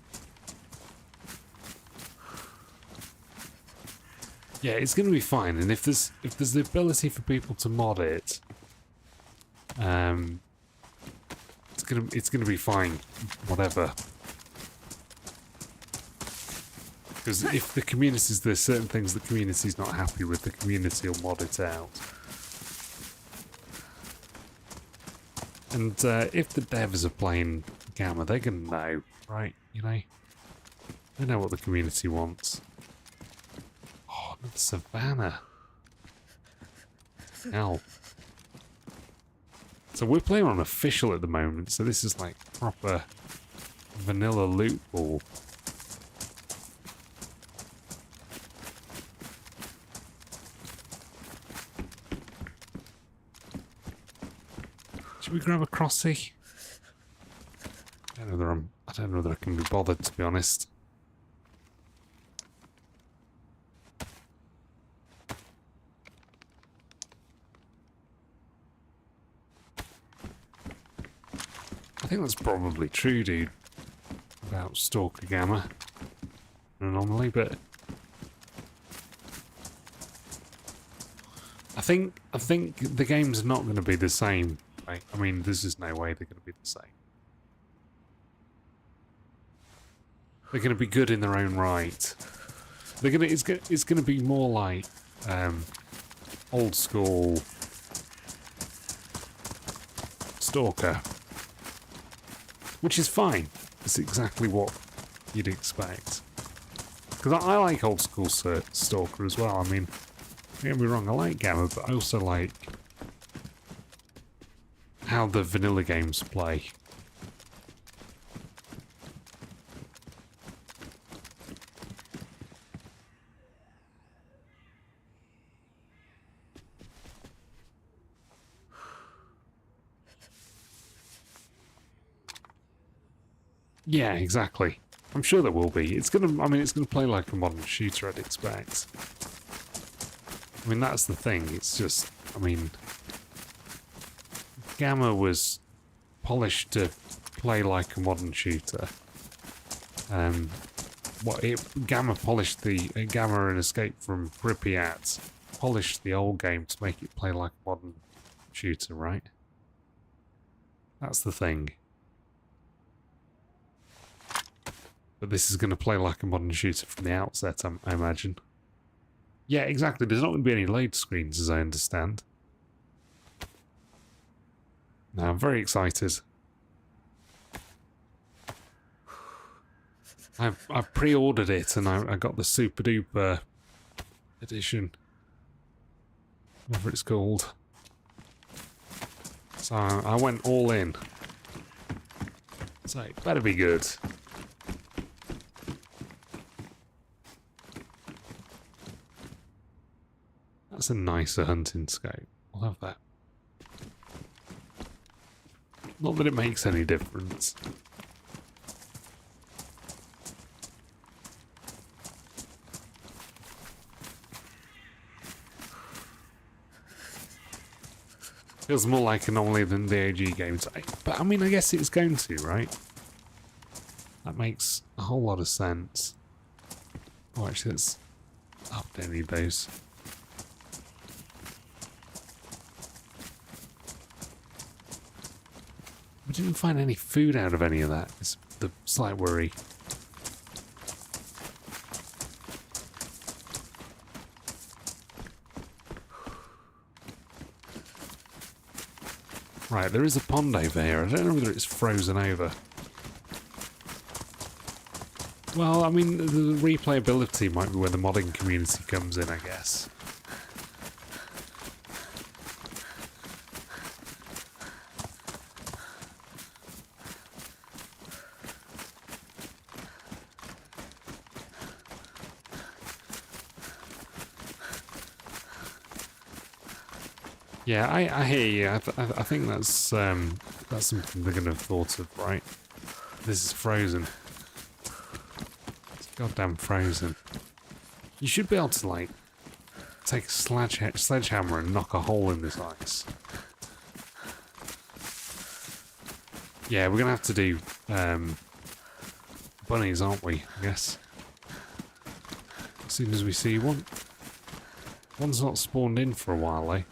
Yeah, it's going to be fine. And if there's the ability for people to mod it, it's gonna be fine. Whatever. Because if the community's, there's certain things the community's not happy with, the community will mod it out. And if the devs are playing Gamma, they're gonna know, right? You know? They know what the community wants. Oh, another savannah. Hell. So we're playing on official at the moment, so this is like proper vanilla loot ball. Should we grab a crossy? I don't know whether I can be bothered, to be honest. think that's probably true, dude, about Stalker Gamma anomaly, but I think the game's not going to be the same, right? I mean, there's just no way they're going to be the same. They're going to be good in their own right. They're gonna. It's going to be more like old school Stalker, which is fine. It's exactly what you'd expect. Because I like old school Stalker as well. I mean, don't get me wrong, I like Gamma, but I also like how the vanilla games play. Yeah, exactly. I'm sure there will be. It's gonna. I mean, it's gonna play like a modern shooter, I'd expect. I mean, that's the thing. It's just. I mean, Gamma was polished to play like a modern shooter. Gamma polished the Gamma and Escape from Pripyat polished the old game to make it play like a modern shooter, right? That's the thing. But this is going to play like a modern shooter from the outset, I imagine. Yeah, exactly. There's not going to be any load screens, as I understand. Now, I'm very excited. I've pre-ordered it, and I got the super duper edition, whatever it's called. So I went all in. So it better be good. That's a nicer hunting scope. I'll have that. Not that it makes any difference. Feels more like an anomaly than the OG games. But I mean, I guess it's going to, right? That makes a whole lot of sense. Oh, actually, let's don't need those. We didn't find any food out of any of that. It's the slight worry. Right, there is a pond over here. I don't know whether it's frozen over. Well, I mean, the replayability might be where the modding community comes in, I guess. Yeah, I hear you. I think that's something they're going to have thought of, right? This is frozen. It's goddamn frozen. You should be able to, like, take a sledgehammer and knock a hole in this ice. Yeah, we're going to have to do bunnies, aren't we, I guess? As soon as we see one. One's not spawned in for a while, eh?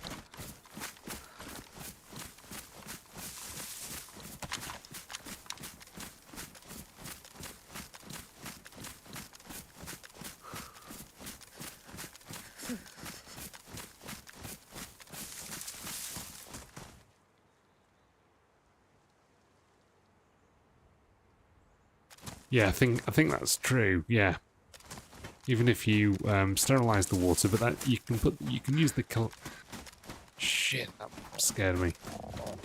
Yeah, I think that's true. Yeah, even if you sterilize the water, but that you can use the shit, that scared me.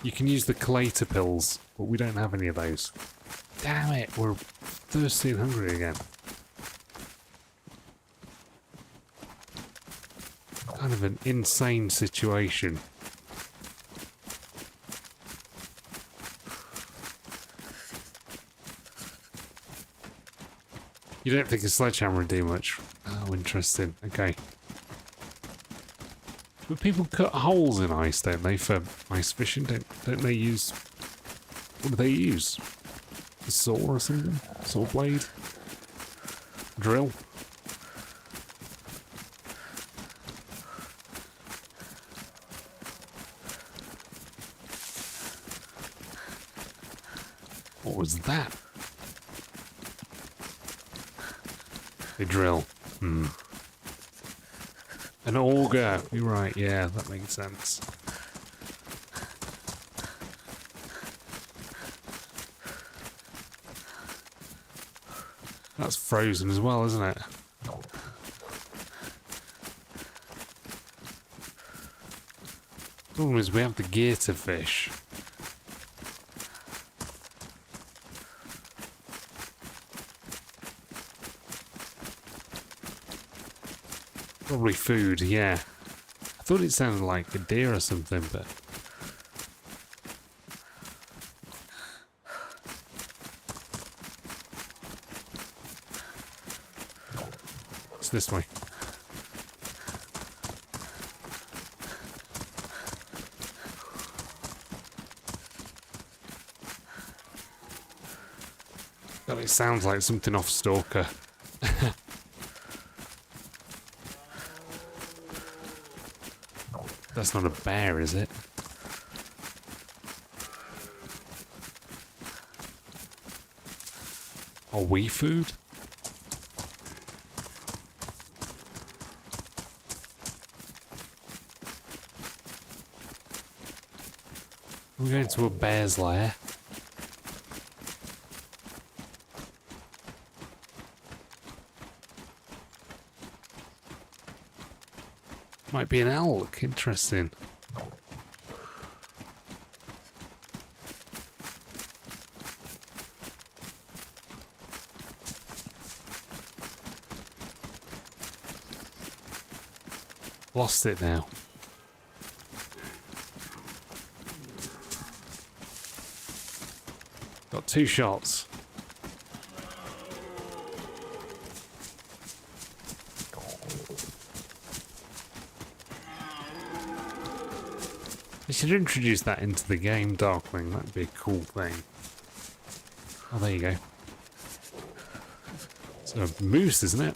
You can use the collator pills, but we don't have any of those. Damn it, we're thirsty and hungry again. Kind of an insane situation. You don't think a sledgehammer would do much? Oh, interesting. Okay. But people cut holes in ice, don't they, for ice fishing? Don't they use What do they use? A saw or something? Saw blade? Drill? What was that? They drill. An auger. You're right, yeah, that makes sense. That's frozen as well, isn't it? Problem is we have the gear to fish. Probably food, yeah. I thought it sounded like a deer or something, but... It's this way. God, it sounds like something off Stalker. That's not a bear, is it? Are we food? We're going to a bear's lair. Might be an elk. Interesting. Lost it now. Got 2 shots. They should introduce that into the game, Darkling. That'd be a cool thing. Oh, there you go. It's a moose, isn't it?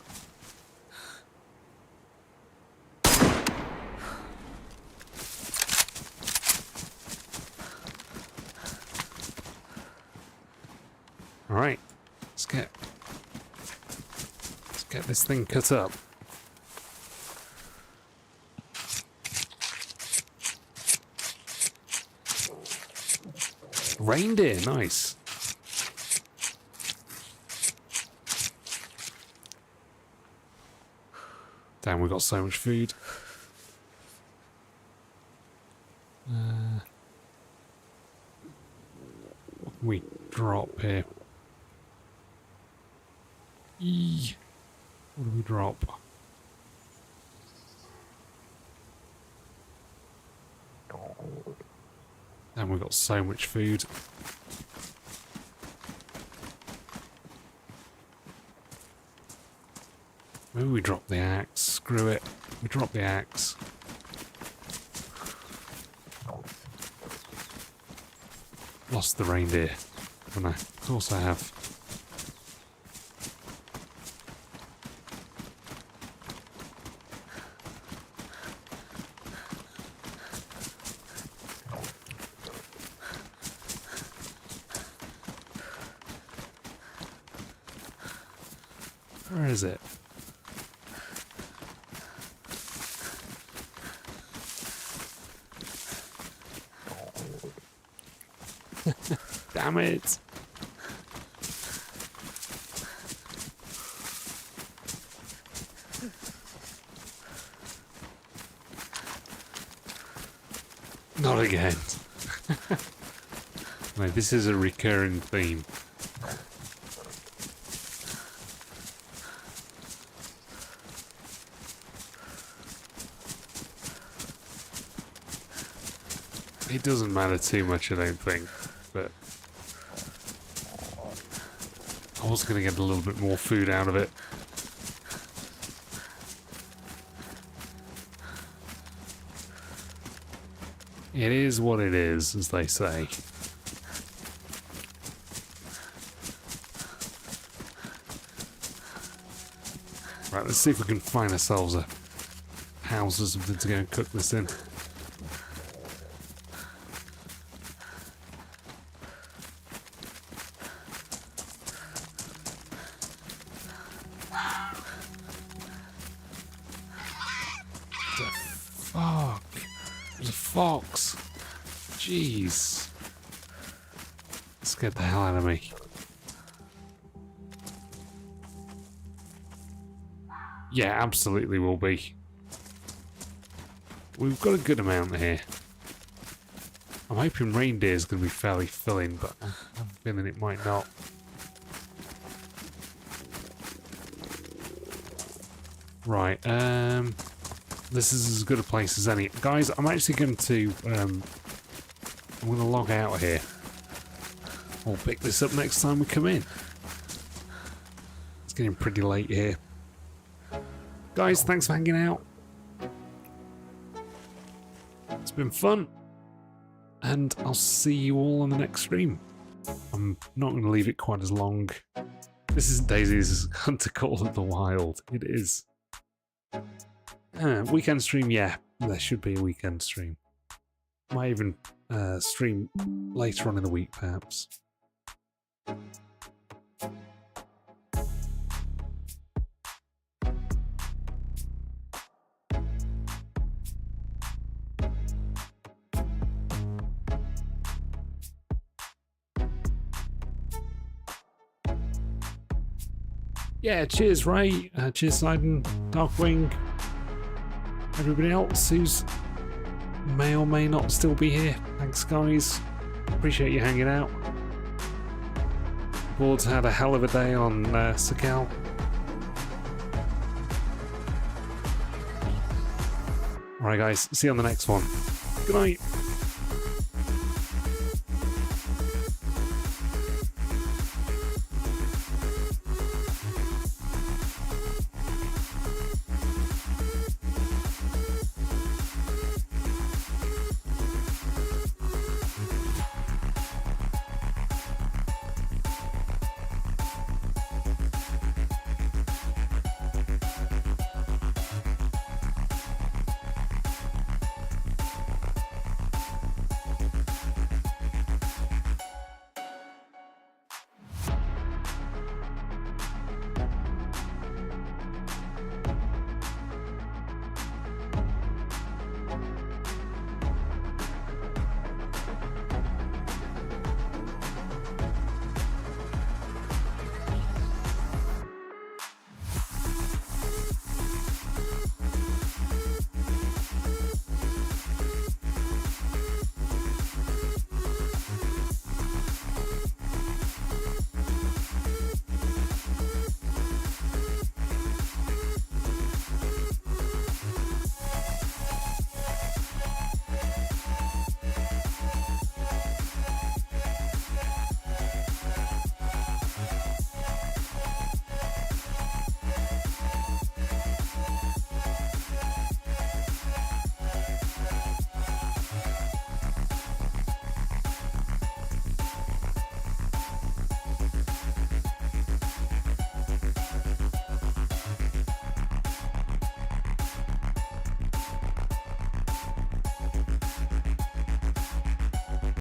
Alright. Let's get this thing cut up. Reindeer, nice. Damn, we've got so much food. What can we drop here? Eee. What do we drop? And we've got so much food. Maybe we drop the axe. Screw it. We drop the axe. Lost the reindeer. Oh no, of course I have. Where is it? Damn it! Not again. No, this is a recurring theme. It doesn't matter too much, I don't think, but I was going to get a little bit more food out of it. It is what it is, as they say. Let's see if we can find ourselves a house or something to go and cook this in. The fuck? There's a fox. Jeez. That scared the hell out of me. Yeah, absolutely will be. We've got a good amount here. I'm hoping reindeer's going to be fairly filling, but I have a feeling it might not. Right, this is as good a place as any. Guys, I'm actually going to, I'm going to log out of here. We'll pick this up next time we come in. It's getting pretty late here. Guys, thanks for hanging out. It's been fun. And I'll see you all on the next stream. I'm not going to leave it quite as long. This isn't DayZ's Hunter Call of the Wild. It is. Weekend stream, yeah. There should be a weekend stream. Might even stream later on in the week, perhaps. Yeah, cheers Ray, cheers Sidon, Darkwing, everybody else who's may or may not still be here. Thanks guys, appreciate you hanging out. Board's had a hell of a day on Sakhal. Alright guys, see you on the next one. Good night.